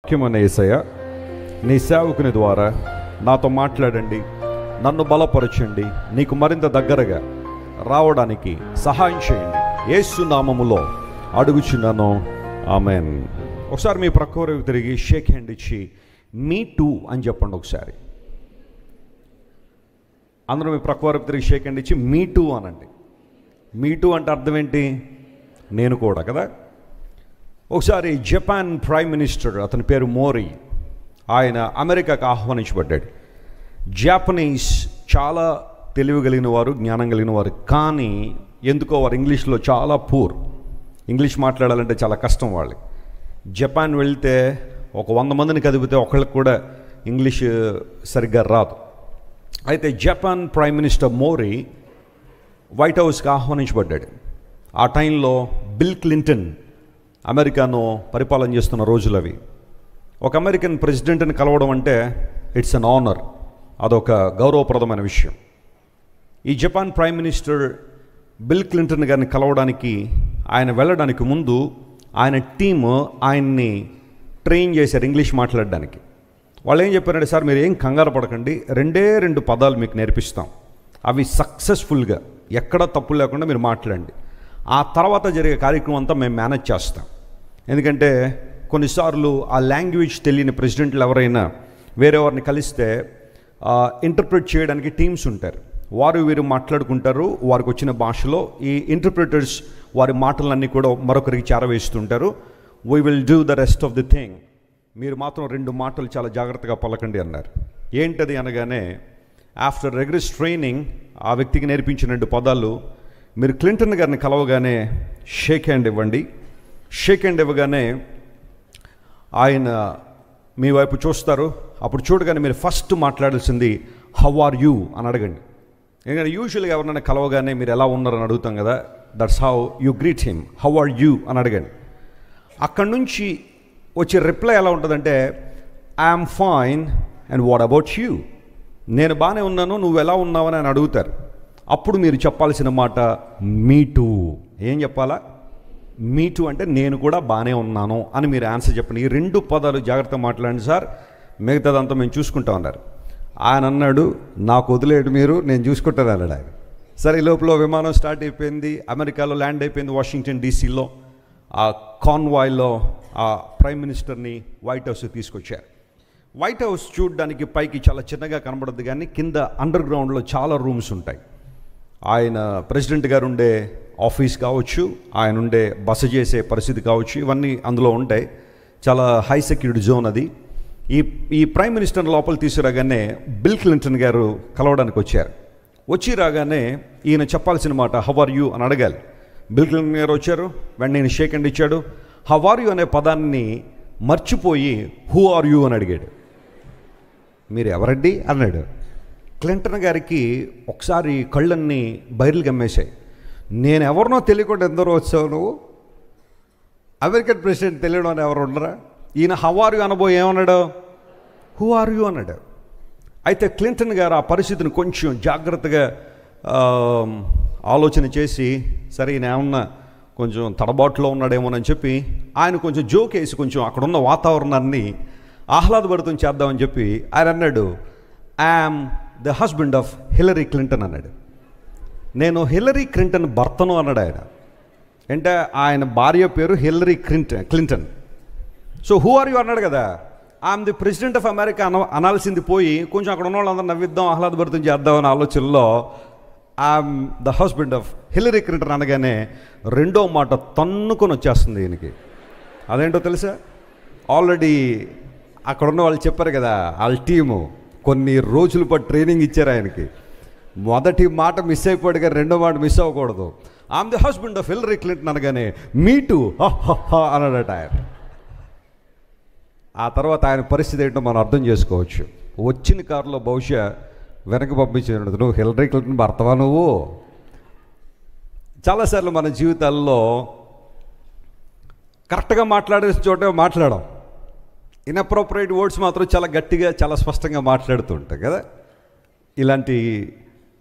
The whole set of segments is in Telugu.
వాక్యమైన యేసయ్య, నీ సేవకుని ద్వారా నాతో మాట్లాడండి, నన్ను బలపరచండి, నీకు మరింత దగ్గరగా రావడానికి సహాయం చేయండి. యేసు నామములో అడుగుచున్నాను, ఆమెన్. ఒకసారి మీ ప్రక్కవరకు తిరిగి షేక్ హ్యాండ్ ఇచ్చి మీ టూ అని చెప్పండి. ఒకసారి అందరూ మీ ప్రక్కవరకు తిరిగి షేక్ హ్యాండ్ ఇచ్చి మీ టూ అనండి. మీ టూ అంటే అర్థం ఏంటి? నేను కూడా కదా. ఒకసారి జపాన్ ప్రైమ్ మినిస్టర్, అతని పేరు మోరీ, ఆయన అమెరికాకు ఆహ్వానించబడ్డాడు. జాపనీస్ చాలా తెలివి కలిగిన వారు, జ్ఞానం కలిగిన వారు, కానీ ఎందుకో వారు ఇంగ్లీష్లో చాలా పూర్. ఇంగ్లీష్ మాట్లాడాలంటే చాలా కష్టం వాళ్ళకి. జపాన్ వెళ్తే ఒక 100 మందిని కదిపితే ఒకళ్ళకి కూడా ఇంగ్లీష్ సరిగ్గా రాదు. అయితే Japan prime minister mori white హౌస్కి ఆహ్వానించబడ్డాడు. ఆ టైంలో బిల్ క్లింటన్ అమెరికాను పరిపాలన చేస్తున్న రోజులు అవి. ఒక అమెరికన్ ప్రెసిడెంట్ని కలవడం అంటే ఇట్స్ అన్ ఆనర్, అదొక గౌరవప్రదమైన విషయం. ఈ Japan prime minister bill Clinton గారిని కలవడానికి ఆయన వెళ్ళడానికి ముందు ఆయన టీము ఆయన్ని ట్రైన్ చేశారు ఇంగ్లీష్ మాట్లాడడానికి. వాళ్ళు ఏం చెప్పారంటే, సార్ మీరు ఏం కంగారు పడకండి, 2 పదాలు మీకు నేర్పిస్తాం, అవి సక్సెస్ఫుల్గా ఎక్కడ తప్పు లేకుండా మీరు మాట్లాడండి, ఆ తర్వాత జరిగే కార్యక్రమం అంతా మేము మేనేజ్ చేస్తాం. ఎందుకంటే కొన్నిసార్లు ఆ లాంగ్వేజ్ తెలియని ప్రెసిడెంట్లు ఎవరైనా వేరే వారిని కలిస్తే ఇంటర్ప్రిట్ చేయడానికి టీమ్స్ ఉంటారు, వారు వీరు మాట్లాడుకుంటారు వారికి వచ్చిన భాషలో. ఈ ఇంటర్ప్రిటర్స్ వారి మాటలన్నీ కూడా మరొకరికి చేరవేస్తుంటారు. We will do the rest of the thing, మీరు మాత్రం 2 మాటలు చాలా జాగ్రత్తగా పలకండి అన్నారు. ఏంటది అనగానే, ఆఫ్టర్ రెగ్యులర్ ట్రైనింగ్ ఆ వ్యక్తికి నేర్పించిన 2 పదాలు, మీరు క్లింటన్ గారిని కలవగానే షేక్ హ్యాండ్ ఇవ్వండి. షేక్ హ్యాండ్ ఇవ్వగానే ఆయన మీ వైపు చూస్తారు. అప్పుడు చూడగానే మీరు ఫస్ట్ మాట్లాడాల్సింది హౌ ఆర్ యూ అని అడగండి. ఎందుకంటే యూజువల్గా ఎవరినైనా కలవగానే మీరు ఎలా ఉన్నారని అడుగుతాం కదా, that's how you greet him, how are you అని అడగండి. అక్కడి నుంచి వచ్చే రిప్లై ఎలా ఉంటుందంటే, I'm fine and what about you, నేను బాగానే ఉన్నాను, నువ్వు ఎలా ఉన్నావని ఆయన అడుగుతారు. అప్పుడు మీరు చెప్పాల్సిన మాట మీ టూ. ఏం చెప్పాలా? మీ టూ అంటే నేను కూడా బాగానే ఉన్నాను అని మీరు ఆన్సర్ చెప్పండి. ఈ 2 పదాలు జాగ్రత్తగా మాట్లాడండి సార్, మిగతాదంతా మేము చూసుకుంటాం అన్నారు. ఆయన అన్నాడు, నాకు వదిలేడు మీరు, నేను చూసుకుంటాను అన్నాడు ఆయన. సరే, ఈ లోపల విమానం స్టార్ట్ అయిపోయింది, అమెరికాలో ల్యాండ్ అయిపోయింది, వాషింగ్టన్ డీసీలో. ఆ కాన్వాయ్లో ఆ ప్రైమ్ మినిస్టర్ని వైట్ హౌస్కి తీసుకొచ్చారు. వైట్ హౌస్ చూడడానికి పైకి చాలా చిన్నగా కనబడద్దు, కానీ కింద అండర్ గ్రౌండ్లో చాలా రూమ్స్ ఉంటాయి. ఆయన ప్రెసిడెంట్ గారు ఉండే ఆఫీస్ కావచ్చు, ఆయన ఉండే బస చేసే పరిస్థితి కావచ్చు, ఇవన్నీ అందులో ఉంటాయి. చాలా హై సెక్యూరిటీ జోన్ అది. ఈ ప్రైమ్ మినిస్టర్ లోపల తీసుకురాగానే బిల్ క్లింటన్ గారు కలవడానికి వచ్చారు. వచ్చి రాగానే ఈయన చెప్పాల్సిన మాట హౌ ఆర్ యూ అని అడగాలి. బిల్ క్లింటన్ గారు వచ్చారు, వెంటనే ఈయన షేక్ హ్యాండ్ ఇచ్చాడు. హౌ ఆర్ యూ అనే పదాన్ని మర్చిపోయి హూ ఆర్ యూ అని అడిగాడు. మీరు ఎవరండి అన్నాడు. క్లింటన్ గారికి ఒకసారి కళ్ళన్నీ బైర్లు గమ్మేశాయి. నేను ఎవరినో తెలియకుండా ఎందరో వచ్చావు నువ్వు, అమెరికన్ ప్రెసిడెంట్ తెలియడం అని ఎవరు ఉండరా? ఈయన హౌ ఆర్ యూ అనబోయి ఏమన్నాడు? హూ ఆర్ యూ అన్నాడు. అయితే క్లింటన్ గారు ఆ పరిస్థితిని కొంచెం జాగ్రత్తగా ఆలోచన చేసి, సరే ఈయన ఏమన్నా కొంచెం తడబాటులో ఉన్నాడేమోనని చెప్పి ఆయన కొంచెం జోక్ వేసి కొంచెం అక్కడున్న వాతావరణాన్ని ఆహ్లాదభరితం చేద్దామని చెప్పి ఆయన అన్నాడు, I'm the husband of Hillary Clinton అన్నాడు. నేను హిల్లరీ క్లింటన్ భర్తను అన్నాడు ఆయన. అంటే ఆయన భార్య పేరు Hillary Clinton. So who are you అన్నాడు కదా, I'm the president of America అనాల్సింది పోయి కొంచెం అక్కడ ఉన్న వాళ్ళందరూ నవ్విద్దాం, ఆహ్లాదభరితం చేద్దామని ఆలోచనలో I'm the husband of Hillary Clinton అనగానే 2వ మాట తన్నుకొని వచ్చేస్తుంది ఈయనకి. అదేంటో తెలుసా? ఆల్రెడీ అక్కడ ఉన్న వాళ్ళు చెప్పారు కదా, వాళ్ళ టీము కొన్ని రోజుల పాటు ట్రైనింగ్ ఇచ్చారు ఆయనకి. మొదటి మాట మిస్ అయిపోయాడు కానీ 2వ మాట మిస్ అవ్వకూడదు. I'm the husband of Hillary Clinton అనగానే మీ టూ అన్నాడట ఆయన. ఆ తర్వాత ఆయన పరిస్థితి ఏంటో మనం అర్థం చేసుకోవచ్చు. వచ్చిన కారులో బహుశా వెనక్కి పంపించేది, నువ్వు హిల్లరీ క్లింటన్ భర్తవా నువ్వు? చాలాసార్లు మన జీవితాల్లో కరెక్ట్గా మాట్లాడే చోటే మాట్లాడాం, ఇన్అప్రోప్రియేట్ వర్డ్స్ మాత్రం చాలా గట్టిగా చాలా స్పష్టంగా మాట్లాడుతూ ఉంటాయి కదా. ఇలాంటి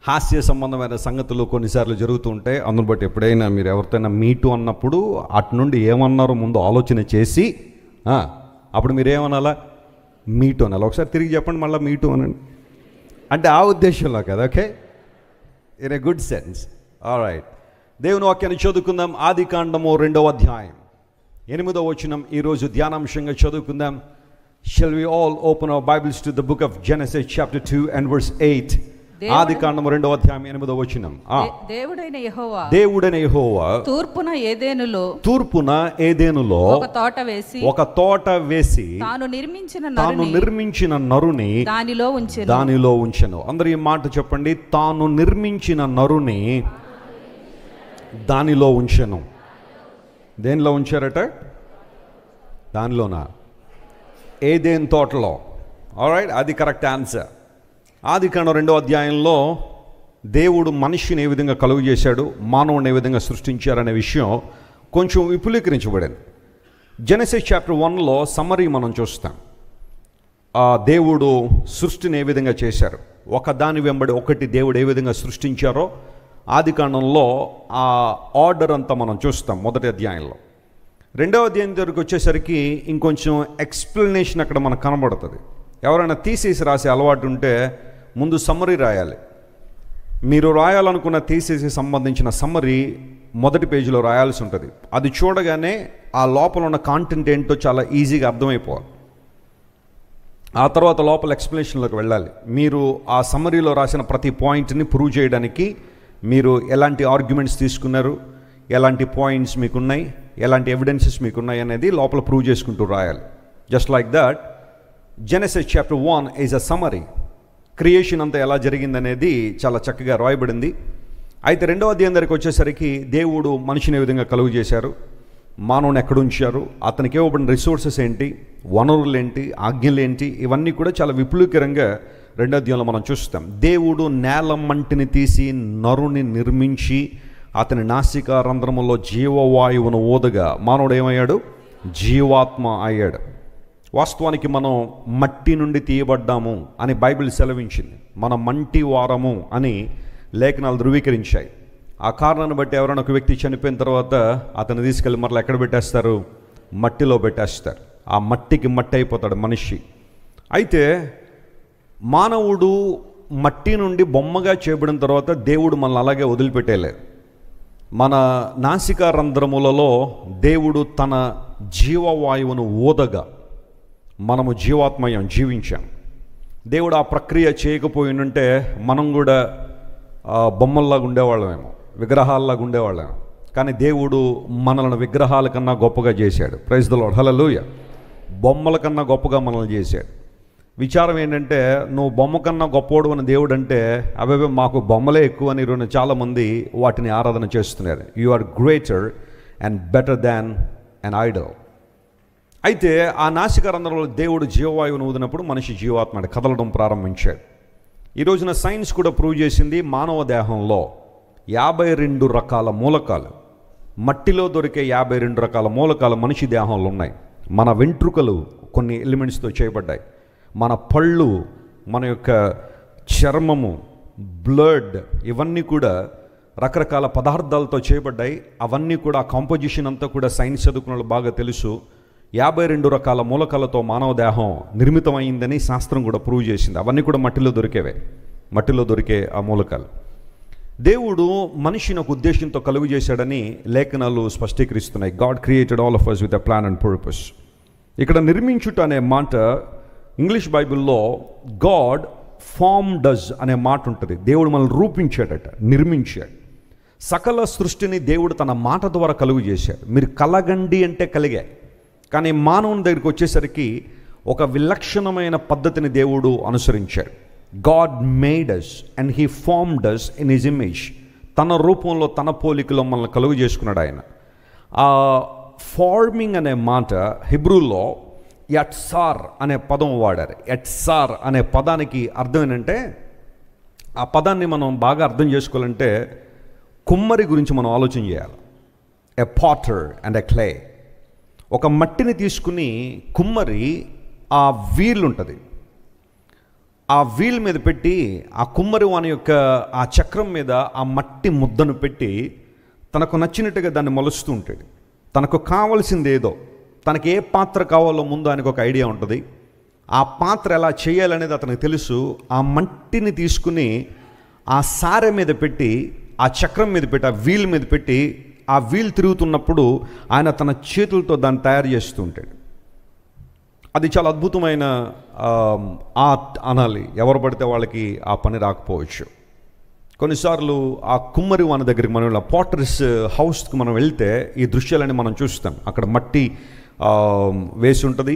హాస్య సంబంధమైన సంగతులు కొన్నిసార్లు జరుగుతూ ఉంటాయి. అందును బట్టి ఎప్పుడైనా మీరు ఎవరితోనైనా మీటు అన్నప్పుడు అటు నుండి ఏమన్నారో ముందు ఆలోచన చేసి అప్పుడు మీరేమనాలా? మీటు అనాలి. ఒకసారి తిరిగి చెప్పండి మళ్ళీ మీటు అనండి. అంటే ఆ ఉద్దేశంలో కదా. Okay, in a good sense. Alright, దేవుని వాక్యాన్ని చదువుకుందాం. ఆదికాండము 2వ అధ్యాయం 8వ వచనం ఈరోజు ధ్యానాంశంగా చదువుకుందాం. Shall we all open our Bibles to the book of Genesis chapter 2 and verse 8? ఆదికాండము 2వ అధ్యాయం 8వ వచనం. దేవుడైన యెహోవా తూర్పున ఏదెనులో ఒక తోట వేసి తాను నిర్మించిన నరుని దానిలో ఉంచెను. అందరూ ఈ మాట చెప్పండి. తాను నిర్మించిన నరుని దానిలో ఉంచెను. దేనిలో ఉంచారట? దానిలోనా? ఏదెను తోటలో. ఆల్రైట్, అది కరెక్ట్ ఆన్సర్. ఆదికాండం 2వ అధ్యాయంలో దేవుడు మనిషిని ఏ విధంగా కలుగు చేశాడు, మానవుని ఏ విధంగా సృష్టించారనే విషయం కొంచెం విపులీకరించబడింది. జెనసిస్ చాప్టర్ 1లో సమ్మరీ మనం చూస్తాం. దేవుడు సృష్టిని ఏ విధంగా చేశారు, ఒకదాని వెంబడి ఒకటి దేవుడు ఏ విధంగా సృష్టించారో ఆదికాండంలో ఆ ఆర్డర్ అంతా మనం చూస్తాం మొదటి అధ్యాయంలో. 2వ అధ్యాయం దగ్గరికి వచ్చేసరికి ఇంకొంచెం ఎక్స్ప్లెనేషన్ అక్కడ మనకు కనబడుతుంది. ఎవరైనా తీసేసి రాసే అలవాటు ఉంటే ముందు సమ్మరీ రాయాలి. మీరు రాయాలనుకున్న తీసేసి సంబంధించిన సమ్మరీ మొదటి పేజీలో రాయాల్సి ఉంటుంది. అది చూడగానే ఆ లోపల ఉన్న కాంటెంట్ ఏంటో చాలా ఈజీగా అర్థమైపోవాలి. ఆ తర్వాత లోపల ఎక్స్ప్లెనేషన్లోకి వెళ్ళాలి. మీరు ఆ సమ్మరీలో రాసిన ప్రతి పాయింట్ని ప్రూవ్ చేయడానికి మీరు ఎలాంటి ఆర్గ్యుమెంట్స్ తీసుకున్నారు, ఎలాంటి పాయింట్స్ మీకున్నాయి, ఎలాంటి ఎవిడెన్సెస్ మీకున్నాయి అనేది లోపల ప్రూవ్ చేసుకుంటూ రాయాలి. Just like that Genesis chapter 1 is a summary. Creation అంతా ఎలా జరిగిందనేది చాలా చక్కగా రాయబడింది. అయితే 2వ అధ్యాయం దగ్గరికి వచ్చేసరికి దేవుడు మనిషిని ఏ విధంగా కలుగు చేశారు, మానవుని ఎక్కడ ఉంచారు, అతనికి ఇవ్వబడిన రిసోర్సెస్ ఏంటి, వనరులు ఏంటి, ఆజ్ఞలు ఏంటి, ఇవన్నీ కూడా చాలా విపులీకరంగా 2వ అధ్యాయంలో మనం చూస్తాం. దేవుడు నేల మంటిని తీసి నరుని నిర్మించి అతని నాసికా రంధ్రములో జీవవాయువును ఊదగా మానవుడు ఏమయ్యాడు? జీవాత్మ అయ్యాడు. వాస్తవానికి మనం మట్టి నుండి తీయబడ్డాము అని బైబిల్ సెలవించింది. మనం మంటి వారము అని లేఖనాలు ధృవీకరించాయి. ఆ కారణాన్ని బట్టి ఎవరైనా ఒక వ్యక్తి చనిపోయిన తర్వాత అతను తీసుకెళ్ళి మరలా ఎక్కడ పెట్టేస్తారు? మట్టిలో పెట్టేస్తారు. ఆ మట్టికి మట్టి అయిపోతాడు మనిషి. అయితే మానవుడు మట్టి నుండి బొమ్మగా చేయబడిన తర్వాత దేవుడు మనల్ని అలాగే వదిలిపెట్టేలేదు. మన నాసికా రంధ్రములలో దేవుడు తన జీవవాయువును ఊదగా మనము జీవాత్మయం జీవించాం. దేవుడు ఆ ప్రక్రియ చేయకపోయినంటే మనం కూడా బొమ్మల్లాగా ఉండేవాళ్ళమేమో, విగ్రహాల్లాగా ఉండేవాళ్ళేమో. కానీ దేవుడు మనల్ని విగ్రహాల కన్నా గొప్పగా చేశాడు. ప్రైజ్ ది లార్డ్, హల్లెలూయా. బొమ్మల కన్నా గొప్పగా మనల్ని చేశాడు. విచారం ఏంటంటే, నువ్వు బొమ్మ కన్నా గొప్పోడు అని దేవుడు అంటే, అవే మాకు బొమ్మలే ఎక్కువ అని ఈరోజు చాలామంది వాటిని ఆరాధన చేస్తున్నారు. You are greater and better than an idol. అయితే ఆ నాసిక రంధ్రంలో దేవుడు జీవవాయువును ఊదినప్పుడు మనిషి జీవాత్మ కదలడం ప్రారంభించాడు. ఈ రోజున సైన్స్ కూడా ప్రూవ్ చేసింది, మానవ దేహంలో 52 రకాల మూలకాలు, మట్టిలో దొరికే 52 రకాల మూలకాలు మనిషి దేహంలో ఉన్నాయి. మన వెంట్రుకలు కొన్ని ఎలిమెంట్స్తో చేయబడ్డాయి. మన పళ్ళు, మన యొక్క చర్మము, బ్లడ్, ఇవన్నీ కూడా రకరకాల పదార్థాలతో చేయబడ్డాయి. అవన్నీ కూడా కాంపోజిషన్ అంతా కూడా సైన్స్ చదువుకున్న వాళ్ళు బాగా తెలుసు. 52 రకాల మూలకాలతో మానవ దేహం నిర్మితమైందని శాస్త్రం కూడా ప్రూవ్ చేసింది. అవన్నీ కూడా మట్టిలో దొరికేవే, మట్టిలో దొరికే ఆ మూలకాలు. దేవుడు మనిషిని ఒక ఉద్దేశంతో కలుగు చేశాడని లేఖనాలు స్పష్టీకరిస్తున్నాయి. God created all of us with a plan and purpose. ఇక్కడ నిర్మించుట అనే మాట ఇంగ్లీష్ బైబిల్లో గాడ్ ఫార్మ్డ్ us అనే మాట ఉంటుంది. దేవుడు మనల్ని రూపించాడట, నిర్మించాడు. సకల సృష్టిని దేవుడు తన మాట ద్వారా కలుగు చేశాడు. మీరు కలగండి అంటే కలిగా. కానీ మానవుని దగ్గరికి వచ్చేసరికి ఒక విలక్షణమైన పద్ధతిని దేవుడు అనుసరించాడు. God made us and he formed us in his image. తన రూపంలో, తన పోలికలో మనల్ని కలుగు చేసుకున్నాడు ఆయన. ఆ ఫార్మింగ్ అనే మాట హిబ్రూలో యట్సార్ అనే పదం వాడారు. యట్సార్ అనే పదానికి అర్థం ఏంటంటే, ఆ పదాన్ని మనం బాగా అర్థం చేసుకోవాలంటే కుమ్మరి గురించి మనం ఆలోచన చేయాలి. ఎ పాటర్ అండ్ ఎ క్లే. ఒక మట్టిని తీసుకుని కుమ్మరి ఆ వీల్ ఉంటుంది, ఆ వీల్ మీద పెట్టి ఆ కుమ్మరి వాని యొక్క ఆ చక్రం మీద ఆ మట్టి ముద్దను పెట్టి తనకు నచ్చినట్టుగా దాన్ని మలుస్తూ ఉంటాడు. తనకు కావలసింది ఏదో, తనకి ఏ పాత్ర కావాలో ముందు ఆయనకు ఒక ఐడియా ఉంటుంది. ఆ పాత్ర ఎలా చేయాలనేది అతనికి తెలుసు. ఆ మట్టిని తీసుకుని ఆ సారె మీద పెట్టి, ఆ చక్రం మీద పెట్టి, ఆ వీల్ మీద పెట్టి, ఆ వీల్ తిరుగుతున్నప్పుడు ఆయన తన చేతులతో దాన్ని తయారు చేస్తూ ఉంటాడు. అది చాలా అద్భుతమైన ఆర్ట్ అనాలి. ఎవరు పడితే వాళ్ళకి ఆ పని రాకపోవచ్చు. కొన్నిసార్లు ఆ కుమ్మరి వాని దగ్గరికి మనం పాటర్స్ హౌస్కి మనం వెళ్తే ఈ దృశ్యాలని మనం చూస్తాం. అక్కడ మట్టి వేసి ఉంటుంది,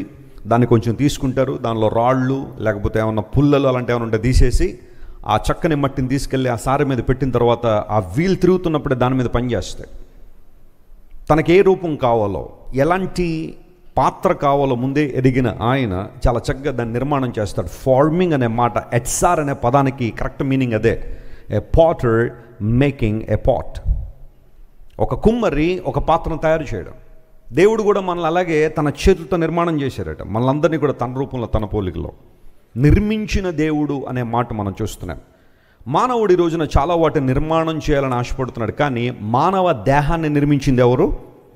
దాన్ని కొంచెం తీసుకుంటారు, దానిలో రాళ్ళు లేకపోతే ఏమన్నా పుల్లలు అలాంటి ఏమైనా ఉంటే తీసేసి ఆ చక్కని మట్టిని తీసుకెళ్ళి ఆ సారె మీద పెట్టిన తర్వాత ఆ వీల్ తిరుగుతున్నప్పుడే దాని మీద పనిచేస్తాయి. తనకి ఏ రూపం కావాలో, ఎలాంటి పాత్ర కావాలో ముందే ఎదిగిన ఆయన చాలా చక్కగా దాన్ని నిర్మాణం చేస్తాడు. ఫార్మింగ్ అనే మాట, ఎట్సార్ అనే పదానికి కరెక్ట్ మీనింగ్ అదే. ఏ పాటర్ మేకింగ్ ఏ పాట్. ఒక కుమ్మరి ఒక పాత్రను తయారు చేయడం. దేవుడు కూడా మనల్ని అలాగే తన చేతులతో నిర్మాణం చేశారట. మనలందరినీ కూడా తన రూపంలో, తన పోలికలో నిర్మించిన దేవుడు అనే మాట మనం చూస్తున్నాం. మానవుడి రోజున చాలా వాటిని నిర్మాణం చేయాలని ఆశపడుతున్నాడు, కానీ మానవ దేహాన్ని నిర్మించింది ఎవరు?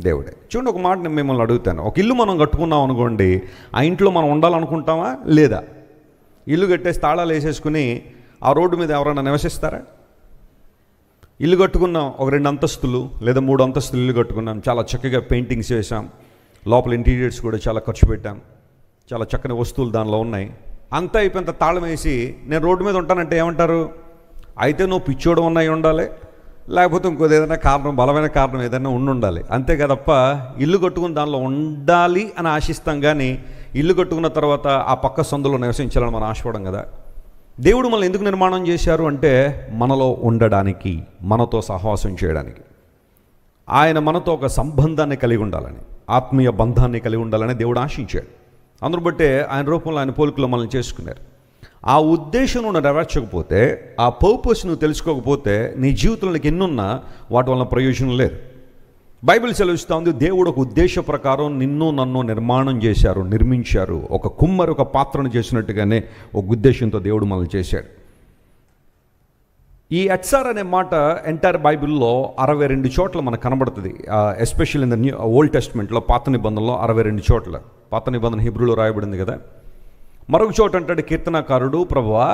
దేవుడే. చూడండి, ఒక మాట నేను మిమ్మల్ని అడుగుతాను. ఒక ఇల్లు మనం కట్టుకున్నాం అనుకోండి, ఆ ఇంట్లో మనం ఉండాలనుకుంటామా లేదా? ఇల్లు కట్టేసి తాళాలు వేసేసుకుని ఆ రోడ్డు మీద ఎవరైనా నివసిస్తారా? ఇల్లు కట్టుకున్నాం, ఒక 2 అంతస్తులు లేదా 3 అంతస్తులు ఇల్లు కట్టుకున్నాం, చాలా చక్కగా పెయింటింగ్స్ వేసాం, లోపల ఇంటీరియర్స్ కూడా చాలా ఖర్చు పెట్టాం, చాలా చక్కని వస్తువులు దానిలో ఉన్నాయి. అంతా అయిపోయినంత తాళం వేసి నేను రోడ్డు మీద ఉంటానంటే ఏమంటారు? అయితే నువ్వు పిచ్చోడు ఉన్నాయి ఉండాలి, లేకపోతే ఇంకోది ఏదైనా కారణం, బలమైన కారణం ఏదైనా ఉండాలి. అంతే కదప్ప ఇల్లు కట్టుకుని దానిలో ఉండాలి అని ఆశిస్తాం, కానీ ఇల్లు కట్టుకున్న తర్వాత ఆ పక్క సందులో నివసించాలని మనం ఆశపడం కదా. దేవుడు మనల్ని ఎందుకు నిర్మాణం చేశారు అంటే మనలో ఉండడానికి, మనతో సహవాసం చేయడానికి. ఆయన మనతో ఒక సంబంధాన్ని కలిగి ఉండాలని, ఆత్మీయ బంధాన్ని కలిగి ఉండాలని దేవుడు ఆశించాడు. అందును బట్టే ఆయన రూపంలో, ఆయన పోలికలో మనల్ని చేసుకున్నారు. ఆ ఉద్దేశం నువ్వు నెరవేర్చకపోతే, ఆ పర్పస్ నువ్వు తెలుసుకోకపోతే, నీ జీవితంలోకి ఎన్నున్నా వాటి వలన ప్రయోజనం లేదు. బైబిల్ సెలవిస్తూ ఉంది, దేవుడు ఒక ఉద్దేశ ప్రకారం నిన్ను నన్ను నిర్మాణం చేశారు, నిర్మించారు. ఒక కుమ్మరి ఒక పాత్రను చేసినట్టుగానే ఒక ఉద్దేశంతో దేవుడు మనల్ని చేశాడు. ఈ ఎట్సార్ అనే మాట ఎంటైర్ బైబిల్లో 62 చోట్ల మనకు కనబడుతుంది. ఎస్పెషల్ ఇన్ ద ఓల్డ్ టెస్ట్మెంట్లో, పాత నిబంధనలో 62 చోట్ల. పాత నిబంధన హిబ్రూలో రాయబడింది కదా. మరొక చోట అంటాడు కీర్తనకారుడు, ప్రభువా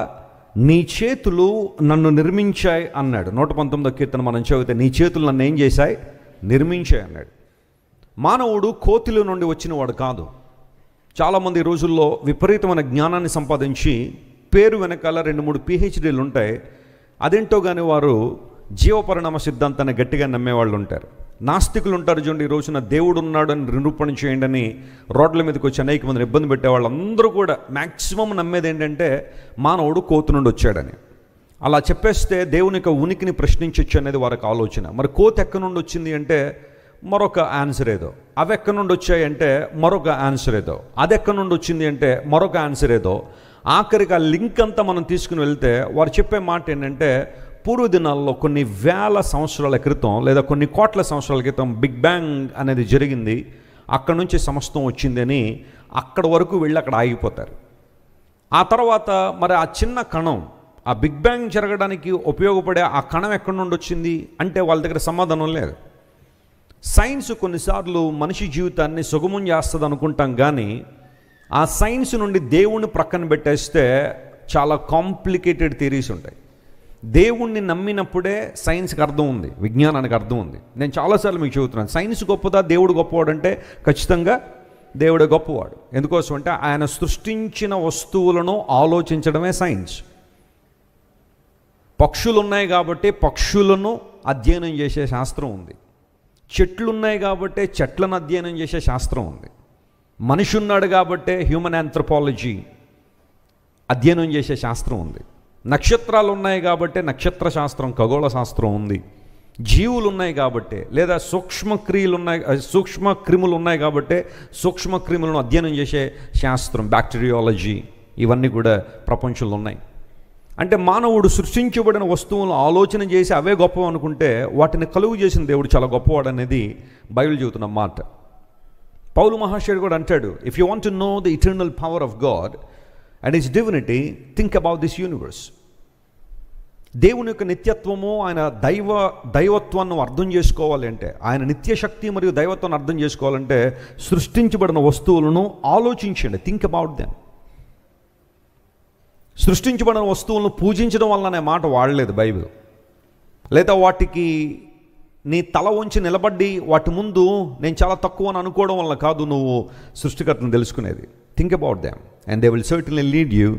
నీ చేతులు నన్ను నిర్మించాయి అన్నాడు. 119వ కీర్తన మనం చదివితే, నీ చేతులు నన్ను ఏం చేశాయి? నిర్మించాయి అన్నాడు. మానవుడు కోతిలో నుండి వచ్చినవాడు కాదు. చాలామంది ఈ రోజుల్లో విపరీతమైన జ్ఞానాన్ని సంపాదించి పేరు వెనకాల 2-3 PhDలు ఉంటాయి. అదేంటో కానీ వారు జీవపరిణామ సిద్ధాంతాన్ని గట్టిగా నమ్మేవాళ్ళు ఉంటారు. నాస్తికులు ఉంటారు చూడండి, ఈ రోజున దేవుడు ఉన్నాడు అని నిరూపణ చేయండి అని రోడ్ల మీదకి వచ్చి అనేక మందిని ఇబ్బంది పెట్టేవాళ్ళు అందరూ కూడా మ్యాక్సిమం నమ్మేది ఏంటంటే మానవుడు కోతి నుండి వచ్చాడని. అలా చెప్పేస్తే దేవుని యొక్క ఉనికిని ప్రశ్నించవచ్చు అనేది వారికి ఆలోచన. మరి కోతి ఎక్కడి నుండి వచ్చింది అంటే మరొక ఆన్సర్ ఏదో, అవి ఎక్కడి నుండి వచ్చాయి అంటే మరొక ఆన్సర్ ఏదో, అది ఎక్కడి నుండి వచ్చింది అంటే మరొక ఆన్సర్ ఏదో. ఆఖరికి ఆ లింక్ అంతా మనం తీసుకుని వెళ్తే వారు చెప్పే మాట ఏంటంటే, పూర్వదినాల్లో కొన్ని వేల సంవత్సరాల క్రితం లేదా కొన్ని కోట్ల సంవత్సరాల క్రితం బిగ్ బ్యాంగ్ అనేది జరిగింది, అక్కడ నుంచి సమస్తం వచ్చిందని అక్కడ వరకు వెళ్ళి అక్కడ ఆగిపోతారు. ఆ తర్వాత మరి ఆ చిన్న కణం, ఆ బిగ్ బ్యాంగ్ జరగడానికి ఉపయోగపడే ఆ కణం ఎక్కడి నుండి వచ్చింది అంటే వాళ్ళ దగ్గర సమాధానం లేదు. సైన్స్ కొన్నిసార్లు మనిషి జీవితాన్ని సుగమం చేస్తుంది అనుకుంటాం, కానీ ఆ సైన్స్ నుండి దేవుణ్ణి ప్రక్కన పెట్టేస్తే చాలా కాంప్లికేటెడ్ థియరీస్ ఉంటాయి. దేవుణ్ణి నమ్మినప్పుడే సైన్స్కి అర్థం ఉంది, విజ్ఞానానికి అర్థం ఉంది. నేను చాలాసార్లు మీకు చెబుతున్నాను, సైన్స్ గొప్పదా దేవుడు గొప్పవాడు అంటే ఖచ్చితంగా దేవుడే గొప్పవాడు. ఎందుకోసం అంటే ఆయన సృష్టించిన వస్తువులను ఆలోచించడమే సైన్స్. పక్షులు ఉన్నాయి కాబట్టి పక్షులను అధ్యయనం చేసే శాస్త్రం ఉంది. చెట్లు ఉన్నాయి కాబట్టి చెట్లను అధ్యయనం చేసే శాస్త్రం ఉంది. మనిషి ఉన్నాడు కాబట్టి హ్యూమన్ ఆంథ్రోపాలజీ అధ్యయనం చేసే శాస్త్రం ఉంది. నక్షత్రాలు ఉన్నాయి కాబట్టి నక్షత్ర శాస్త్రం, ఖగోళ శాస్త్రం ఉంది. జీవులు ఉన్నాయి కాబట్టి, లేదా సూక్ష్మ క్రిములు ఉన్నాయి కాబట్టి సూక్ష్మ క్రిములను అధ్యయనం చేసే శాస్త్రం, బ్యాక్టీరియాలజీ, ఇవన్నీ కూడా ప్రపంచంలో ఉన్నాయి. అంటే మానవుడు సృష్టించబడిన వస్తువులను ఆలోచన చేసి అవే గొప్ప అనుకుంటే వాటిని కలుగు చేసిన దేవుడు చాలా గొప్పవాడు అనేది బైబిల్ చెబుతున్న మాట. పౌలు మహాశయుడు కూడా అంటాడు, if you want to know the eternal power of God and his divinity, think about this universe. దేవుని యొక్క నిత్యత్వము, ఆయన దైవత్వాన్ని అర్థం చేసుకోవాలి అంటే, ఆయన నిత్యశక్తి మరియు దైవత్వాన్ని అర్థం చేసుకోవాలంటే సృష్టించబడిన వస్తువులను ఆలోచించండి. Think about them. సృష్టించబడిన వస్తువులను పూజించడం వల్ల అనే మాట వాడలేదు బైబిల్. లేదా వాటికి నీ తల వంచి నిలబడి వాటి ముందు నేను చాలా తక్కువ అని అనుకోవడం వల్ల కాదు నువ్వు సృష్టికర్తను తెలుసుకునేది. Think about them and they will certainly lead you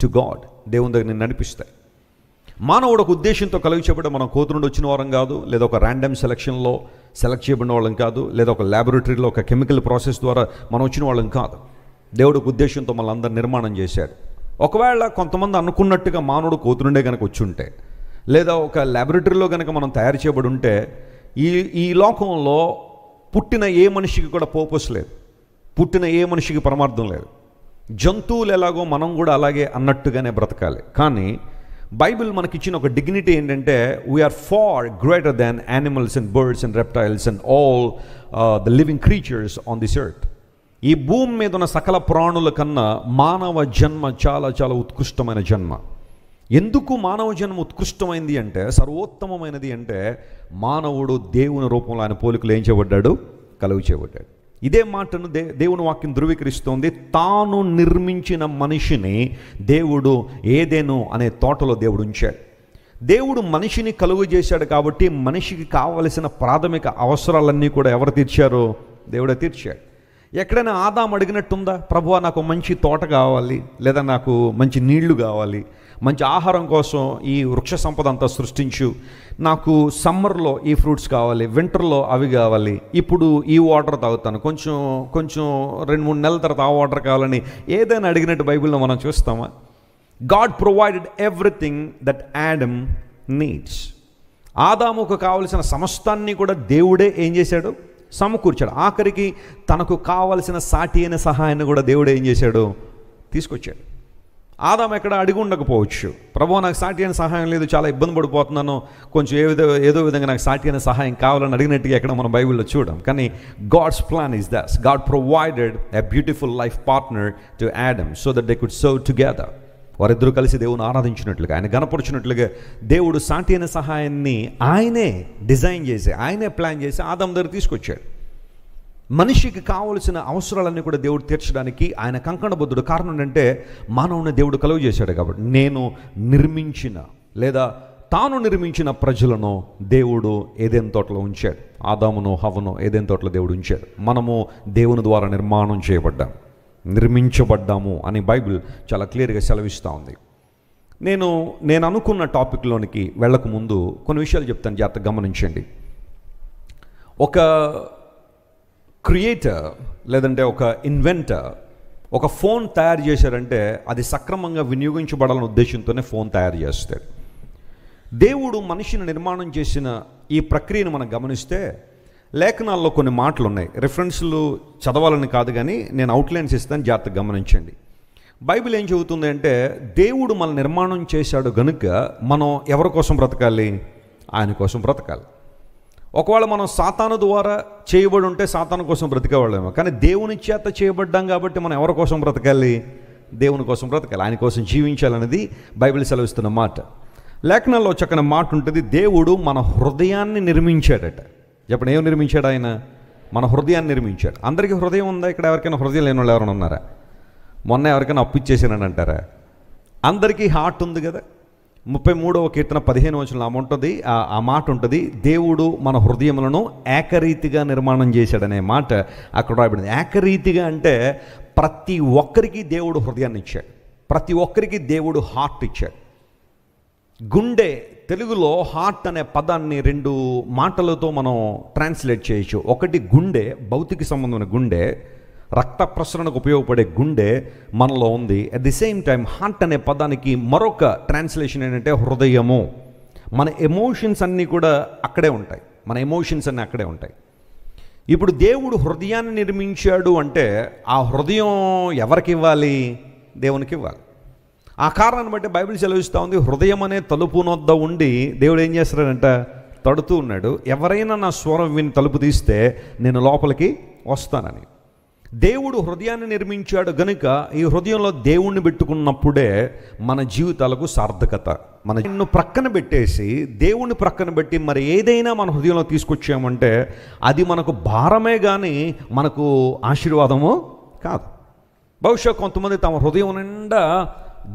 to God. దేవుని దగ్గర నేను నడిపిస్తాయి. మానవుడు ఒక ఉద్దేశంతో కలిగి చేయబడి మనం కోతి నుండి వచ్చిన వారం కాదు, లేదా ఒక ర్యాండమ్ సెలక్షన్లో సెలెక్ట్ చేయబడిన వాళ్ళం కాదు, లేదా ఒక ల్యాబొరేటరీలో ఒక కెమికల్ ప్రాసెస్ ద్వారా మనం వచ్చిన వాళ్ళం కాదు. దేవుడు ఒక ఉద్దేశంతో మళ్ళీ అందరు నిర్మాణం చేశాడు. ఒకవేళ కొంతమంది అనుకున్నట్టుగా మానవుడు కోతి నుండే కనుక వచ్చి ఉంటే, లేదా ఒక ల్యాబొరేటరీలో కనుక మనం తయారు చేయబడి ఉంటే, ఈ లోకంలో పుట్టిన ఏ మనిషికి కూడా పర్పస్ లేదు, పుట్టిన ఏ మనిషికి పరమార్థం లేదు. జంతువులు ఎలాగో మనం కూడా అలాగే అన్నట్టుగానే బ్రతకాలి. కానీ బైబిల్ మనకిచ్చిన ఒక డిగ్నిటీ ఏంటంటే, we're far greater than animals and birds and reptiles and all the living creatures on this earth. ఈ భూమి మీద ఉన్న సకల ప్రాణుల కన్నా మానవ జన్మ చాలా చాలా ఉత్కృష్టమైన జన్మ. ఎందుకు మానవ జన్మ ఉత్కృష్టమైంది అంటే, సర్వోత్తమమైనది అంటే, మానవుడు దేవుని రూపంలో ఆయన పోలికలు ఏం చేయబడ్డాడు? కలుగు చేయబడ్డాడు. ఇదే మాటను దేవుని వాక్యం ధృవీకరిస్తోంది. తాను నిర్మించిన మనిషిని దేవుడు ఏదెను అనే తోటలో దేవుడు ఉంచాడు. దేవుడు మనిషిని కలుగు చేశాడు కాబట్టి మనిషికి కావలసిన ప్రాథమిక అవసరాలన్నీ కూడా ఎవరు తీర్చారో? దేవుడే తీర్చాడు. ఎక్కడైనా ఆదాం అడిగినట్టుందా, ప్రభువా నాకు మంచి తోట కావాలి, లేదా నాకు మంచి నీళ్లు కావాలి, మంచి ఆహారం కోసం ఈ వృక్ష సంపద అంతా సృష్టించు, నాకు సమ్మర్లో ఈ ఫ్రూట్స్ కావాలి, వింటర్లో అవి కావాలి, ఇప్పుడు ఈ వాటర్ తాగుతాను, కొంచెం 2-3 నెలల తర్వాత ఆ వాటర్ కావాలని ఏదైనా అడిగినట్టు బైబిల్లో మనం చూస్తామా? God provided everything that Adam needs. ఆదాముకు కావలసిన సమస్తాన్ని కూడా దేవుడే ఏం చేశాడు? సమకూర్చాడు. ఆఖరికి తనకు కావలసిన సాటి అయిన సహాయాన్ని కూడా దేవుడే ఏం చేశాడు? తీసుకొచ్చాడు. ఆదాము ఎక్కడ అడిగి ఉండకపోవచ్చు, ప్రభువా నాకు సాటి అయిన సహాయం లేదు, చాలా ఇబ్బంది పడిపోతున్నాను, కొంచెం ఏదో విధంగా నాకు సాటి అయిన సహాయం కావాలని అడిగినట్టుగా ఎక్కడ మనం బైబిల్లో చూడం. కానీ God's plan is that God provided a beautiful life partner to Adam so that they could serve together. వారిద్దరూ కలిసి దేవుని ఆరాధించినట్లుగా, ఆయన గణపరిచినట్లుగా దేవుడు సాటి అయిన సహాయాన్ని ఆయనే డిజైన్ చేసి, ఆయనే ప్లాన్ చేసి ఆదాము దగ్గర తీసుకొచ్చాడు. మనిషికి కావలసిన అవసరాలన్నీ కూడా దేవుడు తీర్చడానికి ఆయన కంకణబద్ధుడు. కారణం ఏంటంటే మానవుని దేవుడు కలుగు చేశాడు కాబట్టి. నేను నిర్మించిన లేదా తాను నిర్మించిన ప్రజలను దేవుడు ఏదెన్ తోటలో ఉంచాడు. ఆదామును హవ్వను ఏదెన్ తోటలో దేవుడు ఉంచాడు. మనము దేవుని ద్వారా నిర్మాణం చేయబడ్డాం, నిర్మించబడ్డాము అని బైబిల్ చాలా క్లియర్గా సెలవిస్తూ ఉంది. నేను అనుకున్న టాపిక్లోనికి వెళ్ళకముందు కొన్ని విషయాలు చెప్తాను, జాగ్రత్తగా గమనించండి. ఒక క్రియేటర్ లేదంటే ఒక ఇన్వెంటర్ ఒక ఫోన్ తయారు చేశారంటే అది సక్రమంగా వినియోగించబడాలనే ఉద్దేశంతోనే ఫోన్ తయారు చేస్తాడు. దేవుడు మనిషిని నిర్మాణం చేసిన ఈ ప్రక్రియను మనం గమనిస్తే లేఖనాల్లో కొన్ని మాటలు ఉన్నాయి. రిఫరెన్స్లు చదవాలని కాదు కానీ నేను అవుట్లైన్స్ ఇస్తాను, జాగ్రత్తగా గమనించండి. బైబిల్ ఏం చెబుతుంది అంటే, దేవుడు మన నిర్మాణం చేశాడు గనుక మనం ఎవరి కోసం బ్రతకాలి? ఆయన కోసం బ్రతకాలి. ఒకవేళ మనం సాతాను ద్వారా చేయబడి ఉంటే సాతాను కోసం బ్రతికేవాళ్ళేమో, కానీ దేవుని చేత చేయబడ్డాం కాబట్టి మనం ఎవరి కోసం బ్రతకాలి? దేవుని కోసం బ్రతకాలి, ఆయన కోసం జీవించాలనేది బైబిల్ సెలవిస్తున్న మాట. లేఖనాల్లో చక్కని మాట ఉంటుంది, దేవుడు మన హృదయాన్ని నిర్మించాడట. చెప్పండి, ఏం నిర్మించాడు? ఆయన మన హృదయాన్ని నిర్మించాడు. అందరికీ హృదయం ఉందా? ఇక్కడ ఎవరికైనా హృదయం లేని వాళ్ళు ఎవరైనా ఉన్నారా? మొన్న ఎవరికైనా అప్పు ఇచ్చేసానని అంటారా? అందరికీ హార్ట్ ఉంది కదా. 33వ కీర్తన 15వ వచనంలో ఆ మాట ఉంటుంది, దేవుడు మన హృదయములను ఏకరీతిగా నిర్మాణం చేశాడనే మాట అక్కడ రాయబడింది. ఏకరీతిగా అంటే ప్రతి ఒక్కరికి దేవుడు హృదయాన్ని ఇచ్చాడు, ప్రతి ఒక్కరికి దేవుడు హార్ట్ ఇచ్చాడు. గుండె, తెలుగులో హార్ట్ అనే పదాన్ని 2 మాటలతో మనం ట్రాన్స్లేట్ చేయొచ్చు. ఒకటి గుండె, భౌతిక సంబంధమైన గుండె, రక్త ప్రసరణకు ఉపయోగపడే గుండె మనలో ఉంది. At the same time heart అనే పదానికి మరొక ట్రాన్స్లేషన్ ఏంటంటే హృదయము. మన ఎమోషన్స్ అన్నీ కూడా అక్కడే ఉంటాయి, మన ఎమోషన్స్ అన్నీ అక్కడే ఉంటాయి. ఇప్పుడు దేవుడు హృదయాన్ని నిర్మించాడు అంటే ఆ హృదయం ఎవరికి ఇవ్వాలి? దేవునికి ఇవ్వాలి. ఆ కారణాన్ని బట్టి బైబిల్ సెలవిస్తూ ఉంది, హృదయం అనే తలుపు నొద్ద ఉండి దేవుడు ఏం చేస్తాడంట? తడుతూ ఉన్నాడు. ఎవరైనా నా స్వరం విని తలుపు తీస్తే నేను లోపలికి వస్తానని. దేవుడు హృదయాన్ని నిర్మించాడు గనుక ఈ హృదయంలో దేవుణ్ణి పెట్టుకున్నప్పుడే మన జీవితాలకు సార్థకత, మన నిన్ను ప్రక్కన పెట్టేసి దేవుని ప్రక్కన పెట్టి మరి ఏదైనా మన హృదయంలో తీసుకొచ్చామంటే అది మనకు భారమే కానీ మనకు ఆశీర్వాదము కాదు. బహుశా కొంతమంది తమ హృదయం నిండా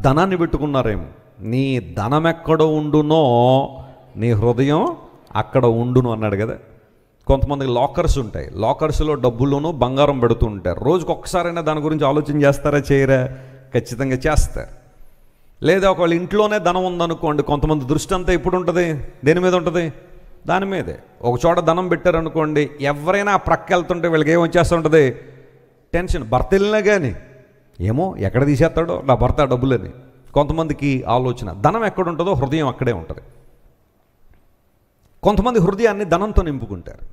ధనాన్ని పెట్టుకున్నారేమో. నీ ధనం ఎక్కడ ఉండునో నీ హృదయం అక్కడ ఉండును అన్నాడు కదా. కొంతమందికి లాకర్స్ ఉంటాయి, లాకర్స్లో డబ్బుల్లోనూ బంగారం పెడుతూ ఉంటారు. రోజుకు ఒక్కసారైనా దాని గురించి ఆలోచన చేస్తారా? చేయరా? ఖచ్చితంగా చేస్తారు. లేదా ఒకవేళ ఇంట్లోనే ధనం ఉందనుకోండి, కొంతమంది దృష్టి అంతా ఎప్పుడు ఉంటుంది? దేని మీద ఉంటుంది? దాని మీదే. ఒక చోట ధనం పెట్టారనుకోండి, ఎవరైనా ప్రక్క వెళ్తుంటే వీళ్ళకి ఏమొచ్చేస్తూ ఉంటుంది? టెన్షన్. భర్త వెళ్ళినా కానీ ఏమో ఎక్కడ తీసేస్తాడో నా భర్త డబ్బులని. కొంతమందికి ఆలోచన. ధనం ఎక్కడ ఉంటుందో హృదయం అక్కడే ఉంటుంది. కొంతమంది హృదయాన్ని ధనంతో నింపుకుంటారు,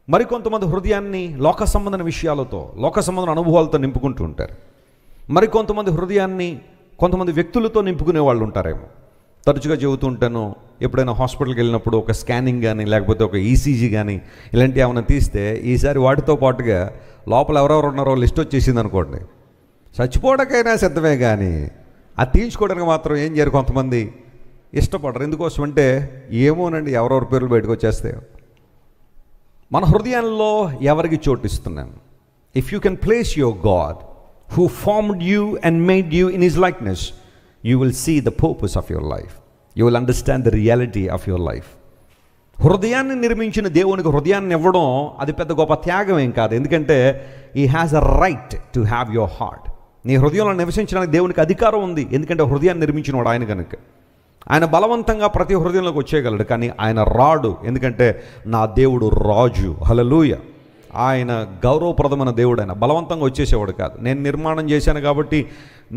మరికొంతమంది హృదయాన్ని లోక సంబంధమైన విషయాలతో, లోక సంబంధమైన అనుభవాలతో నింపుకుంటూ ఉంటారు. మరికొంతమంది హృదయాన్ని కొంతమంది వ్యక్తులతో నింపుకునే వాళ్ళు ఉంటారేమో. తరచుగా చెబుతూ ఉంటాను, ఎప్పుడైనా హాస్పిటల్కి వెళ్ళినప్పుడు ఒక స్కానింగ్ కానీ లేకపోతే ఒక ఈసీజీ కానీ ఇలాంటివి ఏమైనా తీస్తే ఈసారి వాటితో పాటుగా లోపల ఎవరెవరు ఉన్నారో లిస్ట్ వచ్చేసింది అనుకోండి, చచ్చిపోవడానికైనా సిద్ధమే కానీ అది తీయించుకోవడానికి మాత్రం ఏం చేయరు కొంతమంది, ఇష్టపడరు. ఎందుకోసం అంటే ఏమోనండి ఎవరెవరి పేర్లు బయటకు వచ్చేస్తాయో. మన హృదయాల్లో ఎవరికి చోటిస్తున్నాను? If you can place your God who formed you and made you in his likeness, you will see the purpose of your life. You will understand the reality of your life. హృదయాన్ని నిర్మించిన దేవునికి హృదయాన్ని ఇవ్వడం అది పెద్ద గొప్ప త్యాగం ఏం కాదు. ఎందుకంటే he has a right to have your heart. నీ హృదయంలో నివసించడానికి దేవునికి అధికారం ఉంది. ఎందుకంటే హృదయాన్ని నిర్మించిన వాడు ఆయన కనుక. ఆయన బలవంతంగా ప్రతి హృదయంలోకి వచ్చేయగలడు, కానీ ఆయన రాడు. ఎందుకంటే నా దేవుడు రాజు. హల్లెలూయా. ఆయన గౌరవప్రదమైన దేవుడు. ఆయన బలవంతంగా వచ్చేసేవాడు కాదు. నేను నిర్మాణం చేశాను కాబట్టి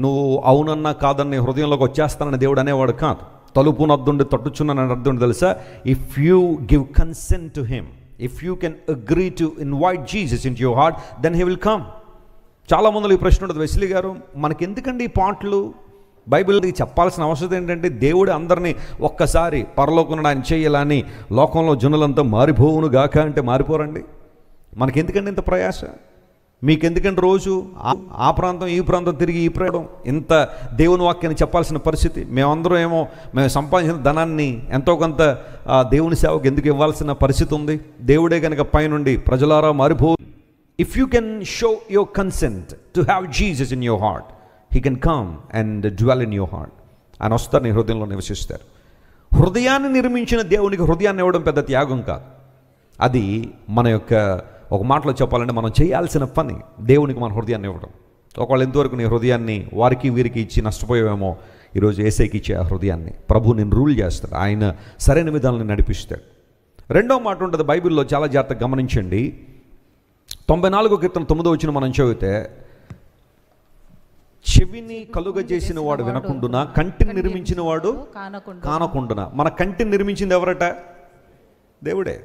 నువ్వు అవునన్నా కాదన్న హృదయంలోకి వచ్చేస్తానని దేవుడు అనేవాడు కాదు. తలుపు నద్దుండి తట్టుచున్నానని అర్థం తెలుసా? If you give consent to him, if you can agree to invite Jesus in your heart, then he will come. చాలామందిలో ఈ ప్రశ్న ఉంటుంది, వెస్లీ గారు మనకెందుకండి ఈ పాటలు? బైబిల్కి చెప్పాల్సిన అవసరం ఏంటంటే దేవుడు అందరినీ ఒక్కసారి పరలోకమున ఆయన చేయాలని లోకంలో జనులంతా మారిపోవును గాక అంటే మారిపోరండి. మనకెందుకండి ఇంత ప్రయాస? మీకెందుకంటే రోజు ఆ ప్రాంతం ఈ ప్రాంతం తిరిగి ఈ ప్రయాణం, ఇంత దేవుని వాక్యాన్ని చెప్పాల్సిన పరిస్థితి? మేమందరం ఏమో మేము సంపాదించిన ధనాన్ని ఎంతో కొంత దేవుని సేవకు ఎందుకు ఇవ్వాల్సిన పరిస్థితి ఉంది? దేవుడే కనుక పైనుండి ప్రజలారా మారిపో. If you can show your consent to have Jesus in your heart, he can come and dwell in your heart. ఆయన వస్తారు, నీ హృదయంలో నివసిస్తారు. హృదయాన్ని నిర్మించిన దేవునికి హృదయాన్ని ఇవ్వడం పెద్ద త్యాగం కాదు. అది మన యొక్క ఒక మాటలో చెప్పాలంటే మనం చేయాల్సిన పని, దేవునికి మన హృదయాన్ని ఇవ్వడం. ఒకవేళ ఎంతవరకు నీ హృదయాన్ని వారికి వీరికి ఇచ్చి నష్టపోయావేమో, ఈరోజు యేసయ్యకి ఇచ్చే ఆ హృదయాన్ని ప్రభు నేను రూల్ చేస్తాడు. ఆయన సరైన విధానాన్ని నడిపిస్తాడు. రెండో మాట ఉంటుంది బైబిల్లో, చాలా జాగ్రత్తగా గమనించండి. 94 కీర్తన 9వ వచనం మనం చదివితే, చెవిని కలుగజేసిన వాడు వినకుండునా, కంటిని నిర్మించిన వాడు కానకుండునా. మన కంటిని నిర్మించింది ఎవరట? దేవుడే.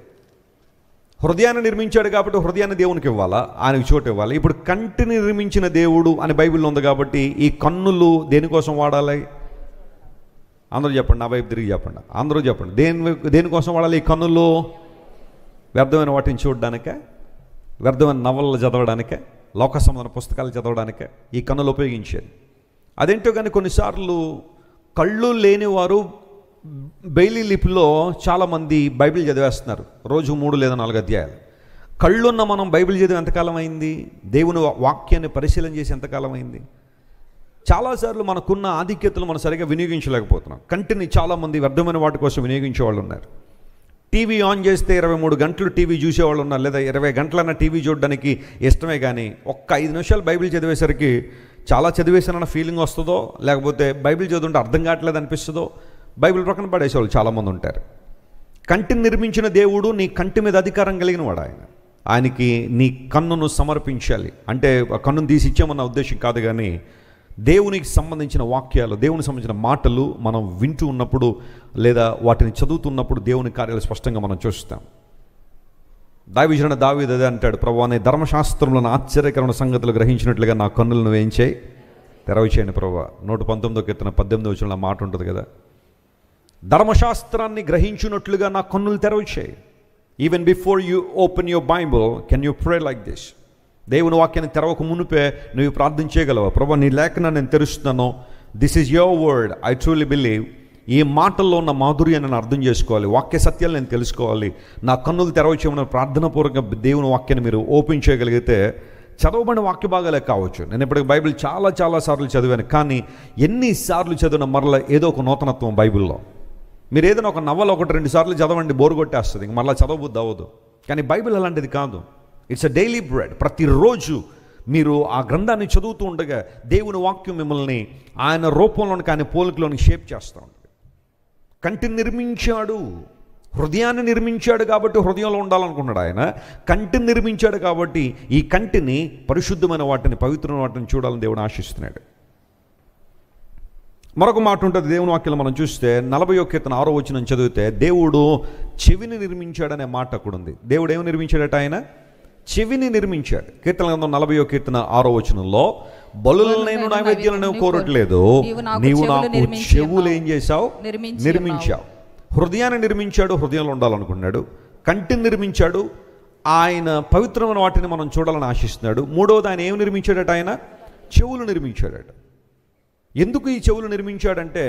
హృదయాన్ని నిర్మించాడు కాబట్టి హృదయాన్ని దేవునికి ఇవ్వాలా, ఆయనకు చోటు ఇవ్వాలి. ఇప్పుడు కంటిని నిర్మించిన దేవుడు అని బైబిల్లో ఉంది కాబట్టి ఈ కన్నులు దేనికోసం వాడాలి? అందరూ చెప్పండి, నా వైపు తిరిగి చెప్పండి, అందరూ చెప్పండి. దేనికోసం వాడాలి ఈ కన్నులు? వ్యర్థమైన వాటిని చూడడానికే, వ్యర్థమైన నవలలు చదవడానికే, లోక సంబంధ పుస్తకాలు చదవడానికే ఈ కన్నులు ఉపయోగించేది. అదేంటో కానీ కొన్నిసార్లు కళ్ళు లేనివారు బెయిలీ లిపిలో చాలామంది బైబిల్ చదివేస్తున్నారు. రోజు 3 లేదా 4 అధ్యాయాలు. కళ్ళున్న మనం బైబిల్ చదివి ఎంతకాలం అయింది? దేవుని వాక్యాన్ని పరిశీలన చేసి ఎంతకాలం అయింది? చాలాసార్లు మనకున్న ఆధిక్యతలు మనం సరిగా వినియోగించలేకపోతున్నాం. కంటిని చాలామంది వ్యర్థమైన వాటి కోసం వినియోగించే వాళ్ళు ఉన్నారు. టీవీ ఆన్ చేస్తే 23 గంటలు టీవీ చూసేవాళ్ళు ఉన్నారు, లేదా 20 గంటలన్నా టీవీ చూడడానికి ఇష్టమే. కానీ ఒక్క 5 నిమిషాలు బైబిల్ చదివేసరికి చాలా చదివేసానన్న ఫీలింగ్ వస్తుందో, లేకపోతే బైబిల్ చదువుంటే అర్థం కావట్లేదు అనిపిస్తుందో బైబిల్ ప్రక్కన పడేసేవాళ్ళు చాలామంది ఉంటారు. కంటిని నిర్మించిన దేవుడు నీ కంటి మీద అధికారం కలిగిన వాడు. ఆయనకి నీ కన్నును సమర్పించాలి. అంటే కన్నును తీసి ఇచ్చామన్న ఉద్దేశం కాదు, కానీ దేవునికి సంబంధించిన వాక్యాలు, దేవునికి సంబంధించిన మాటలు మనం వింటూ ఉన్నప్పుడు లేదా వాటిని చదువుతున్నప్పుడు దేవుని కార్యాలు స్పష్టంగా మనం చూస్తాం. దావీదున దావీదు అదే అంటాడు, ప్రభువా నీ ధర్మశాస్త్రంలో ఆశ్చర్యకరమైన సంగతులు గ్రహించినట్లుగా నా కన్నులను నువ్వేం చేయి, తెరవచేయండి ప్రభువా. 119వ కీర్తన 18వ వచనంలో మాట ఉంటుంది కదా, ధర్మశాస్త్రాన్ని గ్రహించినట్లుగా నా కన్నులు తెరవచేయి. Even before you open your Bible can you pray like this. దేవుని వాక్యాన్ని తెరవక మునిపే నువ్వు ప్రార్థన చేయగలవా? ప్రభువా నీ లేఖనాన్ని నేను తెరుస్తున్నాను, this is your word, I truly believe ఈ మాటల్లో ఉన్న మాధుర్యాన్ని నేను అర్థం చేసుకోవాలి, వాక్య సత్యాలు నేను తెలుసుకోవాలి, నా కన్నులు తెరవచ్చేమని ప్రార్థనాపూర్వకంగా దేవుని వాక్యాన్ని మీరు ఓపెన్ చేయగలిగితే చదవబడిన వాక్య భాగాలే కావచ్చు. నేను ఇప్పటికి బైబిల్ చాలా సార్లు చదివాను, కానీ ఎన్నిసార్లు చదివిన మరలా ఏదో ఒక నూతనత్వం బైబిల్లో. మీరు ఏదైనా ఒక నవల 1-2 సార్లు చదవండి, బోరు కొట్టేస్తుంది, ఇంక మళ్ళీ చదవబుద్ధి అవ్వదు. కానీ బైబిల్ అలాంటిది కాదు. It's a daily bread. ప్రతిరోజు మీరు ఆ గ్రంథాన్ని చదువుతూ ఉండగా దేవుని వాక్యం మిమ్మల్ని ఆయన రూపంలోనికి, ఆయన పోలికలోనికి షేప్ చేస్తూ ఉంటుంది. కంటిని నిర్మించాడు, హృదయాన్ని నిర్మించాడు కాబట్టి హృదయంలో ఉండాలనుకున్నాడు ఆయన. కంటిని నిర్మించాడు కాబట్టి ఈ కంటిని పరిశుద్ధమైన వాటిని, పవిత్రమైన వాటిని చూడాలని దేవుడు ఆశిస్తున్నాడు. మరొక మాట ఉంటుంది దేవుని వాక్యంలో మనం చూస్తే 40వ కీర్తన 6వ వచనం చదివితే దేవుడు చెవిని నిర్మించాడనే మాట అక్కడ ఉంది. దేవుడు ఏమి నిర్మించాడట? ఆయన చెవిని నిర్మించాడు. కీర్తన గ్రంథం 40వ కీర్తన 6వ వచనంలో, బలులనైన నైవేద్యాలను కోరట్లేదు, నీవు నాకు చెవులు ఏం చేశావు? నిర్మించావు. హృదయాన్ని నిర్మించాడు, హృదయంలో ఉండాలనుకున్నాడు. కంటిని నిర్మించాడు, ఆయన పవిత్రమైన వాటిని మనం చూడాలని ఆశిస్తున్నాడు. మూడవది ఆయన ఏమి నిర్మించాడట? ఆయన చెవులు నిర్మించాడట. ఎందుకు ఈ చెవులు నిర్మించాడంటే,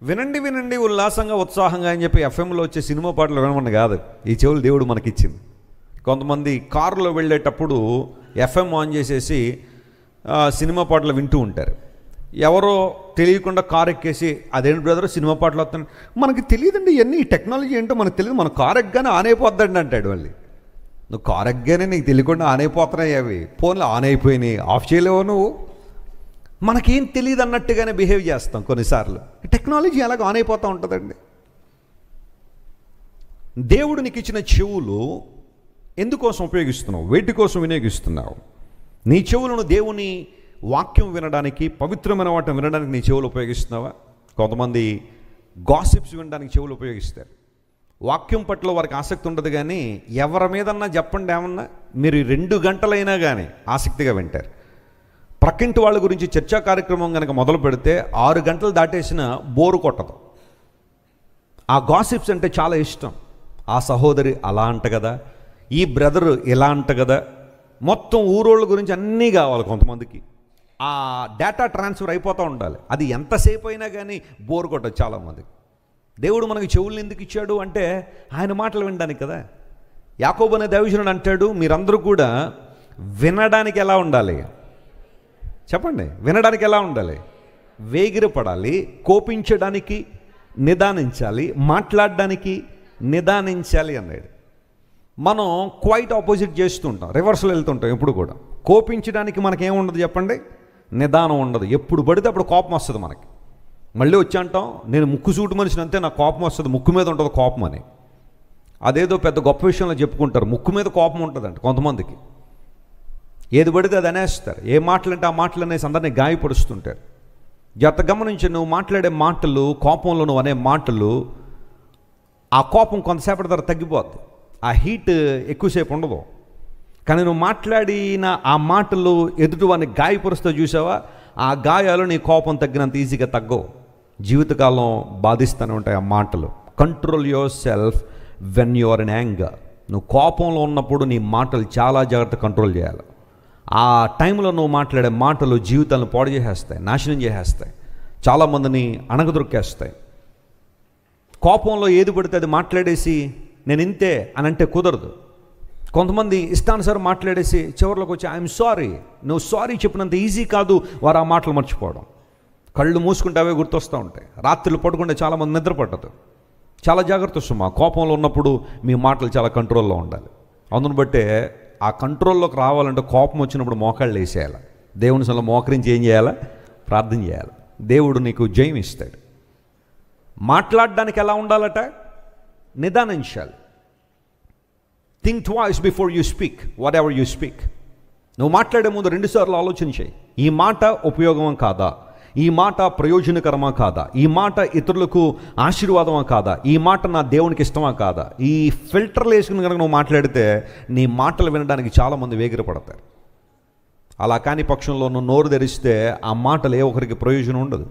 వినండి ఉల్లాసంగా ఉత్సాహంగా అని చెప్పి ఎఫ్ఎంలో వచ్చే సినిమా పాటలు వినమని కాదు, ఈ చెవులు దేవుడు మనకిచ్చింది. కొంతమంది కారులో వెళ్ళేటప్పుడు ఎఫ్ఎం ఆన్ చేసేసి సినిమా పాటలు వింటూ ఉంటారు. ఎవరో తెలియకుండా కారు ఎక్కేసి, అదేంటి బ్రదర్ సినిమా పాటలు వస్తున్నాయి, మనకి తెలియదండి ఇవన్నీ, ఈ టెక్నాలజీ ఏంటో మనకు తెలియదు, మన కారు ఎక్కగానే ఆన్ అయిపోద్దండి అంటాడు. మళ్ళీ నువ్వు కారు ఎక్కగానే నీకు తెలియకుండా ఆన్ అయిపోతున్నాయి, అవి ఫోన్లో ఆన్ అయిపోయినాయి, ఆఫ్ చేయలేవు నువ్వు. మనకేం తెలియదు అన్నట్టుగానే బిహేవ్ చేస్తాం కొన్నిసార్లు. టెక్నాలజీ అలాగ ఆన్ అయిపోతూ ఉంటుందండి. దేవుడు నీకు ఇచ్చిన చెవులు ఎందుకోసం ఉపయోగిస్తున్నావు? వేటి కోసం వినియోగిస్తున్నావు? నీ చెవులను దేవుని వాక్యం వినడానికి, పవిత్రమైన వాటిని వినడానికి నీ చెవులు ఉపయోగిస్తున్నావా? కొంతమంది గాసిప్స్ వినడానికి చెవులు ఉపయోగిస్తారు. వాక్యం పట్ల వారికి ఆసక్తి ఉండదు, కానీ ఎవరి మీదన్నా చెప్పండి ఏమన్నా, మీరు 2 గంటలైనా కానీ ఆసక్తిగా వింటారు. ప్రక్కింటి వాళ్ళ గురించి చర్చా కార్యక్రమం కనుక మొదలు పెడితే 6 గంటలు దాటేసిన బోరు కొట్టదు. ఆ గాసిప్స్ అంటే చాలా ఇష్టం. ఆ సహోదరి అలా అంట కదా, ఈ బ్రదరు ఇలా అంట కదా, మొత్తం ఊరోళ్ళ గురించి అన్నీ కావాలి కొంతమందికి. ఆ డేటా ట్రాన్స్ఫర్ అయిపోతూ ఉండాలి. అది ఎంతసేపు అయినా కానీ బోరు కొట్టదు చాలామందికి. దేవుడు మనకి చెవులను ఎందుకు ఇచ్చాడు అంటే ఆయన మాటలు వినడానికి కదా. యాకోబు అనే దైవజనుడు అంటాడు, మీరందరూ కూడా వినడానికి ఎలా ఉండాలి చెప్పండి? వినడానికి ఎలా ఉండాలి? వేగిరపడాలి, కోపించడానికి నిదానించాలి, మాట్లాడడానికి నిదానించాలి అన్నాడు. మనం క్వైట్ ఆపోజిట్ చేస్తూ ఉంటాం, రివర్స్లో వెళ్తుంటాం. ఎప్పుడు కూడా కోపించడానికి మనకేముండదు చెప్పండి? నిదానం ఉండదు. ఎప్పుడు పడితే అప్పుడు కోపం వస్తుంది మనకి. మళ్ళీ వచ్చి అంటాం, నేను ముక్కు సూటు మనిషిని అంతే, నాకు కోపం వస్తుంది, ముక్కు మీద ఉంటుంది కోపం అని. అదేదో పెద్ద గొప్ప విషయంలో చెప్పుకుంటారు, ముక్కు మీద కోపం ఉంటుందంట కొంతమందికి. ఏది పడితే అది అనేస్తారు. ఏ మాటలంటే ఆ మాటలు అనేసి అందరినీ గాయపరుస్తుంటారు. జాగ్రత్త గమనించి, నువ్వు మాట్లాడే మాటలు, కోపంలో నువ్వు అనే మాటలు, ఆ కోపం కొంతసేపటి తర్వాత తగ్గిపోద్ది, ఆ హీట్ ఎక్కువసేపు ఉండదు. కానీ నువ్వు మాట్లాడిన ఆ మాటలు ఎదుటి వాడిని గాయపరుస్తూ చూసావా, ఆ గాయాలు నీ కోపం తగ్గినంత ఈజీగా తగ్గవు, జీవితకాలం బాధిస్తూనే ఉంటాయి ఆ మాటలు. Control yourself when you are in anger. నువ్వు కోపంలో ఉన్నప్పుడు నీ మాటలు చాలా జాగ్రత్త కంట్రోల్ చేయాలి. ఆ టైంలో నువ్వు మాట్లాడే మాటలు జీవితాలను పాడు చేసేస్తాయి, నాశనం చేసేస్తాయి, చాలామందిని అణగదొక్కేస్తాయి. కోపంలో ఏది పడితే అది మాట్లాడేసి నేను ఇంతే అని అంటే కుదరదు. కొంతమంది ఇష్టానుసారం మాట్లాడేసి చివరిలోకి వచ్చి ఐఎమ్ సారీ, నువ్వు సారీ చెప్పినంత ఈజీ కాదు వారు ఆ మాటలు మర్చిపోవడం. కళ్ళు మూసుకుంటే అవే గుర్తొస్తూ ఉంటాయి. రాత్రులు పడుకుంటే చాలామంది నిద్ర పట్టదు. చాలా జాగ్రత్త సుమా. కోపంలో ఉన్నప్పుడు మీ మాటలు చాలా కంట్రోల్లో ఉండాలి. అందును బట్టే ఆ కంట్రోల్లోకి రావాలంటే కోపం వచ్చినప్పుడు మోకాళ్ళు వేసేయాలి, దేవుని సొంత మోకరించి ఏం చేయాలా? ప్రార్థన చేయాలి. దేవుడు నీకు జయం ఇస్తాడు. మాట్లాడడానికి ఎలా ఉండాలట? నిదానించాలి. Think twice before you speak whatever you speak. నువ్వు మాట్లాడే ముందు 2 సార్లు ఆలోచన చేయి. ఈ మాట ఉపయోగమా కాదా? ఈ మాట ప్రయోజనకరమా కాదా? ఈ మాట ఇతరులకు ఆశీర్వాదమా కాదా? ఈ మాట నా దేవునికి ఇష్టమా కాదా? ఈ ఫిల్టర్లు వేసుకుని కనుక నువ్వు మాట్లాడితే నీ మాటలు వినడానికి చాలామంది వేగిరపడతారు. అలా కాని పక్షంలో నువ్వు నోరు తెరిస్తే ఆ మాటలు ఏ ఒకరికి ప్రయోజనం ఉండదు.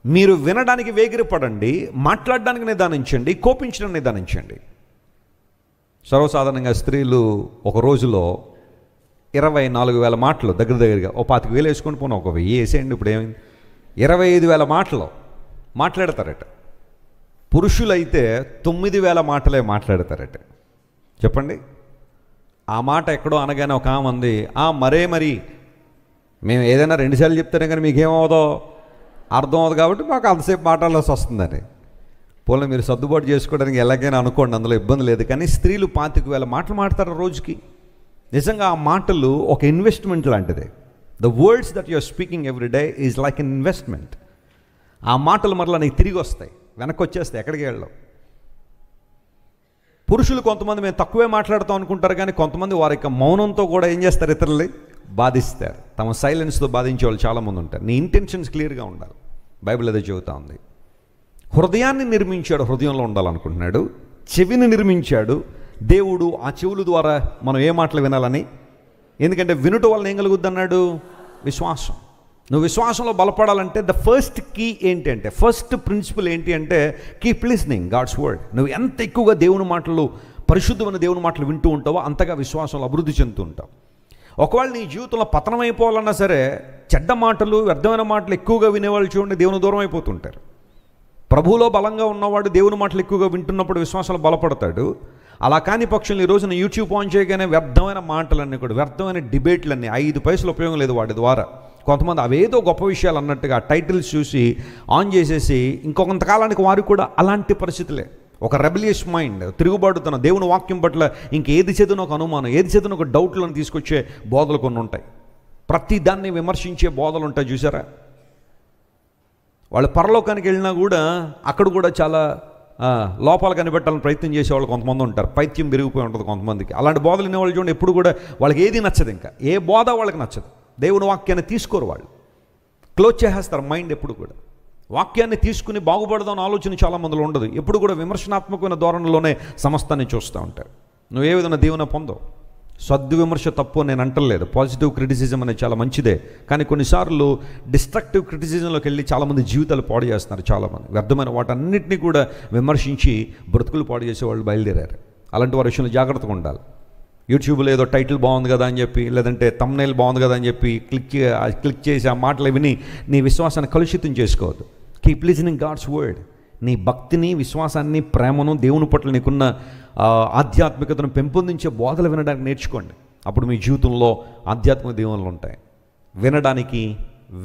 మీరు వినడానికి వేగిరపడండి, మాట్లాడడానికి నిదానించండి, కోపించడం నిదానించండి. సర్వసాధారణంగా స్త్రీలు ఒక రోజులో 24,000 మాటలు దగ్గరగా 25,000 వేసుకొని పోను, ఒక 1000 వేసేయండి. ఇప్పుడు ఏమైంది? 25,000 మాటలు మాట్లాడతారట. పురుషులైతే 9,000 మాటలే మాట్లాడతారట. చెప్పండి. ఆ మాట ఎక్కడో అనగానే ఒక ఆమె ఉంది, మరి మేము ఏదైనా 2 సార్లు చెప్తేనే కానీ మీకేమవుదో అర్థం అవుతుంది కాబట్టి మాకు అంతసేపు మాట్లాడాల్సి వస్తుందని. పోలే మీరు సర్దుబాటు చేసుకోవడానికి ఎలాగైనా అనుకోండి, అందులో ఇబ్బంది లేదు. కానీ స్త్రీలు 25,000 మాటలు మాట్లాడతారు రోజుకి. నిజంగా ఆ మాటలు ఒక ఇన్వెస్ట్మెంట్ లాంటిదే. The words that you're speaking every day is like an investment. ఆ మాటలు మరలా నీకు తిరిగి వస్తాయి, వెనక్కి వచ్చేస్తాయి, ఎక్కడికి వెళ్ళవు. పురుషులు కొంతమంది మేము తక్కువే మాట్లాడుతాం అనుకుంటారు, కానీ కొంతమంది వారి యొక్క మౌనంతో కూడా ఏం చేస్తారు, ఇతరుల్ని బాధిస్తారు. తమ సైలెన్స్తో బాధించే వాళ్ళు చాలామంది ఉంటారు. నీ ఇంటెన్షన్స్ క్లియర్గా ఉండాలి. బైబిల్ అదే చెబుతా ఉంది. హృదయాన్ని నిర్మించాడు, హృదయంలో ఉండాలనుకుంటున్నాడు. చెవిని నిర్మించాడు దేవుడు, ఆ చెవుల ద్వారా మనం ఏ మాటలు వినాలని. ఎందుకంటే వినుట వలన ఏం కలుగుద్ది అన్నాడు, విశ్వాసం. నువ్వు విశ్వాసంలో బలపడాలంటే ద ఫస్ట్ కీ ఏంటి అంటే, ఫస్ట్ ప్రిన్సిపల్ ఏంటి అంటే కీప్ లిస్నింగ్ గాడ్స్ వర్డ్. నువ్వు ఎంత ఎక్కువగా దేవుని మాటలు, పరిశుద్ధమైన దేవుని మాటలు వింటూ ఉంటావో అంతగా విశ్వాసంలో అభివృద్ధి చెందుతూ ఉంటావు. ఒకవేళ నీ జీవితంలో పతనం అయిపోవాలన్నా సరే, చెడ్డ మాటలు, వ్యర్థమైన మాటలు ఎక్కువగా వినేవాళ్ళు చూడండి దేవుని దూరం అయిపోతుంటారు. ప్రభువులో బలంగా ఉన్నవాడు దేవుని మాటలు ఎక్కువగా వింటున్నప్పుడు విశ్వాసంలో బలపడతాడు. అలా కాని పక్షులు ఈ రోజున యూట్యూబ్ ఆన్ చేయగానే వ్యర్థమైన మాటలన్నీ కూడా, వ్యర్థమైన డిబేట్లన్నీ, 5 పైసలు ఉపయోగం లేదు వాటి ద్వారా. కొంతమంది అవేదో గొప్ప విషయాలు అన్నట్టుగా టైటిల్స్ చూసి ఆన్ చేసేసి ఇంకొంతకాలానికి వారు కూడా అలాంటి పరిస్థితులే. ఒక రెబలియస్ మైండ్, తిరుగుబాటుతన, దేవుని వాక్యం పట్ల ఇంకేది చదివిన ఒక అనుమానం, ఏది చదివిన ఒక డౌట్లను తీసుకొచ్చే బోధలు కొన్ని ఉంటాయి. ప్రతి దాన్ని విమర్శించే బోధలు ఉంటాయి చూసారా. వాళ్ళు పరలోకానికి వెళ్ళినా కూడా అక్కడ కూడా చాలా లోపాలు కనిపెట్టాలని ప్రయత్నం చేసేవాళ్ళు కొంతమంది ఉంటారు. పైత్యం పెరిగిపోయి ఉంటుంది కొంతమందికి. అలాంటి బోధలు వినేవాళ్ళు చూడండి ఎప్పుడు కూడా వాళ్ళకి ఏది నచ్చదు, ఇంకా ఏ బోధ వాళ్ళకి నచ్చదు. దేవుని వాక్యాన్ని తీసుకోరు వాళ్ళు, క్లోజ్ చేసేస్తారు మైండ్. ఎప్పుడు కూడా వాక్యాన్ని తీసుకుని బాగుపడదాం ఆలోచన చాలామందిలో ఉండదు. ఎప్పుడు కూడా విమర్శనాత్మకమైన ధోరణిలోనే సమస్తాన్ని చూస్తూ ఉంటారు. నువ్వు ఏ విధంగా దేవుని పొందవు. సద్విమర్శ తప్పు నేను అంటలేదు, పాజిటివ్ క్రిటిసిజం అనేది చాలా మంచిదే. కానీ కొన్నిసార్లు డిస్ట్రక్టివ్ క్రిటిసిజంలోకి వెళ్ళి చాలామంది జీవితాలు పాడు చేస్తున్నారు. చాలామంది వ్యర్థమైన వాటన్నిటినీ కూడా విమర్శించి బ్రతుకులు పాడు చేసేవాళ్ళు బయలుదేరారు. అలాంటి వారి విషయంలో జాగ్రత్తగా ఉండాలి. యూట్యూబ్లో ఏదో టైటిల్ బాగుంది కదా అని చెప్పి, లేదంటే థంబ్నెయిల్ బాగుంది కదా అని చెప్పి క్లిక్ చేసి ఆ మాటలు విని నీ విశ్వాసాన్ని కలుషితం చేసుకోవద్దు. Keep listening God's word. నీ భక్తిని, విశ్వాసాన్ని, ప్రేమను, దేవుని పట్ల నీకున్న ఆధ్యాత్మికతను పెంపొందించే బోధలు వినడానికి నేర్చుకోండి. అప్పుడు మీ జీవితంలో ఆధ్యాత్మిక దీవెనలు ఉంటాయి. వినడానికి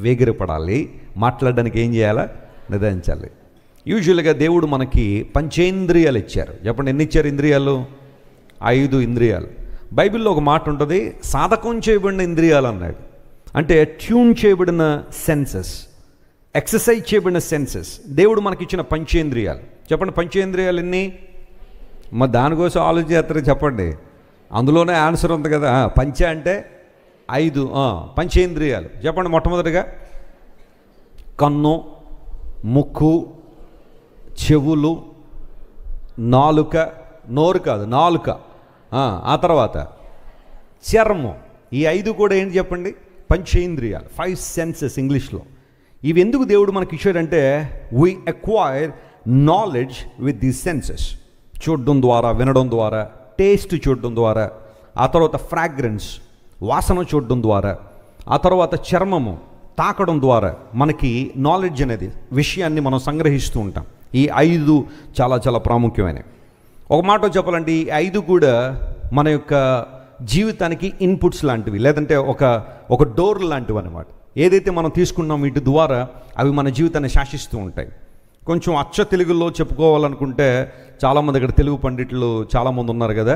వేగిరపడాలి, మాట్లాడడానికి ఏం చేయాలా, నిర్ణయించాలి. యూజువల్గా దేవుడు మనకి పంచేంద్రియాలు ఇచ్చారు. చెప్పండి, ఎన్ని ఇచ్చారు ఇంద్రియాలు? 5 ఇంద్రియాలు. బైబిల్లో ఒక మాట ఉంటుంది, సాధకం చేయబడిన ఇంద్రియాలు అన్నాడు. అంటే ట్యూన్ చేయబడిన సెన్సెస్, ఎక్సర్సైజ్ చేయబడిన సెన్సెస్. దేవుడు మనకిచ్చిన పంచేంద్రియాలు. చెప్పండి, పంచేంద్రియాలు ఎన్ని? మరి దానికోసం ఆలోచిస్తారు చెప్పండి. అందులోనే ఆన్సర్ ఉంది కదా. పంచ అంటే 5 పంచేంద్రియాలు. చెప్పండి, మొట్టమొదటిగా కన్ను, ముక్కు, చెవులు, నాలుక, నోరు కాదు నాలుక, ఆ తర్వాత చర్మం. ఈ 5 కూడా ఏంటి చెప్పండి? పంచేంద్రియాలు, 5 సెన్సెస్ ఇంగ్లీష్లో. ఇవి ఎందుకు దేవుడు మనకి ఇచ్చాడంటే we acquire knowledge with the senses. చూడడం ద్వారా, వినడం ద్వారా, టేస్ట్ చూడడం ద్వారా, ఆ తర్వాత ఫ్రాగ్రెన్స్ వాసన చూడడం ద్వారా, ఆ తర్వాత చర్మము తాకడం ద్వారా మనకి నాలెడ్జ్ అనేది, విషయాన్ని మనం సంగ్రహిస్తూ ఉంటాం. ఈ 5 చాలా చాలా ప్రాముఖ్యమైనవి. ఒక మాట చెప్పాలంటే ఈ 5 కూడా మన యొక్క జీవితానికి ఇన్పుట్స్ లాంటివి, లేదంటే ఒక డోర్ లాంటివి అన్నమాట. ఏదైతే మనం తీసుకున్నాం వీటి ద్వారా అవి మన జీవితాన్ని శాసిస్తూ ఉంటాయి. కొంచెం అచ్చ తెలుగులో చెప్పుకోవాలనుకుంటే చాలామంది ఇక్కడ తెలుగు పండితులు చాలామంది ఉన్నారు కదా.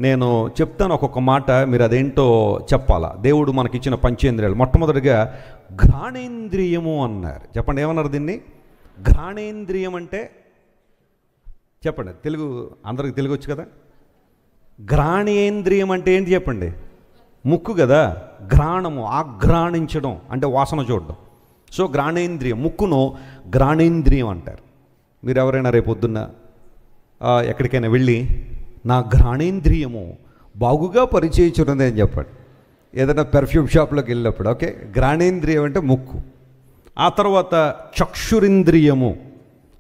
నేను చెప్తాను ఒక్కొక్క మాట, మీరు అదేంటో చెప్పాలా. దేవుడు మనకిచ్చిన పంచేంద్రియాలు. మొట్టమొదటిగా ఘ్రాణేంద్రియము అన్నారు. చెప్పండి, ఏమన్నారు దీన్ని? ఘ్రాణేంద్రియం అంటే చెప్పండి, తెలుగు అందరికి తెలుగు వచ్చు కదా. ఘ్రాణేంద్రియం అంటే ఏంటి చెప్పండి? ముక్కు కదా. ఘ్రాణము, ఆఘ్రాణించడం అంటే వాసన చూడడం. సో ఘ్రాణేంద్రియం, ముక్కును ఘ్రాణేంద్రియం అంటారు. మీరు ఎవరైనా రేపొద్దున్న ఎక్కడికైనా వెళ్ళి నా ఘ్రాణేంద్రియము బాగుగా పరిచయించున్నది అని చెప్పండి. ఏదైనా పెర్ఫ్యూమ్ షాప్లోకి వెళ్ళినప్పుడు ఓకే, ఘ్రాణేంద్రియం అంటే ముక్కు. ఆ తర్వాత చక్షురింద్రియము.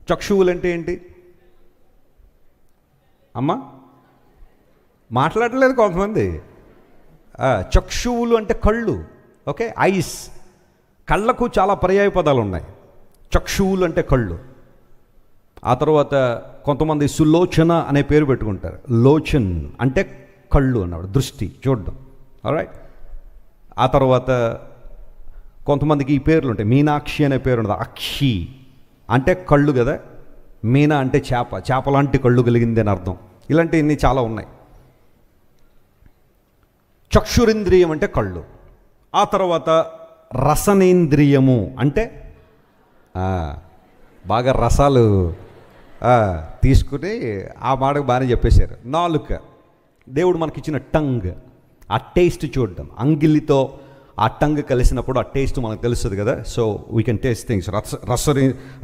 చక్షువులు అంటే ఏంటి అమ్మా? మాట్లాడలేదు కొంతమంది. చక్షువులు అంటే కళ్ళు. Okay, ice. కళ్ళకు చాలా పర్యాయ పదాలు ఉన్నాయి. చక్షువులు అంటే కళ్ళు. ఆ తర్వాత కొంతమంది సులోచన అనే పేరు పెట్టుకుంటారు. లోచన్ అంటే కళ్ళు అన్నవాడు, దృష్టి, చూడడం. ఆల్రైట్. ఆ తర్వాత కొంతమందికి ఈ పేర్లు ఉంటాయి. మీనాక్షి అనే పేరు ఉండదు. అక్షి అంటే కళ్ళు కదా, మీనా అంటే చేప, చేప లాంటి కళ్ళు కలిగింది అని అర్థం. ఇలాంటివన్నీ చాలా ఉన్నాయి. చక్షురింద్రియం అంటే కళ్ళు. ఆ తర్వాత రసనేంద్రియము అంటే బాగా రసాలు తీసుకుని ఆ మాటకు బాగానే చెప్పేశారు. నాలుక, దేవుడు మనకిచ్చిన టంగ్, ఆ టేస్ట్ చూడడం. అంగిలితో ఆ టంగ్ కలిసినప్పుడు ఆ టేస్ట్ మనకు తెలుస్తుంది కదా. So we can taste things.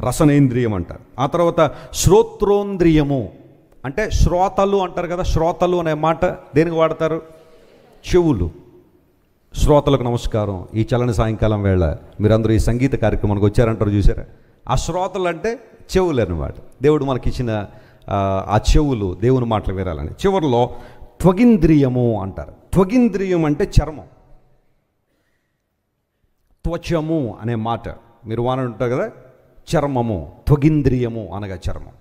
రసనేంద్రియం అంటారు. ఆ తర్వాత శ్రోత్రోంద్రియము అంటే శ్రోతలు అంటారు కదా. శ్రోతలు అనే మాట దేనికి వాడతారు? చెవులు. శ్రోతలకు నమస్కారం. ఈ చల్లని సాయంకాలం వేళ మీరందరూ ఈ సంగీత కార్యక్రమానికి వచ్చారంటారు, చూసారా? ఆ శ్రోతలు అంటే చెవులు అన్నమాట. దేవుడు మనకిచ్చిన ఆ చెవులు దేవుని మాటలు వినాలని. చివరిలో త్వగింద్రియము అంటారు. త్వగింద్రియం అంటే చర్మం. త్వచము అనే మాట మీరు వాన ఉంటారు కదా, చర్మము. త్వగింద్రియము అనగా చర్మం.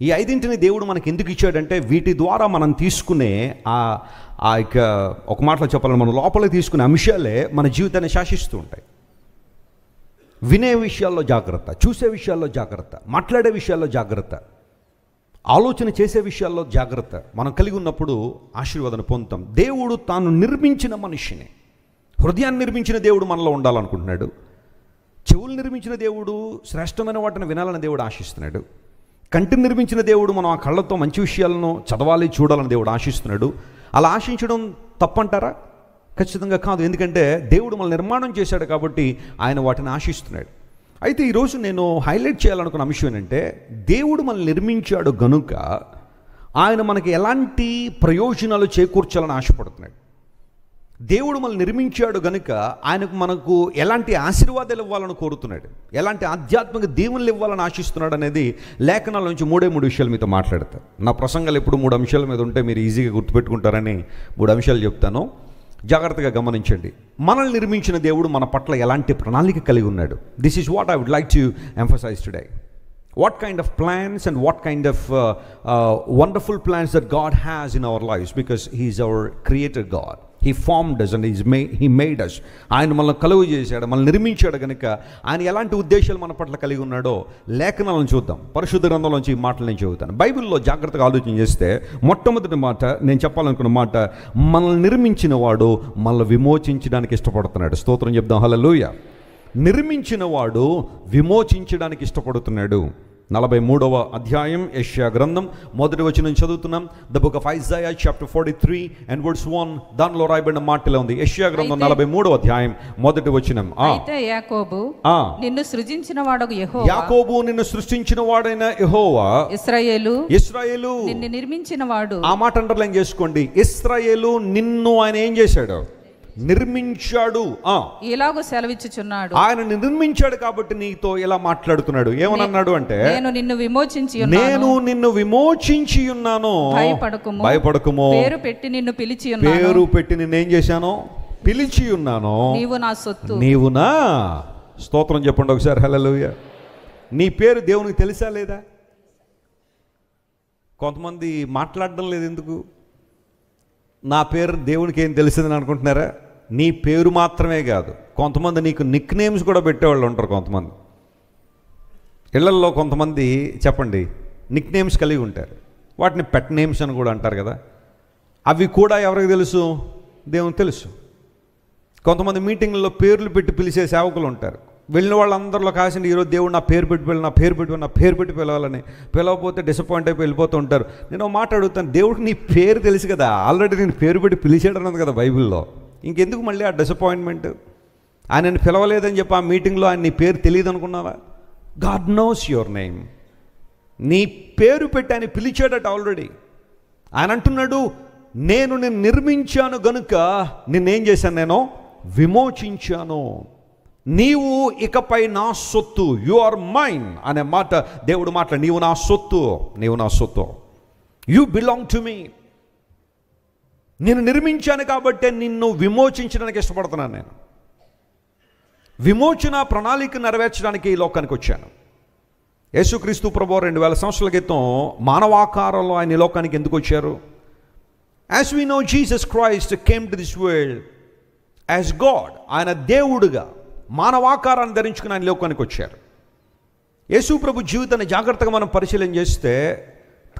ఈ ఐదింటిని దేవుడు మనకి ఎందుకు ఇచ్చాడంటే వీటి ద్వారా మనం తీసుకునే ఇక ఒక మాటలో చెప్పాలని మనం లోపలికి తీసుకునే అంశాలే మన జీవితాన్ని శాసిస్తూ ఉంటాయి. వినే విషయాల్లో జాగ్రత్త, చూసే విషయాల్లో జాగ్రత్త, మాట్లాడే విషయాల్లో జాగ్రత్త, ఆలోచన చేసే విషయాల్లో జాగ్రత్త. మనం కలిగి ఉన్నప్పుడు ఆశీర్వాదాన్ని పొందుతాం. దేవుడు తాను నిర్మించిన మనిషిని, హృదయాన్ని నిర్మించిన దేవుడు మనలో ఉండాలనుకుంటున్నాడు. చెవులు నిర్మించిన దేవుడు శ్రేష్టమైన వాటిని వినాలని దేవుడు ఆశిస్తున్నాడు. కంటిని నిర్మించిన దేవుడు మనం ఆ కళ్ళతో మంచి విషయాలను చదవాలి, చూడాలని దేవుడు ఆశిస్తున్నాడు. అలా ఆశించడం తప్పంటారా? ఖచ్చితంగా కాదు. ఎందుకంటే దేవుడు మనల్ని నిర్మాణం చేశాడు కాబట్టి ఆయన వాటిని ఆశిస్తున్నాడు. అయితే ఈరోజు నేను హైలైట్ చేయాలనుకున్న అంశం ఏంటంటే దేవుడు మనల్ని నిర్మించాడు గనుక ఆయన మనకి ఎలాంటి ప్రయోజనాలు చేకూర్చాలని ఆశపడుతున్నాడు. దేవుడు మనల్ని నిర్మించాడు గనుక ఆయనకు మనకు ఎలాంటి ఆశీర్వాదాలు ఇవ్వాలని కోరుతున్నాడు, ఎలాంటి ఆధ్యాత్మిక దీవెనలు ఇవ్వాలని ఆశిస్తున్నాడు అనేది లేఖనాల నుంచి మూడే విషయాలు మీతో మాట్లాడతాను. నా ప్రసంగాలు ఎప్పుడు 3 అంశాల మీద ఉంటే మీరు ఈజీగా గుర్తుపెట్టుకుంటారని 3 అంశాలు చెప్తాను. జాగ్రత్తగా గమనించండి. మనల్ని నిర్మించిన దేవుడు మన పట్ల ఎలాంటి ప్రణాళిక కలిగి ఉన్నాడు. This is what I would like to emphasise today. What kind of plans and what kind of wonderful plans that God has in our lives, because He is our creator God. He formed us and He made us. ఆయన మనల్ని కలుగు చేశాడు, మనల్ని నిర్మించాడు కనుక ఆయన ఎలాంటి ఉద్దేశాలు మన పట్ల కలిగి ఉన్నాడో లేఖనాలను చూద్దాం. పరిశుద్ధ గ్రంథంలోంచి ఈ మాటలు నేను చెబుతాను. బైబిల్లో జాగ్రత్తగా ఆలోచన చేస్తే మొట్టమొదటి మాట నేను చెప్పాలనుకున్న మాట, మనల్ని నిర్మించిన వాడు మనల్ని విమోచించడానికి ఇష్టపడుతున్నాడు. స్తోత్రం చెప్దాం. హల్లెలూయా. నిర్మించిన వాడు విమోచించడానికి ఇష్టపడుతున్నాడు. 43వ అధ్యాయం యెషయా గ్రంథం 1వ వచనం చదువుతున్నాం. The book of Isaiah chapter 43 and verse 1. దానిలో రాయబడిన మాటలో ఉంది. యెషయా గ్రంథం 43వ అధ్యాయం 1వ వచనం. అయితే యాకోబు నిన్ను సృజించిన వాడగు యెహోవా, యాకోబు నిన్ను సృష్టించిన వాడైన యెహోవా, ఇశ్రాయేలు నిన్ను నిర్మించిన వాడు. ఆ మాట అండర్లైన్ చేసుకోండి. ఇశ్రాయేలు నిన్ను ఆయన ఏం చేశాడు? నిర్మించాడు. ఇలాగూ సెలవిచ్చుచున్నాడు. ఆయన నిర్మించాడు కాబట్టి నీతో ఎలా మాట్లాడుతున్నాడు? ఏమన్నాడు అంటే నేను నిన్ను విమోచించి ఉన్నాను, భయపడకుము, పేరు పెట్టి నిన్ను పిలిచి ఉన్నాను, పేరు పెట్టి నిన్ను ఏం చేశాను? పిలిచి ఉన్నాను. నీవు నా సొత్తు, నీవు నా. స్తోత్రం చెప్పండి ఒకసారి. హల్లెలూయా. నీ పేరు దేవునికి తెలుసా లేదా? కొంతమంది మాట్లాడడం లేదు. ఎందుకు? నా పేరు దేవునికి ఏం తెలిసిందని అనుకుంటున్నారా? నీ పేరు మాత్రమే కాదు, కొంతమంది నీకు నిక్ నేమ్స్ కూడా పెట్టేవాళ్ళు ఉంటారు. కొంతమంది ఇళ్లల్లో కొంతమంది చెప్పండి నిక్ నేమ్స్ కలిగి ఉంటారు. వాటిని పెట్ నేమ్స్ అని కూడా అంటారు కదా. అవి కూడా ఎవరికి తెలుసు? దేవునికి తెలుసు. కొంతమంది మీటింగ్లలో పేర్లు పెట్టి పిలిచే సేవకులు ఉంటారు. వెళ్ళిన వాళ్ళందరిలో కాసిండి ఈరోజు దేవుడు నా పేరు పెట్టి వెళ్ళి, నా పేరు పెట్టి పిలవాలని, పిలవకపోతే డిసప్పాయింట్ అయిపోయి వెళ్ళిపోతూ ఉంటారు. నేను మాట అడుగుతాను, దేవుడికి నీ పేరు తెలుసు కదా, ఆల్రెడీ నేను పేరు పెట్టి పిలిచాడు అన్నది కదా బైబిల్లో. ఇంకెందుకు మళ్ళీ ఆ డిసప్పాయింట్మెంట్? ఆయనని పిలవలేదని చెప్పి ఆ మీటింగ్లో ఆయన నీ పేరు తెలియదు అనుకున్నావా? God knows your name. నీ పేరు పెట్టి ఆయన పిలిచాడట ఆల్రెడీ. ఆయన అంటున్నాడు, నేను నిన్ను నిర్మించాను గనుక నిన్నేం చేశాను? నేను విమోచించాను. నీవు ఇకపై నా సొత్తు, యు ఆర్ మైన్ అనే మాట దేవుడు మాట. నీవు నా సొత్తు, నీవు నా సొత్తు, యు బిలాంగ్ టు మీ. నేను నిర్మించాను కాబట్టి నిన్ను విమోచించడానికి ఇష్టపడుతున్నాను. నేను విమోచన ప్రణాళిక నెరవేర్చడానికి ఈ లోకానికి వచ్చాను. యేసుక్రీస్తు ప్రభువు 2000 సంవత్సరాల క్రితం మానవాకారంలో ఆయన ఈ లోకానికి ఎందుకు వచ్చారు? As we know, Jesus Christ came to this world as God. ఆయన దేవుడుగా మానవాకారాన్ని ధరించుకుని ఆయన లోకానికి వచ్చారు. యేసు ప్రభు జీవితాన్ని జాగ్రత్తగా మనం పరిశీలన చేస్తే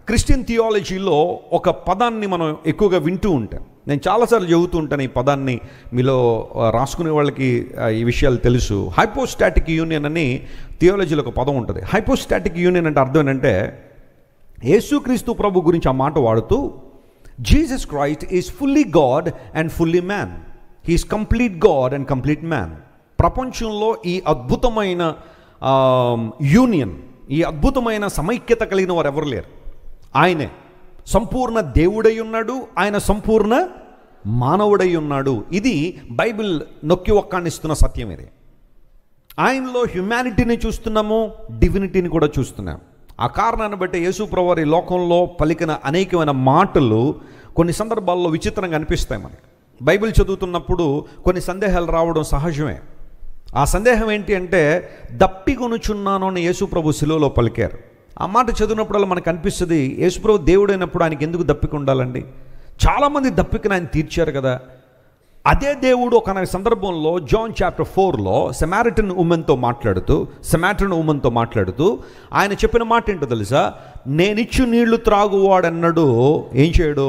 క్రిస్టియన్ థియాలజీలో ఒక పదాన్ని మనం ఎక్కువగా వింటూ ఉంటాం. నేను చాలాసార్లు చెబుతూ ఉంటాను ఈ పదాన్ని, మీలో రాసుకునే వాళ్ళకి ఈ విషయాలు తెలుసు. హైపోస్టాటిక్ యూనియన్ అని థియాలజీలో ఒక పదం ఉంటుంది. హైపోస్టాటిక్ యూనియన్ అంటే అర్థం ఏంటంటే, యేసుక్రీస్తు ప్రభు గురించి ఆ మాట వాడుతూ, Jesus Christ is fully God and fully man. He is complete God and complete man. ప్రపంచంలో ఈ అద్భుతమైన యూనియన్, ఈ అద్భుతమైన సమైక్యత కలిగిన వారు ఎవరు లేరు. ఆయనే సంపూర్ణ దేవుడై ఉన్నాడు, ఆయన సంపూర్ణ మానవుడై ఉన్నాడు. ఇది బైబిల్ నొక్కి ఒక్కాణిస్తున్న సత్యం. ఇది ఆయనలో హ్యుమానిటీని చూస్తున్నాము, డివినిటీని కూడా చూస్తున్నాం. ఆ కారణాన్ని బట్టి యేసు ప్రభువు ఈ లోకంలో పలికిన అనేకమైన మాటలు కొన్ని సందర్భాల్లో విచిత్రంగా అనిపిస్తాయి మనకి. బైబిల్ చదువుతున్నప్పుడు కొన్ని సందేహాలు రావడం సహజమే. ఆ సందేహం ఏంటి అంటే, దప్పికొనుచున్నాను అని యేసు ప్రభు శిలువలో పలికారు. ఆ మాట చదివినప్పుడల్లా మనకు అనిపిస్తుంది, యేసు ప్రభు దేవుడైనప్పుడు ఆయనకి ఎందుకు దప్పిక ఉండాలండి? చాలామంది దప్పికను ఆయన తీర్చారు కదా. అదే దేవుడు ఒక సందర్భంలో జాన్ చాప్టర్ 4లో సమారిటన్ ఉమెన్తో మాట్లాడుతూ ఆయన చెప్పిన మాట ఏంటో తెలుసా? నేనిచ్చు నీళ్లు త్రాగువాడన్నాడు, ఏం చేయడు?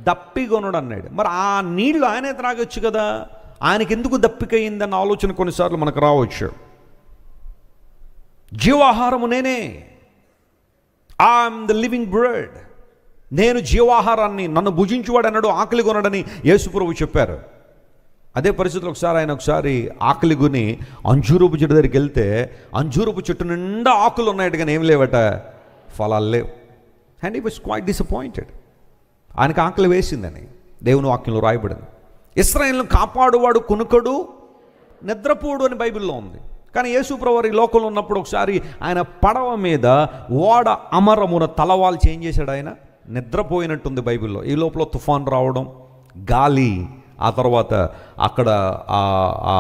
దప్పికొనడు అన్నాడు. మరి ఆ నీళ్లు ఆయనే త్రాగొచ్చు కదా, ఆయనకి ఎందుకు దప్పిక అయిందన్న ఆలోచన కొన్నిసార్లు మనకు రావచ్చు. జీవాహారము నేనే, ఐఎమ్ ద లివింగ్ బ్రెడ్. నేను జీవాహారాన్ని, నన్ను భుజించువాడు అన్నాడు ఆకలి కొనడని యేసు ప్రభువు చెప్పారు. అదే పరిస్థితులు ఒకసారి ఆకలి కొని అంజూరపు చెట్టు దగ్గరికి వెళ్తే అంజూరపు చెట్టు నిండా ఆకులు ఉన్నాయట, కానీ ఏం లేవట, ఫలాలు లేవు. And he was quite disappointed. ఆయనకు ఆకలి వేసిందని దేవుని వాక్యంలో రాయబడింది. ఇశ్రాయేలును కాపాడువాడు కునుకడు నిద్రపోడు అని బైబిల్లో ఉంది. కానీ యేసు ప్రభువు ఈ లోకంలో ఉన్నప్పుడు ఒకసారి ఆయన పడవ మీద ఓడ అమరమున తలవాల్చి ఏం చేశాడు? ఆయన నిద్రపోయినట్టుంది బైబిల్లో. ఈ లోపల తుఫాన్ రావడం, గాలి, ఆ తర్వాత అక్కడ ఆ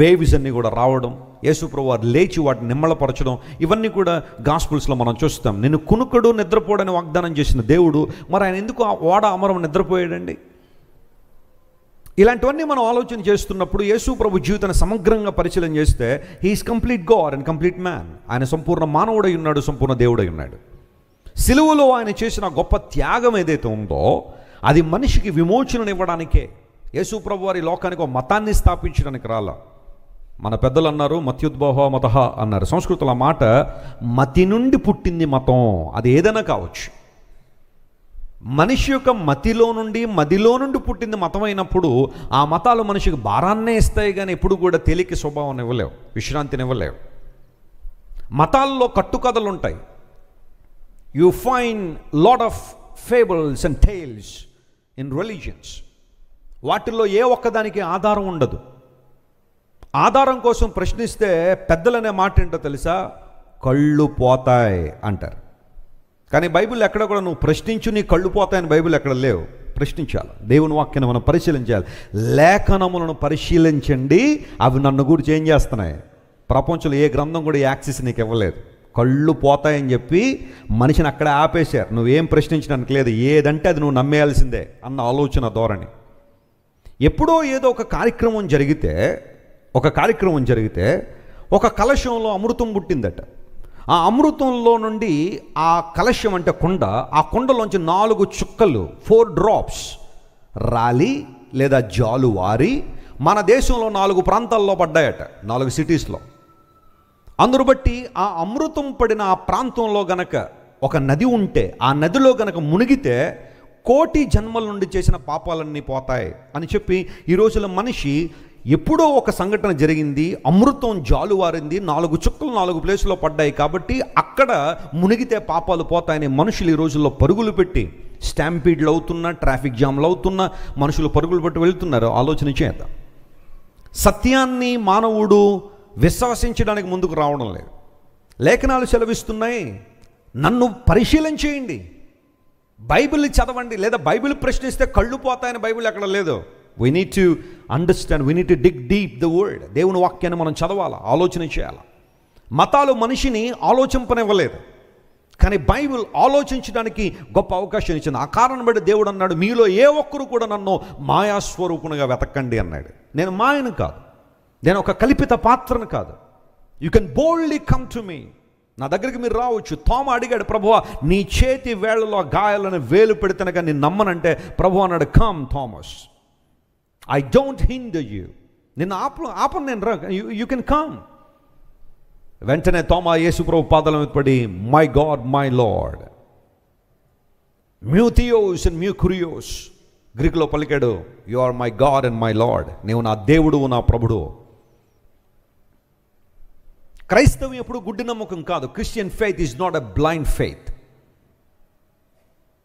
వేవ్స్ అన్నీ కూడా రావడం, యేసు ప్రభువు లేచి వాటిని నిమ్మళపరచడం, ఇవన్నీ కూడా గాస్పుల్స్లో మనం చూస్తాం. నేను కునుకడు నిద్రపోడని వాగ్దానం చేసిన దేవుడు మరి ఆయన ఎందుకు ఆ ఓడ అమరం నిద్రపోయాడండి? ఇలాంటివన్నీ మనం ఆలోచన చేస్తున్నప్పుడు యేసు ప్రభు జీవితాన్ని సమగ్రంగా పరిశీలన చేస్తే he is complete God and complete man. ఆయన సంపూర్ణ మానవుడై ఉన్నాడు, సంపూర్ణ దేవుడై ఉన్నాడు. సిలువలో ఆయన చేసిన గొప్ప త్యాగం ఏదైతే ఉందో అది మనిషికి విమోచననివ్వడానికే. యేసు ప్రభు వారి లోకానికి ఒక మతాన్ని స్థాపించడానికి రాలా. మన పెద్దలు అన్నారు మత్యుద్భవ మతః అన్నారు. సంస్కృతంలో ఆ మాట మతి నుండి పుట్టింది మతం. అది ఏదైనా కావచ్చు. మనిషి యొక్క మదిలో నుండి పుట్టింది మతం అయినప్పుడు ఆ మతాలు మనిషికి భారాన్నే ఇస్తాయి, కానీ ఎప్పుడు కూడా తేలిక స్వభావాన్ని ఇవ్వలేవు, విశ్రాంతిని ఇవ్వలేవు. మతాల్లో కట్టుకథలు ఉంటాయి. You find lot of fables and tales in religions. వాటిల్లో ఏ ఒక్కదానికి ఆధారం ఉండదు. ఆధారం కోసం ప్రశ్నిస్తే పెద్దలనే మాట ఏంటో తెలుసా? కళ్ళు పోతాయి అంటారు. కానీ బైబిల్ ఎక్కడ కూడా నువ్వు ప్రశ్నించు నీ కళ్ళు పోతాయని బైబిల్ ఎక్కడ లేవు. ప్రశ్నించాలి, దేవుని వాక్యాన్ని మనం పరిశీలించాలి. లేఖనములను పరిశీలించండి, అవి నన్ను గురించి ఏం చేస్తున్నాయి? ప్రపంచంలో ఏ గ్రంథం కూడా యాక్సెస్ నీకు ఇవ్వలేదు. కళ్ళు పోతాయని చెప్పి మనిషిని అక్కడే ఆపేశారు. నువ్వేం ప్రశ్నించడానికి లేదు, ఏదంటే అది నువ్వు నమ్మేయాల్సిందే అన్న ఆలోచన ధోరణి. ఎప్పుడో ఏదో ఒక కార్యక్రమం జరిగితే ఒక కలశంలో అమృతం పుట్టిందట. ఆ అమృతంలో నుండి ఆ కలశం అంటే కుండ, ఆ కుండలోంచి 4 చుక్కలు 4 డ్రాప్స్ రాలి లేదా జాలు వారి మన దేశంలో 4 ప్రాంతాల్లో పడ్డాయట, 4 సిటీస్లో. అందును బట్టి ఆ అమృతం పడిన ఆ ప్రాంతంలో గనక ఒక నది ఉంటే, ఆ నదిలో గనక మునిగితే 1,000,000 జన్మల నుండి చేసిన పాపాలన్నీ పోతాయి అని చెప్పి ఈ రోజుల మనిషి ఎప్పుడో ఒక సంఘటన జరిగింది, అమృతం జాలువారింది, 4 చుక్కలు 4 ప్లేసులో పడ్డాయి కాబట్టి అక్కడ మునిగితే పాపాలు పోతాయని మనుషులు ఈ రోజుల్లో పరుగులు పెట్టి స్టాంపీడ్లు అవుతున్నా, ట్రాఫిక్ జామ్లు అవుతున్నా, మనుషులు పరుగులు పెట్టి వెళ్తున్నారు. ఆలోచన చేద్దాం. సత్యాన్ని మానవుడు విశ్వసించడానికి ముందుకు రావడం లేదు. లేఖనాలు సెలవిస్తున్నాయి, నన్ను పరిశీలన చేయండి, బైబిల్ చదవండి, లేదా బైబిల్ ప్రశ్నిస్తే కళ్ళు పోతాయని బైబిల్ ఎక్కడ లేదు. We need to understand, we need to dig deep the word. దేవుని వాక్యాన్ని మనం చదవాలి, ఆలోచన చేయాలి. మతాలు మనిషిని ఆలోచింపనివ్వలేదు, కానీ బైబిల్ ఆలోచించడానికి గొప్ప అవకాశం ఇచ్చింది. ఆ కారణం బట్టి దేవుడు అన్నాడు, మీలో ఏ ఒక్కరు కూడా నన్ను మాయాస్వరూపునిగా వెతకండి అన్నాడు. నేను మాయను కాదు, నేను ఒక కల్పిత పాత్రను కాదు. You can boldly come to me, నా దగ్గరికి మీరు రావచ్చు. తోమ అడిగాడు, ప్రభువా నీ చేతి వేళ్లలో గాయాలను వేలు పెడితేనే కానీ నేను నమ్మనంటే ప్రభు అన్నాడు, come Thomas, I don't hinder you, నిన్ను ఆపను నేను, రా, యూ కెన్ కమ్. వెంటనే తోమా యేసు ప్రభు పాదాల మీద పడి, మై గాడ్ మై లార్డ్, మ్యూథియోస్ అండ్ మ్యూకురియోస్, గ్రీకులో పలికాడు, you are my God and my Lord, నీవు నా దేవుడు నా ప్రభుడు. క్రైస్తవం ఎప్పుడు గుడ్డి నమ్మకం కాదు. Christian faith is not a blind faith.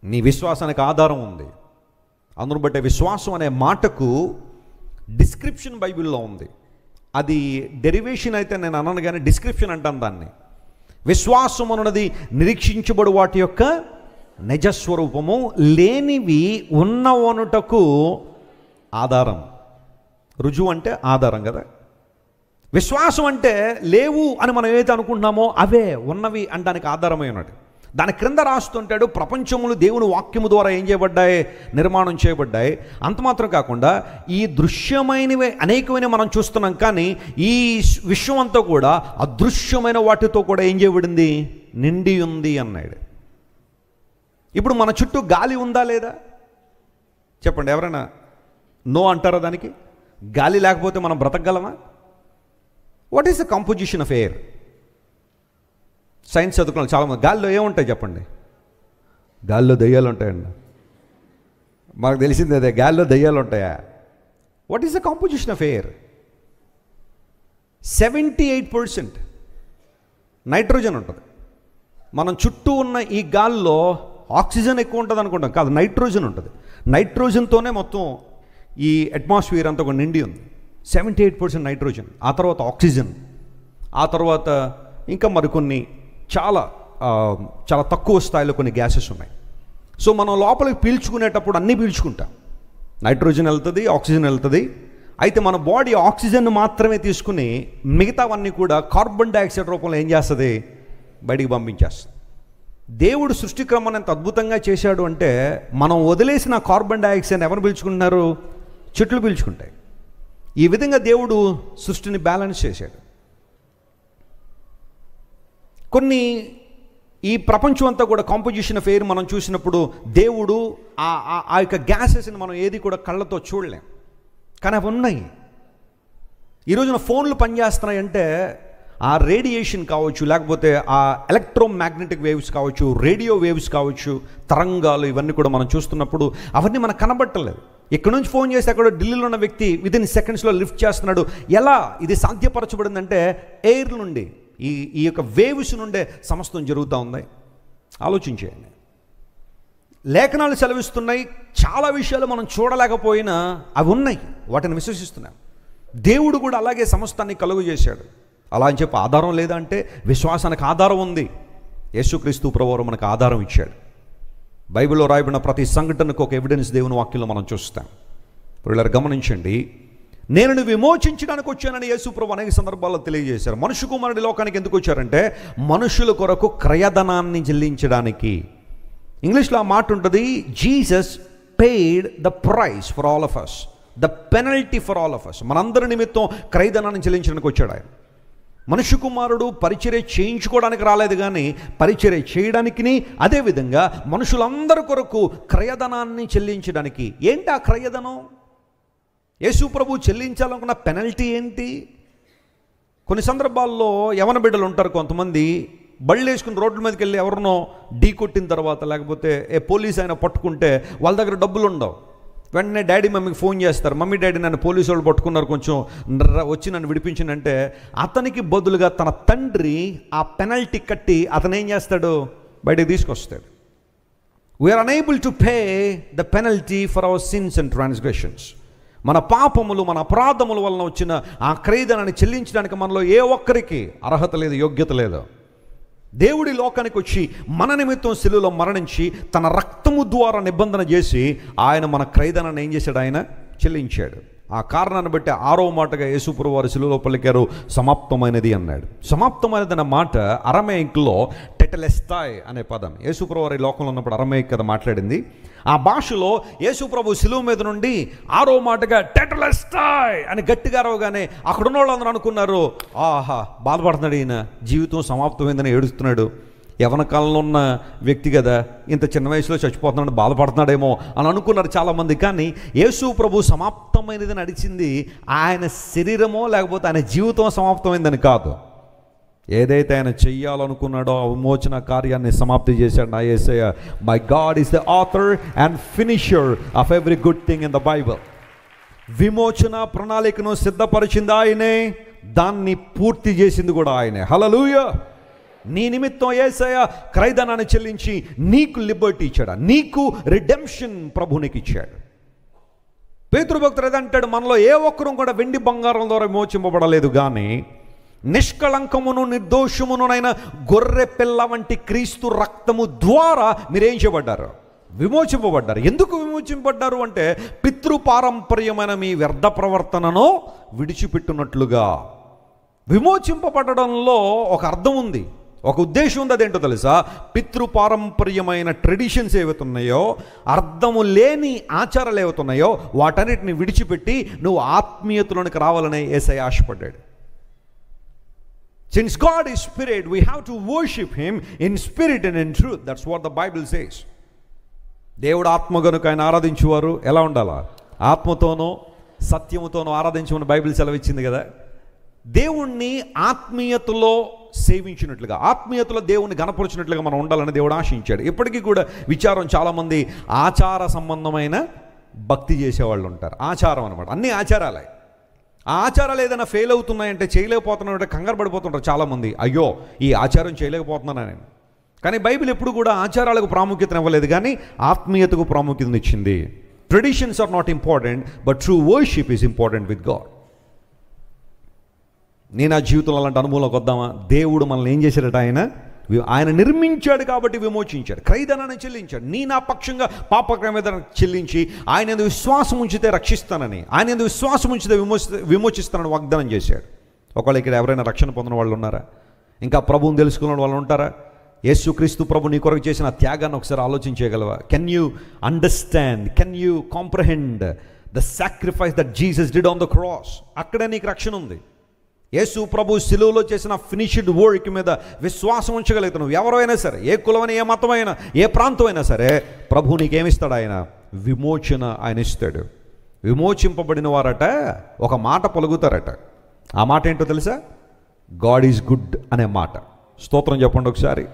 నీ విశ్వాసానికి ఆధారం ఉంది. అందును బట్టే విశ్వాసం అనే మాటకు డిస్క్రిప్షన్ బైబిల్లో ఉంది. అది డెరివేషన్ అయితే నేను అన్నాను, కానీ డిస్క్రిప్షన్ అంటాను దాన్ని. విశ్వాసం అన్నది నిరీక్షించబడు వాటి యొక్క నిజస్వరూపము, లేనివి ఉన్నవనుటకు ఆధారం. రుజువు అంటే ఆధారం కదా. విశ్వాసం అంటే లేవు అని మనం ఏదైతే అనుకుంటున్నామో అవే ఉన్నవి అనడానికి ఆధారమై ఉన్నది. దాని క్రింద రాస్తుంటాడు, ప్రపంచములు దేవుని వాక్యము ద్వారా ఏం చేయబడ్డాయి, నిర్మాణం చేయబడ్డాయి. అంత మాత్రం కాకుండా ఈ దృశ్యమైనవి అనేకమైన మనం చూస్తున్నాం, కానీ ఈ విశ్వం అంతా కూడా అదృశ్యమైన వాటితో కూడా ఏం చేయబడింది, నిండి ఉంది అన్నాడు. ఇప్పుడు మన చుట్టూ గాలి ఉందా లేదా చెప్పండి, ఎవరైనా నో అంటారా దానికి? గాలి లేకపోతే మనం బ్రతకగలమా? What is the composition of air? Science చదువుకున్నాం చాలామంది. గాల్లో ఏముంటాయి చెప్పండి? గాల్లో దయ్యాలు ఉంటాయండి. మనకు తెలిసింది అదే, గాల్లో దయ్యాలు ఉంటాయా? What is the composition of air? 78% nitrogen ఉంటుంది. మనం చుట్టూ ఉన్న ఈ గాల్లో ఆక్సిజన్ ఎక్కువ ఉంటుంది అనుకుంటాం, కాదు, నైట్రోజన్ ఉంటుంది. నైట్రోజన్తోనే మొత్తం ఈ అట్మాస్ఫియర్ అంతా ఒక నిండి ఉంది. 78% నైట్రోజన్, ఆ తర్వాత ఆక్సిజన్, ఆ తర్వాత ఇంకా మరికొన్ని చాలా చాలా తక్కువ స్థాయిలో కొన్ని గ్యాసెస్ ఉన్నాయి. సో మనం లోపలికి పీల్చుకునేటప్పుడు అన్నీ పీల్చుకుంటాం. నైట్రోజన్ వెళ్తుంది, ఆక్సిజన్ వెళ్తుంది. అయితే మన బాడీ ఆక్సిజన్ మాత్రమే తీసుకుని మిగతావన్నీ కూడా కార్బన్ డైఆక్సైడ్ రూపంలో ఏం చేస్తుంది, బయటికి పంపించేస్తుంది. దేవుడు సృష్టి క్రమాన్ని ఎంత అద్భుతంగా చేశాడు అంటే, మనం వదిలేసిన కార్బన్ డైఆక్సైడ్ ఎవరు పీల్చుకుంటున్నారు? చెట్లు పీల్చుకుంటాయి. ఈ విధంగా దేవుడు సృష్టిని బ్యాలెన్స్ చేశాడు. కొన్ని ఈ ప్రపంచం అంతా కూడా కాంపోజిషన్ ఆఫ్ ఎయిర్ మనం చూసినప్పుడు దేవుడు ఆ యొక్క గ్యాసెస్ని మనం ఏది కూడా కళ్ళతో చూడలేం, కానీ అవి ఉన్నాయి. ఈ రోజున ఫోన్లు పనిచేస్తున్నాయంటే ఆ రేడియేషన్ కావచ్చు, లేకపోతే ఆ ఎలక్ట్రోమాగ్నెటిక్ వేవ్స్ కావచ్చు, రేడియో వేవ్స్ కావచ్చు, తరంగాలు, ఇవన్నీ కూడా మనం చూస్తున్నప్పుడు అవన్నీ మనకు కనబట్టలేదు. ఇక్కడ నుంచి ఫోన్ చేసి అక్కడ ఢిల్లీలో ఉన్న వ్యక్తి విదిన్ సెకండ్స్లో లిఫ్ట్ చేస్తున్నాడు. ఎలా ఇది సాధ్యపరచబడిందంటే ఎయిర్ నుండి, ఈ యొక్క వేవ్స్ నుండే సమస్తం జరుగుతూ ఉంది. ఆలోచించేయండి. లేఖనాలు సెలవిస్తున్నాయి, చాలా విషయాలు మనం చూడలేకపోయినా అవి ఉన్నాయి, వాటిని విశ్వసిస్తున్నాం. దేవుడు కూడా అలాగే సమస్తాన్ని కలుగు చేశాడు. అలా అని చెప్పి ఆధారం లేదా అంటే, విశ్వాసానికి ఆధారం ఉంది. యేసుక్రీస్తు ప్రభువారు మనకు ఆధారం ఇచ్చాడు. బైబిల్లో రాయబడిన ప్రతి సంఘటనకు ఒక ఎవిడెన్స్ దేవుని వాక్యంలో మనం చూస్తాం. ఇప్పుడు గమనించండి, నేను విమోచించడానికి వచ్చానని యేసు ప్రభు అనేక సందర్భాల్లో తెలియజేశారు. మనుష్య కుమారుడి లోకానికి ఎందుకు వచ్చారంటే, మనుషుల కొరకు క్రయధనాన్ని చెల్లించడానికి. ఇంగ్లీష్లో ఆ మాట ఉంటుంది, Jesus paid the price for all of us, the penalty for all of us. మనందరి నిమిత్తం క్రయధనాన్ని చెల్లించడానికి వచ్చాడు ఆయన. మనుష్య కుమారుడు పరిచర్య చేయించుకోవడానికి రాలేదు, కానీ పరిచర్య చేయడానికి, అదేవిధంగా మనుషులందరి కొరకు క్రయధనాన్ని చెల్లించడానికి. ఏంటి ఆ క్రయధనం? యేసు ప్రభు చెల్లించాలనుకున్న పెనల్టీ ఏంటి? కొన్ని సందర్భాల్లో యవన బిడ్డలు ఉంటారు, కొంతమంది బళ్ళు వేసుకుని రోడ్ల మీదకి వెళ్ళి ఎవరినో ఢీ కొట్టిన తర్వాత, లేకపోతే పోలీస్ అయినా పట్టుకుంటే వాళ్ళ దగ్గర డబ్బులు ఉండవు. వెంటనే డాడీ మమ్మీకి ఫోన్ చేస్తారు, మమ్మీ డాడీ నన్ను పోలీసు వాళ్ళు పట్టుకున్నారు, కొంచెం వచ్చి నన్ను విడిపించిందంటే, అతనికి బదులుగా తన తండ్రి ఆ పెనల్టీ కట్టి అతను ఏం చేస్తాడు, బయటకు తీసుకొస్తాడు. We're unable to pay the penalty for our sins and transgressions. మన పాపములు, మన అపరాధముల వలన వచ్చిన ఆ క్రయధనాన్ని చెల్లించడానికి మనలో ఏ ఒక్కరికి అర్హత లేదు, యోగ్యత లేదు. దేవుడి లోకానికి వచ్చి మన నిమిత్తం శిలువలో మరణించి తన రక్తము ద్వారా నిబంధన చేసి ఆయన మన క్రయధనాన్ని ఏం చేశాడు, ఆయన చెల్లించాడు. ఆ కారణాన్ని బట్టి 6వ మాటగా యేసుప్రభువు వారు శిలువలో పలికారు, సమాప్తమైనది అన్నాడు. సమాప్తమైనది అన్న మాట అరమేయిక్లో టెటెలెస్తాయ్ అనే పదం. యేసుప్రభువు వారి లోకంలో ఉన్నప్పుడు అరమేయిక్ కదా మాట్లాడింది. ఆ భాషలో యేసుప్రభు శిలువ మీద నుండి 6వ మాటగా టెటెలెస్తాయ్ అని గట్టిగా అరవగానే అక్కడున్న వాళ్ళందరూ అనుకున్నారు, ఆహా బాధపడుతున్నాడు, ఈయన జీవితం సమాప్తమైందని ఏడుస్తున్నాడు, యవన కాలంలో ఉన్న వ్యక్తి కదా, ఇంత చిన్న వయసులో చచ్చిపోతున్నాడు, బాధపడుతున్నాడేమో అని అనుకున్నారు చాలామంది. కానీ యేసు ప్రభు సమాప్తమైనది నడిచింది ఆయన శరీరమో లేకపోతే ఆయన జీవితం సమాప్తమైందని కాదు. ఏదైతే ఆయన చెయ్యాలనుకున్నాడో ఆ విమోచన కార్యాన్ని సమాప్తి చేశాడు నా యేసయ్య. My God is the author and finisher of every good thing in the Bible. విమోచన ప్రణాళికను సిద్ధపరిచింది ఆయనే, దాన్ని పూర్తి చేసింది కూడా ఆయనే. హల్లెలూయా. నీ నిమిత్తం యేసయ్య క్రయధనాన్ని చెల్లించి నీకు లిబర్టీ ఇచ్చాడు, నీకు రిడెంప్షన్ ప్రభునికి ఇచ్చాడు. పేతురు భక్తుడు ఏదంటాడు, మనలో ఏ ఒక్కరూ కూడా వెండి బంగారం ద్వారా విమోచింపబడలేదు, కానీ నిష్కళంకమును నిర్దోషమునునైన గొర్రె పిల్ల వంటి క్రీస్తు రక్తము ద్వారా మీరేం చేయబడ్డారు? విమోచింపబడ్డారు. ఎందుకు విమోచింపబడ్డారు అంటే పితృపారంపర్యమైన మీ వ్యర్థ ప్రవర్తనను విడిచిపెట్టున్నట్లుగా. విమోచింపబడడంలో ఒక అర్థం ఉంది, ఒక ఉద్దేశం ఉంది. అదేంటో తెలుసా? పితృపారంపర్యమైన ట్రెడిషన్స్ ఏవైతున్నాయో, అర్థము లేని ఆచారాలు ఏవైతున్నాయో వాటన్నిటిని విడిచిపెట్టి నువ్వు ఆత్మీయతలోనికి రావాలని యేసయ్య ఆశపడ్డాడు. Since God is spirit, we have to worship him in spirit and in truth. That's what the Bible says. దేవుడు ఆత్మ గనుక ఆయన ఆరాధించేవారు ఎలా ఉండాలా? ఆత్మతోనో సత్యముతోనో ఆరాధించమని బైబిల్ సెలవిచ్చింది కదా. దేవుణ్ణి ఆత్మీయతలో సేవించినట్లుగా, ఆత్మీయతలో దేవుణ్ణి గణపరిచినట్లుగా మనం ఉండాలని దేవుడు ఆశించాడు. ఇప్పటికీ కూడా విచారం, చాలామంది ఆచార సంబంధమైన భక్తి చేసేవాళ్ళు ఉంటారు. ఆచారం అనమాట, అన్ని ఆచారాలే. ఆ ఆచారాలు ఏదైనా ఫెయిల్ అవుతున్నాయంటే, చేయలేకపోతున్నాయంటే కంగారు పడిపోతుంటారు చాలామంది. అయ్యో ఈ ఆచారం చేయలేకపోతున్నాను నేను. కానీ బైబిల్ ఎప్పుడు కూడా ఆచారాలకు ప్రాముఖ్యత ఇవ్వలేదు, కానీ ఆత్మీయతకు ప్రాముఖ్యత ఇచ్చింది. Traditions are not important, but true worship is important with God. నేను ఆ జీవితంలో అలాంటి అనుభవంలోకి వద్దామా? దేవుడు మనల్ని ఏం చేశాడట? ఆయన నిర్మించాడు కాబట్టి విమోచించాడు, క్రయధనాన్ని చెల్లించాడు. నా పక్షంగా పాపక్రమేదన చెల్లించి ఆయన ఎందుకు విశ్వాసం ఉంచితే రక్షిస్తానని, ఆయన ఎందుకు విశ్వాసం ఉంచితే విమోచిస్తానని వాగ్దానం చేశాడు. ఒకవేళ ఇక్కడ ఎవరైనా రక్షణ పొందిన వాళ్ళు ఉన్నారా? ఇంకా ప్రభువుని తెలుసుకున్న వాళ్ళు ఉంటారా? యేసుక్రీస్తు ప్రభు నీ కొరకు చేసిన త్యాగాన్ని ఒకసారి ఆలోచించగలవా? Can you understand, can you comprehend the sacrifice that Jesus did on the cross? అక్కడే నీకు రక్షణ ఉంది. యేసు ప్రభు శిలువలో చేసిన ఫినిష్డ్ వర్క్ మీద విశ్వాసం ఉంచగలుగుతావు. ఎవరైనా సరే, ఏ కులమైనా, ఏ మతమైనా, ఏ ప్రాంతమైనా సరే, ప్రభు నీకేమిస్తాడు? ఆయన విమోచన ఆయన ఇస్తాడు. విమోచింపబడిన వారట ఒక మాట పలుకుతారట. ఆ మాట ఏంటో తెలుసా? గాడ్ ఈజ్ గుడ్ అనే మాట. స్తోత్రం చెప్పండి ఒకసారి.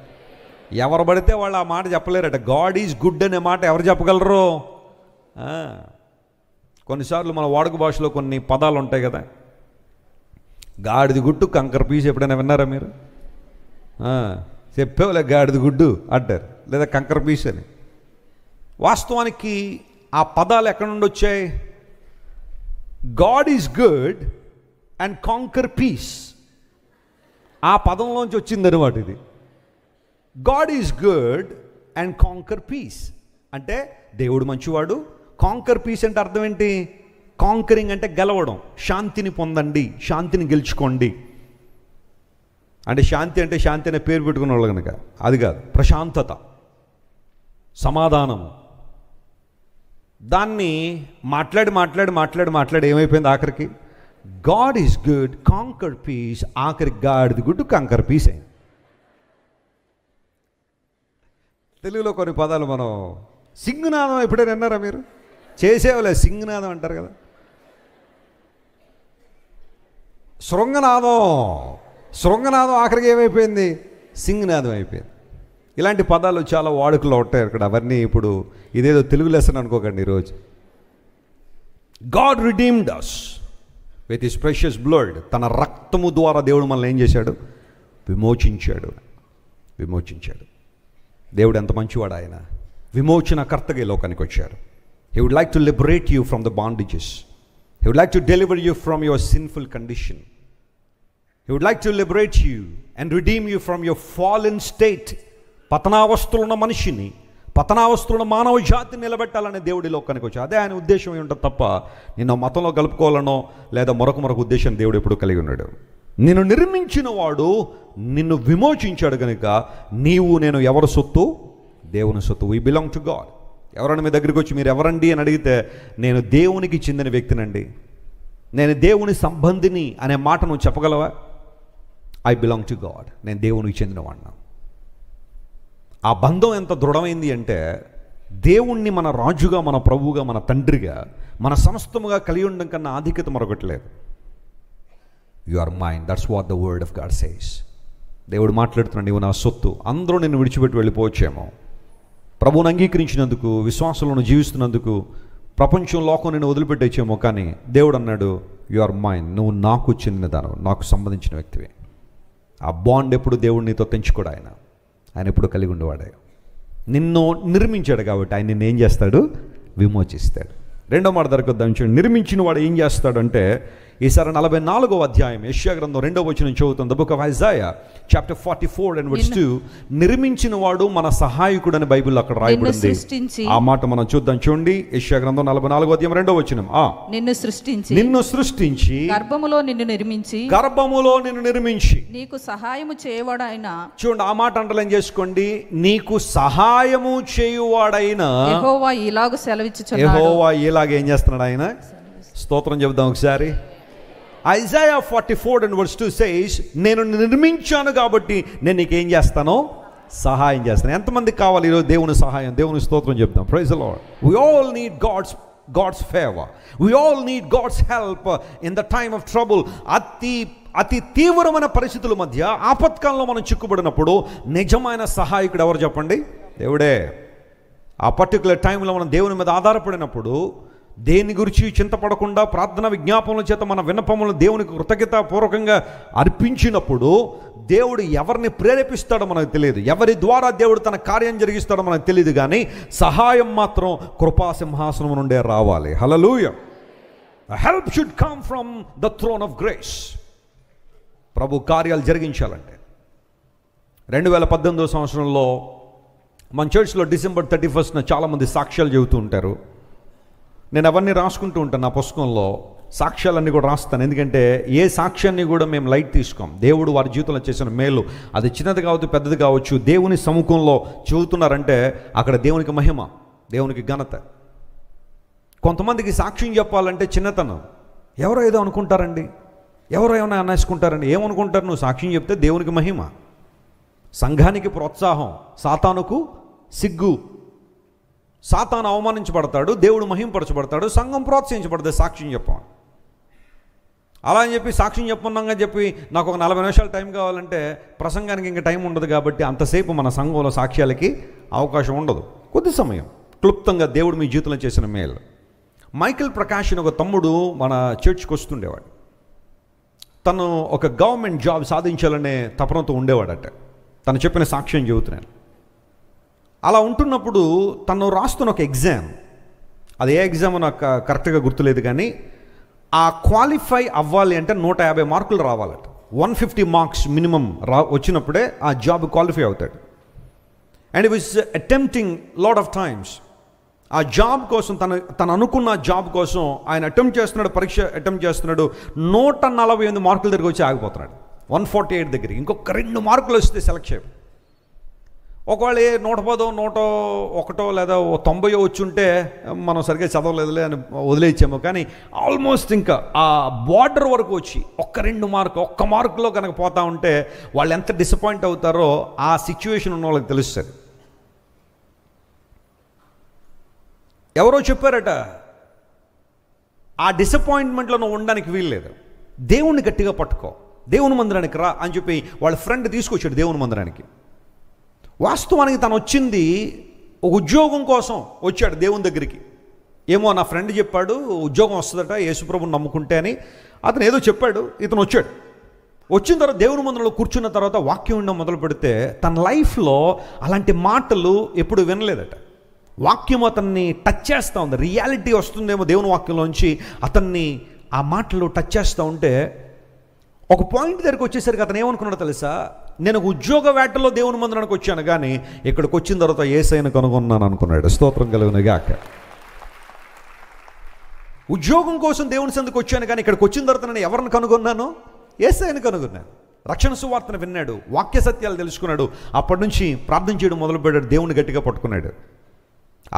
ఎవరు పడితే వాళ్ళు ఆ మాట చెప్పలేరట. గాడ్ ఈజ్ గుడ్ అనే మాట ఎవరు చెప్పగలరు? కొన్నిసార్లు మన వాడుక భాషలో కొన్ని పదాలు ఉంటాయి కదా. గాడిది గుడ్డు కంకర పీస్ ఎప్పుడైనా విన్నారా మీరు? చెప్పేవాళ్ళే గాడిది గుడ్డు అంటారు, లేదా కంకర పీస్ అని. వాస్తవానికి ఆ పదాలు ఎక్కడ నుండి వచ్చాయి? God is good and conquer peace, ఆ పదంలోంచి వచ్చిందనమాట ఇది. God is good and conquer peace అంటే దేవుడు మంచివాడు. కాంకర్ పీస్ అంటే అర్థం ఏంటి? కాంకరింగ్ అంటే గెలవడం, శాంతిని పొందండి, శాంతిని గెలుచుకోండి అంటే. శాంతి అంటే శాంతి అనే పేరు పెట్టుకున్న వాళ్ళు కనుక అది కాదు, ప్రశాంతత, సమాధానము. దాన్ని మాట్లాడి ఏమైపోయింది ఆఖరికి? God is good, conquer peace, ఆఖరికి గాడిది గుడ్ కాంకర్ పీస్ అయింది. తెలుగులో కొన్ని పదాలు మనం, సింగునాదం ఎప్పుడైనా విన్నారా మీరు? చేసేవాళ్ళే సింగునాదం అంటారు కదా. శృంగనాదం ఆఖరికి ఏమైపోయింది? సింగనాదం అయిపోయింది. ఇలాంటి పదాలు చాలా వాడుకలో ఉంటాయి అక్కడ. అవన్నీ ఇప్పుడు ఇదేదో తెలుగు లెసన్ అనుకోకండి ఈరోజు. God redeemed us with his precious blood. తన రక్తము ద్వారా దేవుడు మనల్ని ఏం చేశాడు? విమోచించాడు. దేవుడు ఎంత మంచివాడు! ఆయన విమోచనకర్తగా ఈ లోకానికి వచ్చారు. He would like to liberate you from the bondages. He would like to deliver you from your sinful condition. He would like to liberate you and redeem you from your fallen state. పతనావస్థలో ఉన్న మనిషిని పతనావస్థలో మానవ జాతిని నిలబెట్టాలనే దేవుడి లోకానికి వచ్చి అదే ఆయన ఉద్దేశం ఉంటుంది తప్ప నిన్ను మతంలో కలుపుకోవాలనో లేదా మరొక ఉద్దేశం దేవుడు ఎప్పుడు కలిగి ఉన్నాడు. నిన్ను నిర్మించిన వాడు నిన్ను విమోచించాడు కనుక నీవు నేను ఎవరి సొత్తు? దేవుని సొత్తు. We belong to God. ఎవరైనా మీ దగ్గరికి వచ్చి మీరు ఎవరండి అని అడిగితే నేను దేవునికి చెందిన వ్యక్తినండి, నేను దేవుని సంబంధిని అనే మాట నువ్వు చెప్పగలవా? I belong to God. నేను దేవునికి చెందినవాడినా. ఆ బంధం ఎంత దృఢమైంది అంటే దేవుణ్ణి మన రాజుగా, మన ప్రభువుగా, మన తండ్రిగా, మన సమస్తముగా కలిగి ఉండడం కన్నా ఆధిక్యత మరొకటి లేదు. You are mine. That's what the word of God says. దేవుడు మాట్లాడుతున్నాడు, నీవు నా సొత్తు. అందరూ నిన్ను విడిచిపెట్టి వెళ్ళిపోవచ్చేమో, ప్రభువుని అంగీకరించినందుకు, విశ్వాసంలో జీవిస్తున్నందుకు ప్రపంచం లోకం నిన్ను వదిలిపెట్టేచ్చేమో, కానీ దేవుడు అన్నాడు యు ఆర్ మైన్. నువ్వు నాకు చెందినదాను, నాకు సంబంధించిన వ్యక్తివే. ఆ బాండ్ ఎప్పుడు దేవుడు నీతో తెంచుకోడు. ఆయన ఎప్పుడు కలిగి ఉండేవాడే. నిన్ను నిర్మించాడు కాబట్టి ఆయన నిన్ను ఏం చేస్తాడు? విమోచిస్తాడు. రెండో మాట దగ్గరకు వద్దాం. నిర్మించిన వాడు ఏం చేస్తాడంటే ఈసారి 44వ అధ్యాయం యెషయా గ్రంథం 2వ వచనం చదువుతుంది. The book of Isaiah chapter 44 and verse 2. నిర్మించిన వాడు మన సహాయకుడు అని బైబిల్లో అక్కడ రాయబడింది. ఆ మాట మనం చూద్దాం. చూడండి, యెషయా గ్రంథం 44వ అధ్యాయం 2వ వచనం. నిన్ను సృష్టించి గర్భములో నిన్ను నిర్మించి నీకు సహాయము చేయువాడైన. చూడండి, ఆ మాట అండర్లైన్ చేసుకోండి. నీకు సహాయము చేయువాడైన యెహోవా ఇలాగ సెలవిచ్చుచున్నాడు. యెహోవా ఇలాగ ఏం చేస్తున్నాడు? ఆయన స్తోత్రం చెబుదాం ఒకసారి. ఐజాయా 44 and verse 2 says, నేను నిర్మించాను కాబట్టి నేను నీకేం చేస్తాను? సహాయం చేస్తాను. ఎంతమందికి కావాలి ఈరోజు దేవుని సహాయం? దేవుని స్తోత్రం చెప్తాం. Praise the Lord. We all need God's favor. We all need God's help in the time of trouble. అతి తీవ్రమైన పరిస్థితుల మధ్య ఆపత్కాలంలో మనం చిక్కుబడినప్పుడు నిజమైన సహాయకుడు ఎవరు చెప్పండి? దేవుడే. ఆ పర్టికులర్ టైంలో మనం దేవుని మీద ఆధారపడినప్పుడు, దేని గురించి చింతపడకుండా ప్రార్థన విజ్ఞాపనల చేత మన విన్నపములను దేవునికి కృతజ్ఞతాపూర్వకంగా అర్పించినప్పుడు దేవుడు ఎవరిని ప్రేరేపిస్తాడో మనకు తెలియదు, ఎవరి ద్వారా దేవుడు తన కార్యం జరిగిస్తాడో మనకు తెలియదు, కానీ సహాయం మాత్రం కృపాసింహాసనం నుండే రావాలి. Hallelujah. Help should come from the throne of grace. ప్రభు కార్యాలు జరిగించాలంటే 2018వ సంవత్సరంలో మన చర్చ్లో December 31st చాలామంది సాక్ష్యాలు చెబుతూ ఉంటారు. నేను అవన్నీ రాసుకుంటూ ఉంటాను. నా పుస్తకంలో సాక్ష్యాలన్నీ కూడా రాస్తాను. ఎందుకంటే ఏ సాక్ష్యాన్ని కూడా మేము లైట్ తీసుకోం. దేవుడు వారి జీవితంలో చేసిన మేలు, అది చిన్నది కావచ్చు పెద్దది కావచ్చు, దేవుని సముఖంలో చెబుతున్నారంటే అక్కడ దేవునికి మహిమ, దేవునికి ఘనత. కొంతమందికి సాక్ష్యం చెప్పాలంటే చిన్నతనం. ఎవరో ఏదో అనుకుంటారండి, ఎవరో ఏమైనా అనేసుకుంటారండి. ఏమనుకుంటారు? నువ్వు సాక్ష్యం చెప్తే దేవునికి మహిమ, సంఘానికి ప్రోత్సాహం, సాతానుకు సిగ్గు. సాతాను అవమానించబడతాడు, దేవుడు మహింపరచబడతాడు, సంఘం ప్రోత్సహించబడతాడు సాక్ష్యం చెప్పాలి. అలా అని చెప్పి సాక్ష్యం చెప్పన్నాగా చెప్పి నాకు ఒక 40 నిమిషాలు టైం కావాలంటే ప్రసంగానికి ఇంకా టైం ఉండదు. కాబట్టి అంతసేపు మన సంఘంలో సాక్ష్యాలకి అవకాశం ఉండదు. కొద్ది సమయం క్లుప్తంగా దేవుడు మీ జీవితంలో చేసిన మేలు. మైకేల్ ప్రకాష్ అని ఒక తమ్ముడు మన చర్చ్కి వస్తుండేవాడు. తను ఒక గవర్నమెంట్ జాబ్ సాధించాలనే తపనతో ఉండేవాడట. తను చెప్పిన సాక్ష్యం చెబుతున్నాను. అలా ఉంటున్నప్పుడు తను రాస్తున్న ఒక ఎగ్జామ్, అది ఏ ఎగ్జామ్ నాకు కరెక్ట్గా గుర్తులేదు, కానీ ఆ క్వాలిఫై అవ్వాలి అంటే 150 మార్కులు రావాలట. 150 మార్క్స్ మినిమం వచ్చినప్పుడే ఆ జాబ్ క్వాలిఫై అవుతాడు. And it was attempting lot of times. ఆ జాబ్ కోసం తను అనుకున్న జాబ్ కోసం ఆయన పరీక్ష అటెంప్ట్ చేస్తున్నాడు. 148 మార్కుల దగ్గరికి వచ్చి ఆగిపోతున్నాడు. 148 దగ్గరికి ఇంకొక 2 మార్కులు వస్తే సెలెక్ట్ చేయ. ఒకవేళ 110, 101 లేదా 90 వచ్చి ఉంటే మనం సరిగ్గా చదవలేదులే అని వదిలేచ్చాము. కానీ ఆల్మోస్ట్ ఇంకా ఆ బార్డర్ వరకు వచ్చి ఒక్క మార్కులో కనుక పోతా ఉంటే వాళ్ళు ఎంత డిసప్పాయింట్ అవుతారో ఆ సిచ్యువేషన్ ఉన్న వాళ్ళకి తెలుస్తుంది. ఎవరో చెప్పారట, ఆ డిసప్పాయింట్మెంట్లో నువ్వు ఉండడానికి వీల్లేదు, దేవుణ్ణి గట్టిగా పట్టుకో, దేవుని మందిరానికి రా అని చెప్పి వాళ్ళ ఫ్రెండ్ తీసుకొచ్చాడు దేవుని మందిరానికి. వాస్తవానికి తను వచ్చింది ఒక ఉద్యోగం కోసం వచ్చాడు దేవుని దగ్గరికి. ఏమో నా ఫ్రెండ్ చెప్పాడు ఉద్యోగం వస్తుందట యేసుప్రభుని నమ్ముకుంటే అని అతను ఏదో చెప్పాడు. ఇతను వచ్చాడు. వచ్చిన తర్వాత దేవుని మందిరంలో కూర్చున్న తర్వాత వాక్యం వినడం మొదలు పెడితే తన లైఫ్లో అలాంటి మాటలు ఎప్పుడు వినలేదట. వాక్యం అతన్ని టచ్ చేస్తూ ఉంది. రియాలిటీ వస్తుందేమో దేవుని వాక్యంలోంచి అతన్ని ఆ మాటలు టచ్ చేస్తూ ఉంటే ఒక పాయింట్ దగ్గరికి వచ్చేసరికి అతను ఏమనుకున్నాడో తెలుసా, నేను ఉద్యోగ వేటలో దేవుని మందిరానికి వచ్చాను, కానీ ఇక్కడికి వచ్చిన తర్వాత యేసయ్యను కనుగొన్నాను అనుకున్నాడు. స్తోత్రం కలుగును గాక. ఉద్యోగం కోసం దేవుని సందుకు వచ్చాను, కానీ ఇక్కడికి వచ్చిన తర్వాత నేను ఎవరిని కనుగొన్నాను? యేసయ్యను కనుగొన్నాను. రక్షణ సువార్తను విన్నాడు, వాక్య సత్యాలు తెలుసుకున్నాడు. అప్పటి నుంచి ప్రార్థన చేయడం మొదలుపెట్టాడు, దేవుని గట్టిగా పట్టుకున్నాడు.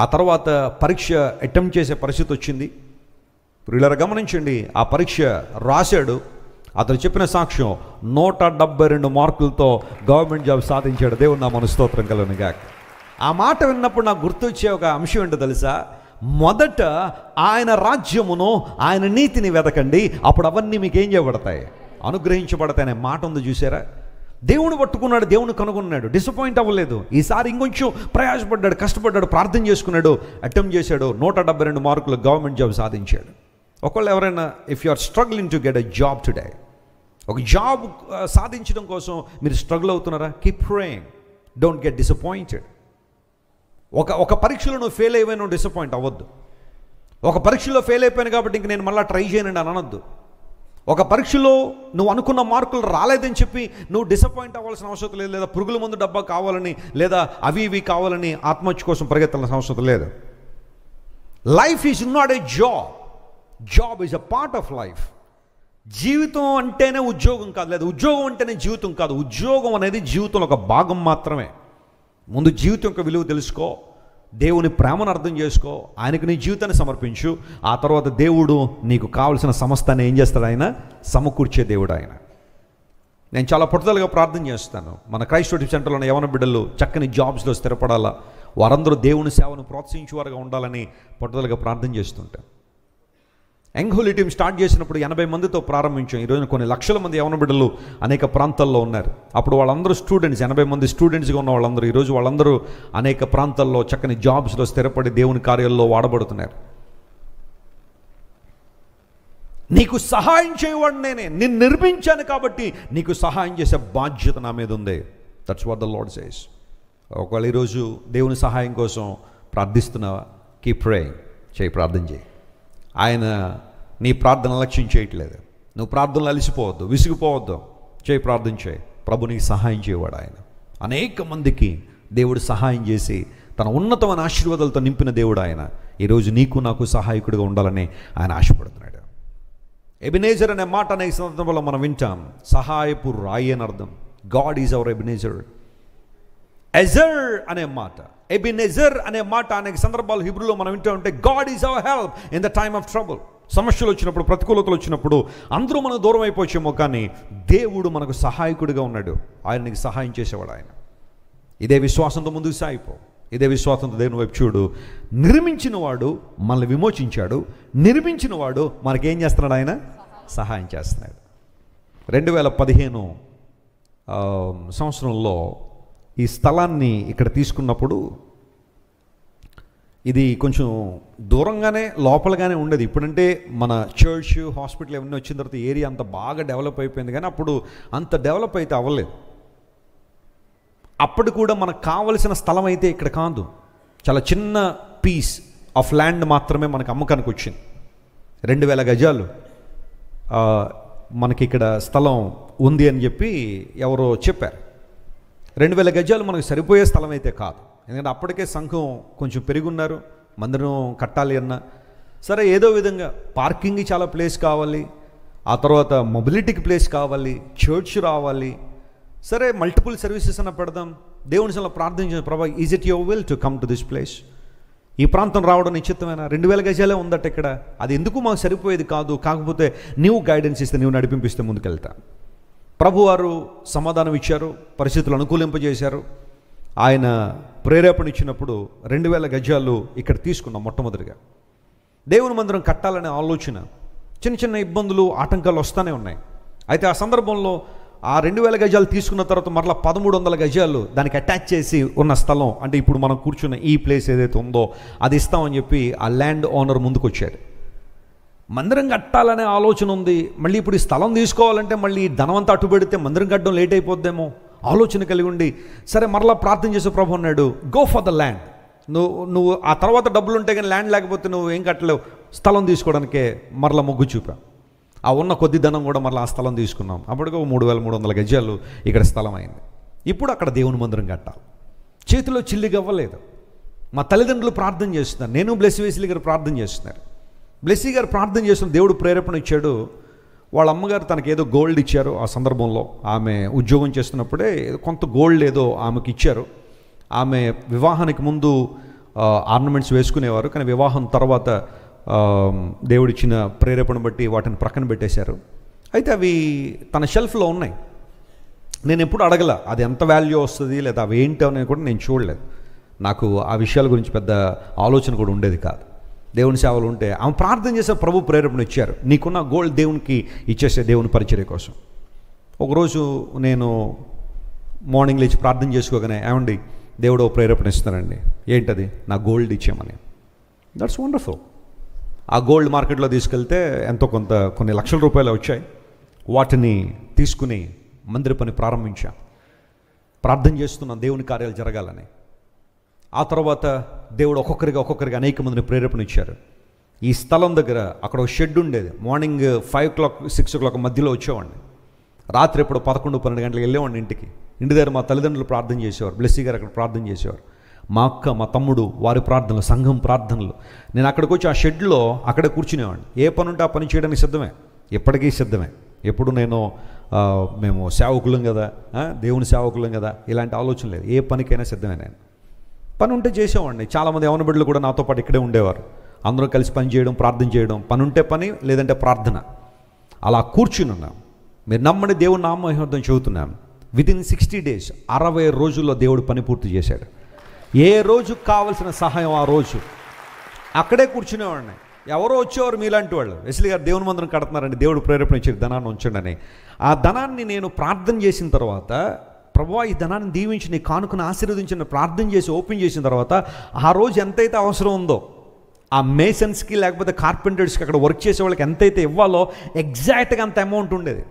ఆ తర్వాత పరీక్ష అటెంప్ట్ చేసే పరిస్థితి వచ్చింది. ఇలా గమనించండి, ఆ పరీక్ష రాశాడు. అతను చెప్పిన సాక్ష్యం 172 మార్కులతో గవర్నమెంట్ జాబ్ సాధించాడు. దేవుడు నా స్తోత్రం కలుగును గాక. ఆ మాట విన్నప్పుడు నాకు గుర్తొచ్చే ఒక అంశం ఏంటో తెలుసా, మొదట ఆయన రాజ్యమును ఆయన నీతిని వెతకండి, అప్పుడు అవన్నీ మీకు ఏం చేయబడతాయి? అనుగ్రహించబడతాయి అనే మాట ఉంది చూసారా. దేవుని పట్టుకున్నాడు, దేవుని కనుగొన్నాడు, డిసప్పాయింట్ అవ్వలేదు. ఈసారి ఇంకొంచెం ప్రయాసపడ్డాడు, కష్టపడ్డాడు, ప్రార్థన చేసుకున్నాడు, అటెంప్ట్ చేశాడు. 172 మార్కులు గవర్నమెంట్ జాబ్ సాధించాడు. ఒకవేళ ఎవరైనా if you are struggling to get a job today, ఒక జాబ్ సాధించడం కోసం మీరు స్ట్రగుల్ అవుతున్నారా? Keep praying, don't get disappointed. ఒక పరీక్షలో నువ్వు ఫెయిల్ అయిపోయి నువ్వు డిసప్పాయింట్ అవ్వద్దు. ఒక పరీక్షలో ఫెయిల్ అయిపోయాను కాబట్టి ఇంక నేను మళ్ళీ ట్రై చేయనండి అని అనొద్దు. ఒక పరీక్షలో నువ్వు అనుకున్న మార్కులు రాలేదని చెప్పి నువ్వు డిసప్పాయింట్ అవ్వాల్సిన అవసరం లేదు. లేదా పురుగుల మందు డబ్బా కావాలని, లేదా అవి ఇవి కావాలని ఆత్మహత్య కోసం పరిగెత్తాల్సిన అవసరం లేదు. Life is not a job, job is a part of life. జీవితం అంటేనే ఉద్యోగం కాదు, లేదా ఉద్యోగం అంటేనే జీవితం కాదు. ఉద్యోగం అనేది జీవితంలో ఒక భాగం మాత్రమే. ముందు జీవితం యొక్క విలువ తెలుసుకో, దేవుని ప్రేమను అర్థం చేసుకో, ఆయనకు నీ జీవితాన్ని సమర్పించు. ఆ తర్వాత దేవుడు నీకు కావలసిన సమస్తాన్ని ఏం చేస్తాడు? ఆయన సమకూర్చే దేవుడు ఆయన. నేను చాలా పట్టుదలగా ప్రార్థన చేస్తాను. మన క్రైస్ట్ యూట్యూబ్ సెంటర్లో ఉన్న యవన బిడ్డలు చక్కని జాబ్స్లో స్థిరపడాలా, వారందరూ దేవుని సేవను ప్రోత్సహించేవారుగా ఉండాలని పట్టుదలగా ప్రార్థన చేస్తుంటాను. యంగ్ హోలీ టీమ్ స్టార్ట్ చేసినప్పుడు 80 మందితో ప్రారంభించాం. ఈరోజు కొన్ని లక్షల మంది యవన బిడ్డలు అనేక ప్రాంతాల్లో ఉన్నారు. అప్పుడు వాళ్ళందరూ స్టూడెంట్స్, 80 మంది స్టూడెంట్స్గా ఉన్న వాళ్ళందరూ ఈరోజు వాళ్ళందరూ అనేక ప్రాంతాల్లో చక్కని జాబ్స్లో స్థిరపడి దేవుని కార్యాల్లో వాడబడుతున్నారు. నీకు సహాయం చేయవాడు నేనే, నిన్ను నిర్మించాను కాబట్టి నీకు సహాయం చేసే బాధ్యత నా మీద ఉంది. That's what the lord says. ఒకవేళ ఈరోజు దేవుని సహాయం కోసం ప్రార్థిస్తున్నావా? కీప్ ప్రేయింగ్, చేయి, ప్రార్థన చేయి. ఆయన నీ ప్రార్థన లక్ష్యం చేయట్లేదు. నువ్వు ప్రార్థనలు అలసిపోవద్దు, విసిగిపోవద్దు, చేయి, ప్రార్థన చేయి. ప్రభు నీకు సహాయం చేయవాడు ఆయన. అనేక మందికి దేవుడు సహాయం చేసి తన ఉన్నతమైన ఆశీర్వాదాలతో నింపిన దేవుడు ఆయన. ఈరోజు నీకు నాకు సహాయకుడిగా ఉండాలని ఆయన ఆశపడుతున్నాడు. ఎబినేజర్ అనే మాట అనేక సందర్భంలో మనం వింటాం. సహాయపు రాయి అని అర్థం. God is our Ebenezer. ఎజర్ అనే మాట, ఎబినెజర్ అనే మాట అనేక సందర్భాలు హిబ్రూలో మనం వింటూ ఉంటే God is hour help in the time of trouble. సమస్యలు వచ్చినప్పుడు, ప్రతికూలతలు వచ్చినప్పుడు అందరూ మనకు దూరం అయిపోవచ్చేమో, కానీ దేవుడు మనకు సహాయకుడిగా ఉన్నాడు. ఆయన నీకు సహాయం చేసేవాడు ఆయన. ఇదే విశ్వాసంతో ముందుకు సాగిపో, ఇదే విశ్వాసంతో దేవుని వైపు చూడు. నిర్మించిన వాడు మనల్ని విమోచించాడు, నిర్మించిన వాడు మనకేం చేస్తున్నాడు? ఆయన సహాయం చేస్తున్నాడు. 2015 సంవత్సరంలో ఈ స్థలాన్ని ఇక్కడ తీసుకున్నప్పుడు ఇది కొంచెం దూరంగానే లోపలగానే ఉండేది. ఇప్పుడంటే మన చర్చ్, హాస్పిటల్ ఇవన్నీ వచ్చిన తర్వాత ఏరియా అంత బాగా డెవలప్ అయిపోయింది, కానీ అప్పుడు అంత డెవలప్ అయితే అవ్వలేదు. అప్పుడు కూడా మనకు కావలసిన స్థలం అయితే ఇక్కడ కాదు, చాలా చిన్న పీస్ ఆఫ్ ల్యాండ్ మాత్రమే మనకు అమ్మకానికి వచ్చింది. 2000 గజాలు మనకి ఇక్కడ స్థలం ఉంది అని చెప్పి ఎవరో చెప్పారు. 2000 గజాలు మనకు సరిపోయే స్థలం అయితే కాదు. ఎందుకంటే అప్పటికే సంఘం కొంచెం పెరుగున్నారు, మందిరం కట్టాలి అన్న సరే, ఏదో విధంగా పార్కింగ్కి చాలా ప్లేస్ కావాలి, ఆ తర్వాత మొబిలిటీకి ప్లేస్ కావాలి, చర్చ్ రావాలి. సరే, మల్టిపుల్ సర్వీసెస్ అన్న పెడదాం. దేవుని సల ప్రార్థించిన, ప్రభా is it your will to come to this place? ఈ ప్రాంతం రావడం నిశ్చితమైన 2000 గజాలే ఉందట ఇక్కడ. అది ఎందుకు మాకు సరిపోయేది కాదు, కాకపోతే నీవు గైడెన్స్ ఇస్తే, నీవు నడిపింపిస్తే ముందుకెళ్తా. ప్రభువారు సమాధానం ఇచ్చారు, పరిస్థితులు అనుకూలింపజేశారు. ఆయన ప్రేరేపణ ఇచ్చినప్పుడు 2000 గజాలు ఇక్కడ తీసుకున్నాం. మొట్టమొదటిగా దేవుని మందిరం కట్టాలనే ఆలోచన, చిన్న చిన్న ఇబ్బందులు, ఆటంకాలు వస్తూనే ఉన్నాయి. అయితే ఆ సందర్భంలో ఆ 2000 గజాలు తీసుకున్న తర్వాత మరలా 1300 గజాలు దానికి అటాచ్ చేసి ఉన్న స్థలం, అంటే ఇప్పుడు మనం కూర్చున్న ఈ ప్లేస్ ఏదైతే ఉందో అది ఇస్తామని చెప్పి ఆ ల్యాండ్ ఓనర్ ముందుకు వచ్చాడు. మందిరం కట్టాలనే ఆలోచన ఉంది, మళ్ళీ ఇప్పుడు ఈ స్థలం తీసుకోవాలంటే మళ్ళీ ధనవంతా అటు పెడితే మందిరం కట్టడం లేట్ అయిపోద్దేమో ఆలోచన కలిగి ఉండి, సరే మరలా ప్రార్థన చేసే ప్రభు అన్నాడు, గో ఫర్ ద ల్యాండ్. నువ్వు ఆ తర్వాత డబ్బులు ఉంటే కానీ ల్యాండ్ లేకపోతే నువ్వు ఏం కట్టలేవు, స్థలం తీసుకోవడానికే మరలా మొగ్గు చూపా. ఆ ఉన్న కొద్ది ధనం కూడా మళ్ళీ ఆ స్థలం తీసుకున్నాం. అప్పటికి 3,300 గజాలు ఇక్కడ స్థలం అయింది. ఇప్పుడు అక్కడ దేవుని మందిరం కట్టాలి. చేతిలో చిల్లిగా అవ్వలేదు. మా తల్లిదండ్రులు ప్రార్థన చేస్తున్నారు, నేను బ్లెస్సీ వెస్లీ గారు ప్రార్థన చేస్తున్నారు. బ్లెస్సీ గారు ప్రార్థన చేస్తున్న దేవుడు ప్రేరేపణ ఇచ్చాడు. వాళ్ళ అమ్మగారు తనకి ఏదో గోల్డ్ ఇచ్చారు. ఆ సందర్భంలో ఆమె ఉద్యోగం చేస్తున్నప్పుడే కొంత గోల్డ్ ఏదో ఆమెకి ఇచ్చారు. ఆమె వివాహానికి ముందు ఆర్నమెంట్స్ వేసుకునేవారు, కానీ వివాహం తర్వాత దేవుడిచ్చిన ప్రేరేపణ బట్టి వాటిని ప్రక్కన పెట్టేశారు. అయితే అవి తన షెల్ఫ్లో ఉన్నాయి. నేను ఎప్పుడు అడగల అది ఎంత వాల్యూ వస్తుంది లేదా అవి ఏంటి అనేది కూడా నేను చూడలేదు. నాకు ఆ విషయాల గురించి పెద్ద ఆలోచన కూడా ఉండేది కాదు. దేవుని సేవలు ఉంటే ఆమె ప్రార్థన చేసే ప్రభు ప్రేరేపణ ఇచ్చారు, నీకున్న గోల్డ్ దేవునికి ఇచ్చేసే దేవుని పరిచర్య కోసం. ఒకరోజు నేను మార్నింగ్ లేచి ప్రార్థన చేసుకోగానే, ఏమండి దేవుడు ప్రేరేపణ ఇస్తున్నారండి, ఏంటది? నా గోల్డ్ ఇచ్చామని. That's wonderful. ఆ గోల్డ్ మార్కెట్లో తీసుకెళ్తే ఎంతో కొంత కొన్ని లక్షల రూపాయలు వచ్చాయి. వాటిని తీసుకుని మందిర పని ప్రారంభించా. ప్రార్థన చేస్తున్న దేవుని కార్యాలు జరగాలని. ఆ తర్వాత దేవుడు ఒక్కొక్కరికి అనేక మందిని ప్రేరేపణ ఇచ్చారు. ఈ స్థలం దగ్గర అక్కడ ఒక షెడ్ ఉండేది. మార్నింగ్ 5 o'clock 6 o'clock మధ్యలో వచ్చేవాడిని. రాత్రి ఎప్పుడు 11-12 గంటలకు వెళ్ళేవాడిని ఇంటికి. ఇంటి దగ్గర మా తల్లిదండ్రులు ప్రార్థన చేసేవారు, బ్లెస్సీ గారు అక్కడ ప్రార్థన చేసేవారు, మా అక్క మా తమ్ముడు వారి ప్రార్థనలు, సంఘం ప్రార్థనలు. నేను అక్కడికి వచ్చి ఆ షెడ్లో అక్కడే కూర్చునేవాడిని. ఏ పని ఉంటే ఆ పని చేయడానికి సిద్ధమే, ఎప్పటికీ సిద్ధమే. ఎప్పుడు మేము సేవకులం కదా, దేవుని సేవకులం కదా, ఇలాంటి ఆలోచన లేదు. ఏ పనికైనా సిద్ధమే. నేను పని ఉంటే చేసేవాడిని. చాలామంది యవన బిడ్డలు కూడా నాతో పాటు ఇక్కడే ఉండేవారు. అందరూ కలిసి పని చేయడం, ప్రార్థన చేయడం, పని ఉంటే పని, లేదంటే ప్రార్థన. అలా కూర్చుని ఉన్నాం. మీరు నమ్మని దేవుని నామమహిమతో చెబుతున్నాం. వితిన్ 60 days 60 రోజుల్లో దేవుడు పని పూర్తి చేశాడు. ఏ రోజు కావలసిన సహాయం ఆ రోజు అక్కడే కూర్చునేవాడిని. ఎవరో వచ్చేవారు మీలాంటి వాళ్ళు, వెస్లీ గారు దేవుని మందిరం కడుతున్నారండి, దేవుడు ప్రేరేపణ ఇచ్చారు, ధనాన్ని ఉంచండి అని. ఆ ధనాన్ని నేను ప్రార్థన చేసిన తర్వాత, ప్రభువా ఈ ధనాన్ని దీవించి నీ కానుకను ఆశీర్వదించిన ప్రార్థన చేసి ఓపెన్ చేసిన తర్వాత, ఆ రోజు ఎంతైతే అవసరం ఉందో ఆ మేసన్స్కి లేకపోతే కార్పెంటర్స్కి అక్కడ వర్క్ చేసే వాళ్ళకి ఎంతైతే ఇవ్వాలో ఎగ్జాక్ట్గా అంత అమౌంట్ ఉండేది.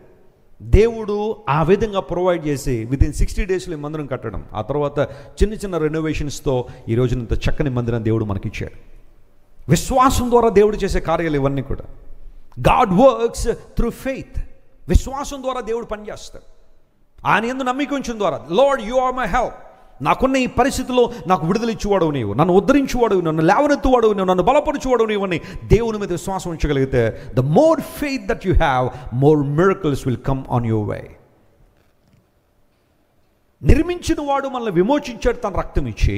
దేవుడు ఆ విధంగా ప్రొవైడ్ చేసి వితిన్ 60 daysలో ఈ మందిరం కట్టడం, ఆ తర్వాత చిన్న చిన్న రెనోవేషన్స్తో ఈ రోజున ఇంత చక్కని మందిరం దేవుడు మనకిచ్చాడు. విశ్వాసం ద్వారా దేవుడు చేసే కార్యాలు ఇవన్నీ కూడా. God works through faith. విశ్వాసం ద్వారా దేవుడు పనిచేస్తాడు. ఆయన యందు నమ్మిక ఉంచిన ద్వారా, Lord you are my help, నాకున్న ఈ పరిస్థితుల్లో నాకు విడుదల ఇచ్చేవాడవు నీవు, నన్ను ఉద్ధరించేవాడవు, నన్ను లేవనెత్తువాడవు నీవు, నన్ను బలపరచువాడవు నీవు అని దేవుని మీద విశ్వాసం ఉంచగలిగితే, the more faith that you have, more miracles will come on your way. నిర్మించిన వాడు మనల్ని విమోచించాడు తన రక్తం ఇచ్చి.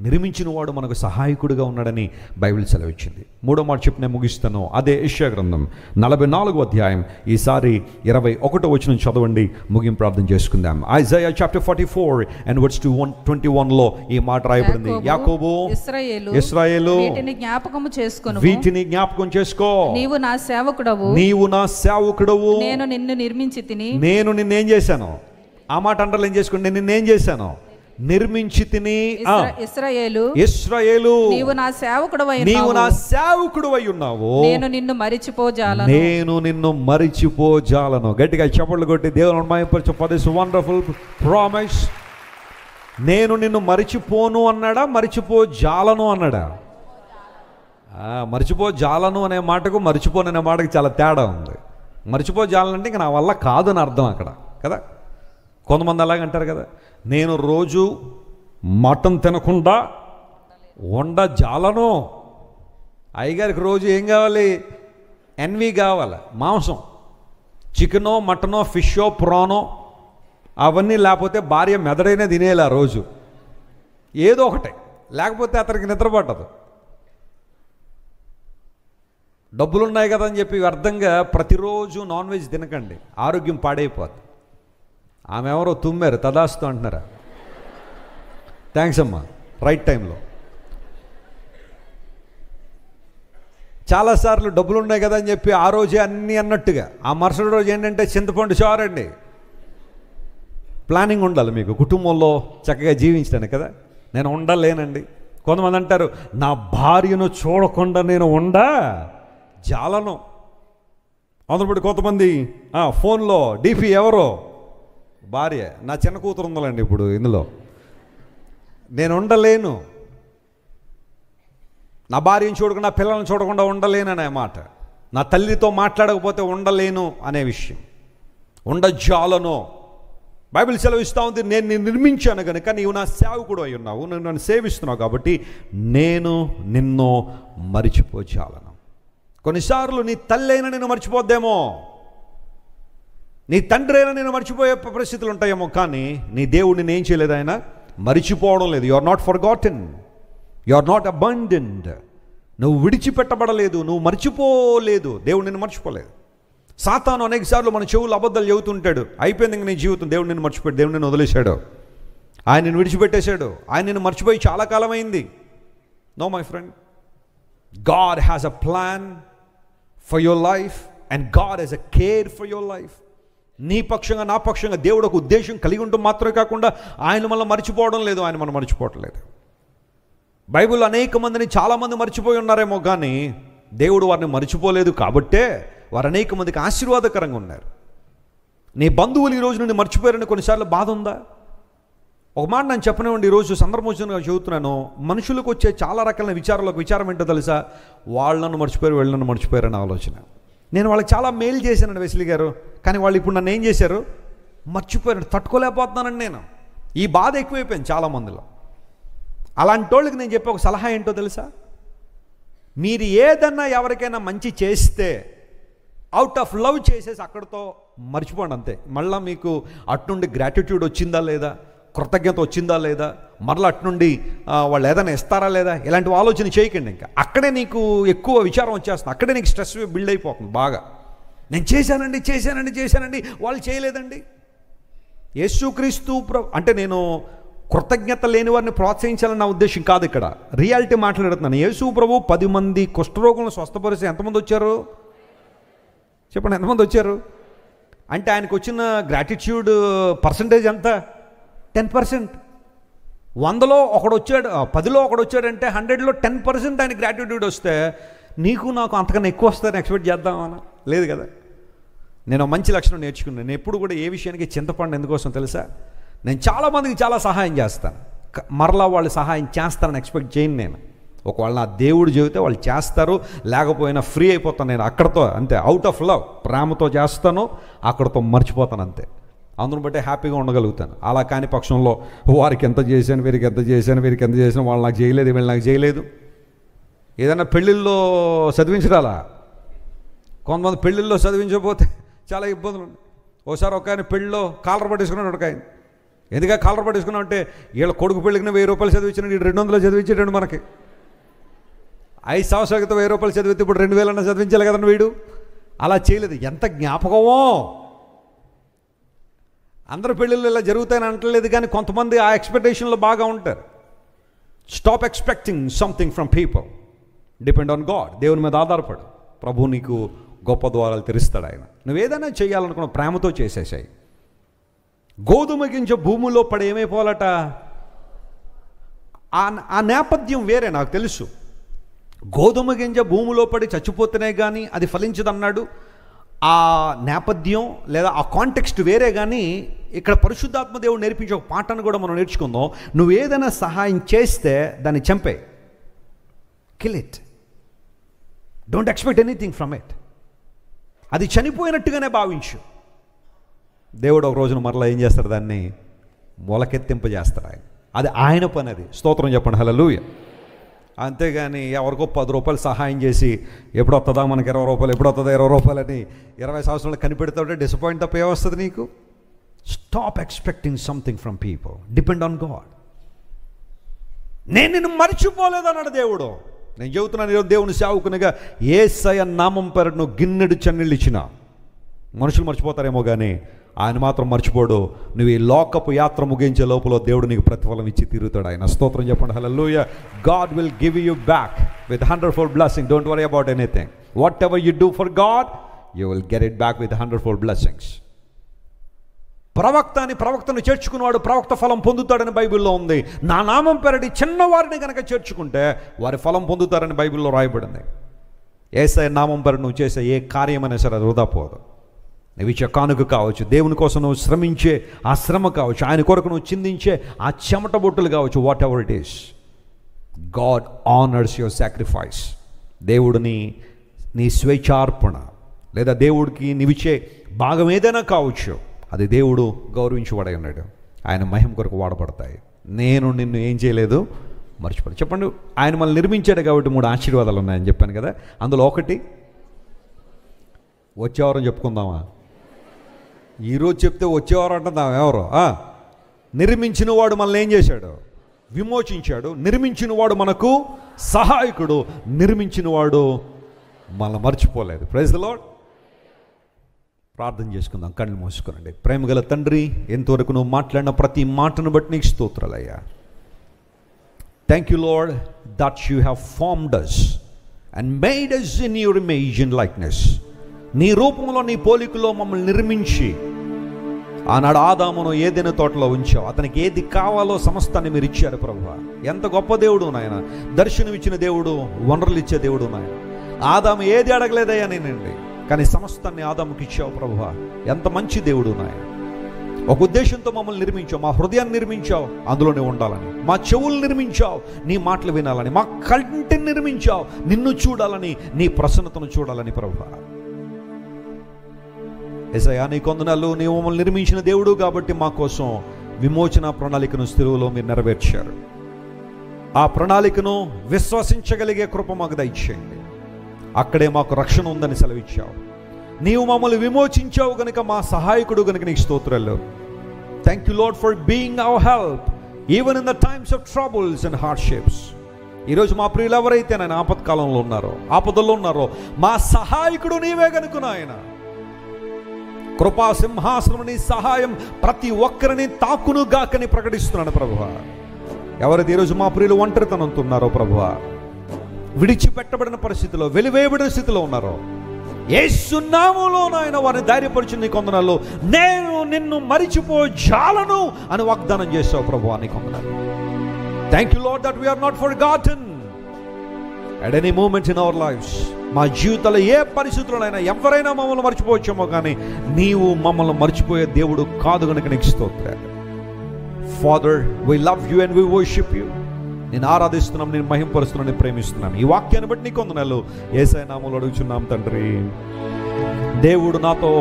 నిర్మించిన వాడు మనకు సహాయకుడిగా ఉన్నాడని బైబిల్ సెలవిచ్చింది. 3వ మాట చెప్పి నేను ముగిస్తాను. అదే యెషయా గ్రంథం 44వ అధ్యాయం, ఈసారి 21వ వచనం చదవండి, ముగింపు ప్రార్థన చేసుకుందాం. ఐజాయా చాప్టర్ 44 and verse 21లో ఈ మాట రాయబడింది. యాకోబు ఇశ్రాయేలు వీటిని జ్ఞాపకం చేసుకో, నీవు నా సేవకుడవు, నేను నిన్ను నిర్మించి తిని. నేను నిన్నేం చేశాను? ఆ మాట అండర్లైన్ చేసుకోండి. నేను నిన్నేం చేశాను? నిర్మించి తిని. ఇశ్రాయేలు నీవు నా సేవకుడవై ఉన్నావు, నేను నిన్ను మరిచిపోజాలను. గట్టిగా చప్పట్లు కొట్టి దేవుని మహిమపరచు. For this wonderful promise. నేను నిన్ను మరిచిపోను అన్నాడా, మరిచిపోజాలను అన్నాడా? మరిచిపోజాలను అనే మాటకు మరిచిపోను అనే మాటకు చాలా తేడా ఉంది. మరిచిపోజాలంటే ఇంక నా వల్ల కాదు అని అర్థం అక్కడ కదా. కొంతమంది అలాగంటారు కదా, నేను రోజు మటన్ తినకుండా జాలను. అయ్యగారికి రోజు ఏం కావాలి? ఎన్వి కావాలి, మాంసం, చికెనో మటనో ఫిషో ప్రానో అవన్నీ. లేకపోతే భార్య మెదడైనా తినేలా రోజు ఏదో ఒకటే, లేకపోతే అతనికి నిద్ర పట్టదు. డబ్బులున్నాయి కదా అని చెప్పి వ్యర్థంగా ప్రతిరోజు నాన్ వెజ్ తినకండి, ఆరోగ్యం పాడైపోద్ది. ఆమె ఎవరో తుమ్మారు, తదాస్తు అంటున్నారా? థ్యాంక్స్ అమ్మా, రైట్ టైంలో. చాలాసార్లు డబ్బులు ఉన్నాయి కదా అని చెప్పి ఆ రోజే అన్నీ అన్నట్టుగా, ఆ మరుసటి రోజు ఏంటంటే చింతపండు చారండి. ప్లానింగ్ ఉండాలి మీకు కుటుంబంలో చక్కగా జీవించడానికి కదా. నేను ఉండలేనండి. కొంతమంది అంటారు, నా భార్యను చూడకుండా నేను జాలను. అందులో కొంతమంది ఫోన్లో డీపీ ఎవరో భార్య, నా చిన్న కూతురు ఉందండి ఇప్పుడు ఇందులో. నేను ఉండలేను, నా భార్యను చూడకుండా పిల్లల్ని చూడకుండా ఉండలేననే మాట. నా తల్లితో మాట్లాడకపోతే ఉండలేను అనే విషయం, ఉండజాలను. బైబిల్ సెలవిస్తూ ఉంది, నేను నిన్ను నిర్మించాను కనుక నీవు నా సేవకుడు అయి ఉన్నావు, నువ్వు నన్ను సేవిస్తున్నావు కాబట్టి నేను నిన్ను మరిచిపోజాలను. కొన్నిసార్లు నీ తల్లి అయినా నిన్ను మర్చిపోద్దేమో, నీ తండ్రి అయినా నేను మర్చిపోయే పరిస్థితులు ఉంటాయేమో, కానీ నీ దేవుడు నిన్ను ఏం చేయలేదు, ఆయన మరిచిపోవడం లేదు. You are not forgotten, you are not abandoned. నువ్వు విడిచిపెట్టబడలేదు, నువ్వు మర్చిపోలేదు, దేవుడు నిన్ను మర్చిపోలేదు. సాతాను అనేకసార్లు మన చెవులు అబద్ధాలు చెబుతుంటాడు, అయిపోయింది ఇంక నీ జీవితం, దేవుడు నిన్ను మర్చిపోయాడు, దేవుడు నిన్ను వదిలేశాడు, ఆయన నిన్ను విడిచిపెట్టేశాడు, ఆయన నిన్ను మర్చిపోయి చాలా కాలం అయింది. No my friend, God has a plan for your life and God has a care for your life. నీ పక్షంగా నా పక్షంగా దేవుడు ఒక ఉద్దేశం కలిగి ఉండటం మాత్రమే కాకుండా ఆయన మనల్ని మర్చిపోవడం లేదు, ఆయన మనం మర్చిపోవటం లేదు. బైబిల్ అనేక మందిని చాలామంది మర్చిపోయి ఉన్నారేమో, కానీ దేవుడు వారిని మర్చిపోలేదు కాబట్టే వారు అనేక మందికి ఆశీర్వాదకరంగా ఉన్నారు. నీ బంధువులు ఈరోజు నుండి మర్చిపోయారని కొన్నిసార్లు బాధ ఉందా? ఒక మాట నేను చెప్పనివ్వండి, ఈరోజు సందర్భోచనంగా చెబుతున్నాను. మనుషులకు వచ్చే చాలా రకాల విచారం ఏంటో తెలుసా? వాళ్ళను మర్చిపోయారు, వీళ్ళను మర్చిపోయారు అనే ఆలోచన. నేను వాళ్ళకి చాలా మేలు చేశానండి వెస్లీ గారు, కానీ వాళ్ళు ఇప్పుడు నన్ను ఏం చేశారు, మర్చిపోయారు. తట్టుకోలేకపోతున్నానండి నేను. ఈ బాధ ఎక్కువైపోయింది చాలామందిలో. అలాంటి వాళ్ళకి నేను చెప్పే ఒక సలహా ఏంటో తెలుసా? మీరు ఏదన్నా ఎవరికైనా మంచి చేస్తే అవుట్ ఆఫ్ లవ్ చేసేసి అక్కడితో మర్చిపోండి అంతే. మళ్ళీ మీకు అట్నుండి గ్రాటిట్యూడ్ వచ్చిందా లేదా, కృతజ్ఞత వచ్చిందా లేదా, మరలా అట్నుండి వాళ్ళు ఏదైనా ఇస్తారా లేదా, ఇలాంటి ఆలోచన చేయకండి. ఇంకా అక్కడే నీకు ఎక్కువ విచారం వచ్చేస్తుంది, అక్కడే నీకు స్ట్రెస్ బిల్డ్ అయిపోతుంది బాగా. నేను చేశానండి వాళ్ళు చేయలేదండి. యేసుక్రీస్తు అంటే నేను కృతజ్ఞత లేని వారిని ప్రోత్సహించాలని నా ఉద్దేశం కాదు, ఇక్కడ రియాలిటీ మాట్లాడుతున్నాను. యేసు ప్రభు 10 మంది కుష్ఠరోగులను స్వస్థపరిచి ఎంతమంది వచ్చారు చెప్పండి, ఎంతమంది వచ్చారు? అంటే ఆయనకు వచ్చిన గ్రాటిట్యూడ్ పర్సంటేజ్ ఎంత? 10%. 100లో ఒకడు వచ్చాడు, 10లో ఒకడు వచ్చాడంటే 100లో 10% ఆయన గ్రాటిట్యూడ్ వస్తే నీకు నాకు అంతకన్నా ఎక్కువ వస్తుందని ఎక్స్పెక్ట్ చేద్దామన్నా? లేదు కదా. నేను మంచి లక్షణం నేర్చుకున్నాను. నేను ఎప్పుడు కూడా ఏ విషయానికి చింతపండు ఎందుకోసం తెలుసా? నేను చాలామందికి చాలా సహాయం చేస్తాను, మరలా వాళ్ళు సహాయం చేస్తారని ఎక్స్పెక్ట్ చేయను నేను. ఒకవేళ నా దేవుడు చెబితే వాళ్ళు చేస్తారు, లేకపోయినా ఫ్రీ అయిపోతాను నేను అక్కడితో, అంతే. అవుట్ ఆఫ్ లవ్, ప్రేమతో చేస్తాను, అక్కడితో మర్చిపోతాను అంతే. అందును బట్టే హ్యాపీగా ఉండగలుగుతాను. అలా కాని పక్షంలో వారికి ఎంత చేశాను, వీరికి ఎంత చేశాను, వాళ్ళు నాకు చేయలేదు, వీళ్ళు నాకు చేయలేదు. ఏదైనా పెళ్ళిళ్ళలో చదివించడాలా? కొంతమంది పెళ్ళిళ్ళలో చదివించకపోతే చాలా ఇబ్బందులు ఉన్నాయి. ఒకసారి ఒక ఆయన పెళ్ళిలో కాలర్ పట్టేసుకున్నాడు. ఒక ఆయన ఎందుకంటే కాలర్ పట్టేసుకున్నాం అంటే వీళ్ళ కొడుకు పెళ్ళికి 1000 రూపాయలు చదివించాడు, 200 చదివించాడు. మనకి 5 సంవత్సరాల క్రితం 1000 రూపాయలు చదివితే ఇప్పుడు 2000 అన్న చదివించాలి కదండి వీడు. అలా చేయలేదు. ఎంత జ్ఞాపకమో! అందరి పెళ్ళిళ్ళు ఇలా జరుగుతాయని అంటలేదు, కానీ కొంతమంది ఆ ఎక్స్పెక్టేషన్లో బాగా ఉంటారు. Stop expecting something from people, depend on God. దేవుని మీద ఆధారపడు, ప్రభు నీకు గొప్ప ద్వారాలు తెరుస్తాడు ఆయన. నువ్వు ఏదైనా చేయాలనుకున్న ప్రేమతో చేసేసాయి. గోధుమ గింజ భూమిలో పడి ఏమైపోవాలట? ఆ నేపథ్యం వేరే, నాకు తెలుసు. గోధుమ గింజ భూమిలో పడి చచ్చిపోతేనే కానీ అది ఫలించదన్నాడు. ఆ నేపథ్యం లేదా ఆ కాంటెక్స్ట్ వేరే, కానీ ఇక్కడ పరిశుద్ధాత్మ దేవుడు నేర్పించే ఒక పాఠాన్ని కూడా మనం నేర్చుకుందాం. నువ్వు ఏదైనా సహాయం చేస్తే దాన్ని చంపే, kill it, don't expect anything from it. అది చనిపోయినట్టుగానే భావించు. దేవుడు ఒక రోజున మరలా ఏం చేస్తాడు? దాన్ని మొలకెత్తింపజేస్తాడు ఆయన. అది ఆయన పని. అది స్తోత్రం చెప్పండి, హల్లెలూయా. అంతేగాని ఎవరికో 10 రూపాయలు సహాయం చేసి ఎప్పుడు వస్తుందా మనకి 20 రూపాయలు, ఎప్పుడు వస్తుందా 20 రూపాయలు అని 20 సంవత్సరాలు కనిపెడతాడే డిసప్పాయింట్ తప్ప ఏమొస్తుంది నీకు? Stop expecting something from people, depend on God. నేను నిన్ను మర్చిపోలేదన్నాడు దేవుడు. నేను చెబుతున్నాను ఈరోజు దేవుని సేవకునిగా, యేసయ్య నామం పేరు నువ్వు గిన్నెడు చన్నీళ్ళు ఇచ్చినా మనుషులు మర్చిపోతారేమో, కానీ ఆయన మాత్రం మర్చిపోడు. నువ్వు ఈ లోకపు యాత్ర ముగించే లోపల దేవుడు నీకు ప్రతిఫలం ఇచ్చి తీరుతాడు ఆయన. స్తోత్రం చెప్పండి, hallelujah. God will give you back with 100-fold blessing. Don't worry about anything. Whatever you do for God, you will get it back with 100-fold blessings. ప్రవక్తను చేర్చుకున్నవాడు ప్రవక్త ఫలం పొందుతాడని బైబిల్లో ఉంది. నా నామం పేరటి చిన్నవారిని కనుక చేర్చుకుంటే వారి ఫలం పొందుతారని బైబిల్లో రాయబడింది. యేసయ్య నామం పేరు నువ్వు చేసే ఏ కార్యమైనా సరే అది వృధా పోదు. నువ్వు ఇచ్చే కానుక కావచ్చు, దేవుని కోసం నువ్వు శ్రమించే ఆ శ్రమ కావచ్చు, ఆయన కొరకు నువ్వు చిందించే ఆ చెమట బొట్టులు కావచ్చు, what ever it is, God honours your sacrifice. దేవుడిని నీ స్వేచ్ఛార్పణ లేదా దేవుడికి నీవిచ్చే భాగం ఏదైనా కావచ్చు, అది దేవుడు గౌరవించబడి ఉన్నాడు. ఆయన మహిమ కొరకు వాడబడతాయి. నేను నిన్ను ఏం చేయలేదు, మర్చిపోలేదు. చెప్పండి, ఆయన మనల్ని నిర్మించాడు కాబట్టి 3 ఆశీర్వాదాలు ఉన్నాయని చెప్పాను కదా. అందులో ఒకటి వచ్చేవారం చెప్పుకుందామా? ఈరోజు చెప్తే వచ్చేవారు అంటుందాం. ఎవరో నిర్మించిన వాడు మనల్ని ఏం చేశాడు? విమోచించాడు. నిర్మించిన వాడు మనకు సహాయకుడు. నిర్మించిన వాడు మనల్ని మర్చిపోలేదు. Praise the Lord. ప్రార్థన చేసుకుందాం, కళ్ళు మూసుకునండి. ప్రేమగల తండ్రి, ఎంతవరకు నువ్వు మాట్లాడిన ప్రతి మాటను బట్టి నీకు స్తోత్రాలయ్యా. Thank you Lord that you have formed us and made us in your image and likeness. నీ రూపంలో, నీ పోలికలో మమ్మల్ని నిర్మించి ఆనాడు ఆదామును ఏదైనా తోటలో ఉంచావు. అతనికి ఏది కావాలో సమస్తాన్ని మీరు ఇచ్చారు ప్రభువా. ఎంత గొప్ప దేవుడు నాయన. దర్శనం ఇచ్చిన దేవుడు, వనరులు ఇచ్చే దేవుడు నాయన. ఆదాము ఏది అడగలేదయ్యా నేనండి, కానీ సమస్తాన్ని ఆదాముకి ఇచ్చావు ప్రభువా. ఎంత మంచి దేవుడు నాయన. ఒక ఉద్దేశంతో మమ్మల్ని నిర్మించావు. మా హృదయాన్ని నిర్మించావు, అందులోనే ఉండాలని. మా చెవులు నిర్మించావు, నీ మాటలు వినాలని. మా కంటిని నిర్మించావు, నిన్ను చూడాలని, నీ ప్రసన్నతను చూడాలని ప్రభువా. యేసయ్యా నీ కొందనాలు. నీవు మమ్మల్ని నిర్మించిన దేవుడు కాబట్టి మా కోసం విమోచన ప్రణాళికను స్థిరువులో మీరు నెరవేర్చారు. ఆ ప్రణాళికను విశ్వసించగలిగే కృప మాకు దయచేయండి. అక్కడే మాకు రక్షణ ఉందని సెలవిచ్చావు. నీవు మమ్మల్ని విమోచించావు గనుక, మా సహాయకుడు గనుక నీకు స్తోత్రాలు. Thank you lord for being our help even in the times of troubles and hardships. ఈరోజు మా ప్రియులు ఎవరైతే నేను ఆపత్కాలంలో ఉన్నారో, ఆపదల్లో ఉన్నారో, మా సహాయకుడు నీవే గనుక నాయన. కృపా సింహాసనం నీ సహాయం ప్రతి ఒక్కరిని తాకును గాకని ప్రకటిస్తున్నాను ప్రభువా. ఎవరైతే ఈరోజు మా ప్రియులు ఒంటరితనంతో ఉన్నారో ప్రభువా, విడిచిపెట్టబడిన పరిస్థితిలో, వెలివేయబడిన స్థితిలో ఉన్నారో, యేసు నామములో నాయన వారిని ధైర్యపరిచి నీ కొందనాల్లో నేను నిన్ను మరిచిపోజాలను అని వాగ్దానం చేశావు ప్రభువా. నీ కొందనాలు. Thank you Lord that we're not forgotten at any moment in our lives. మా జీవితంలో ఏ పరిస్థితుల్లోనైనా ఎవరైనా మమ్మల్ని మర్చిపోవచ్చేమో, కానీ నీవు మమ్మల్ని మర్చిపోయే దేవుడు కాదు కనుక నీకు స్తోత్రాలు. Father, we love you and we worship you. నేను ఆరాధిస్తున్నాం, నేను మహింపరుస్తున్నాను, నేను ప్రేమిస్తున్నాను. ఈ వాక్యాన్ని బట్టి నీ కొందనాలు యేసయ్య నామములో అడుగుచున్నాం తండ్రి. దేవుడు నాతో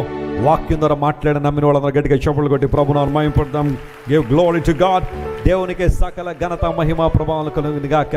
వాక్యం ద్వారా మాట్లాడి నమ్మిన వాళ్ళందరూ గట్టిగా చప్పట్లు కొట్టి ప్రభువును మహింపడదాం. Give glory to God. దేవునికే సకల ఘనత, మహిమ, ప్రభావం కలుగును గాక.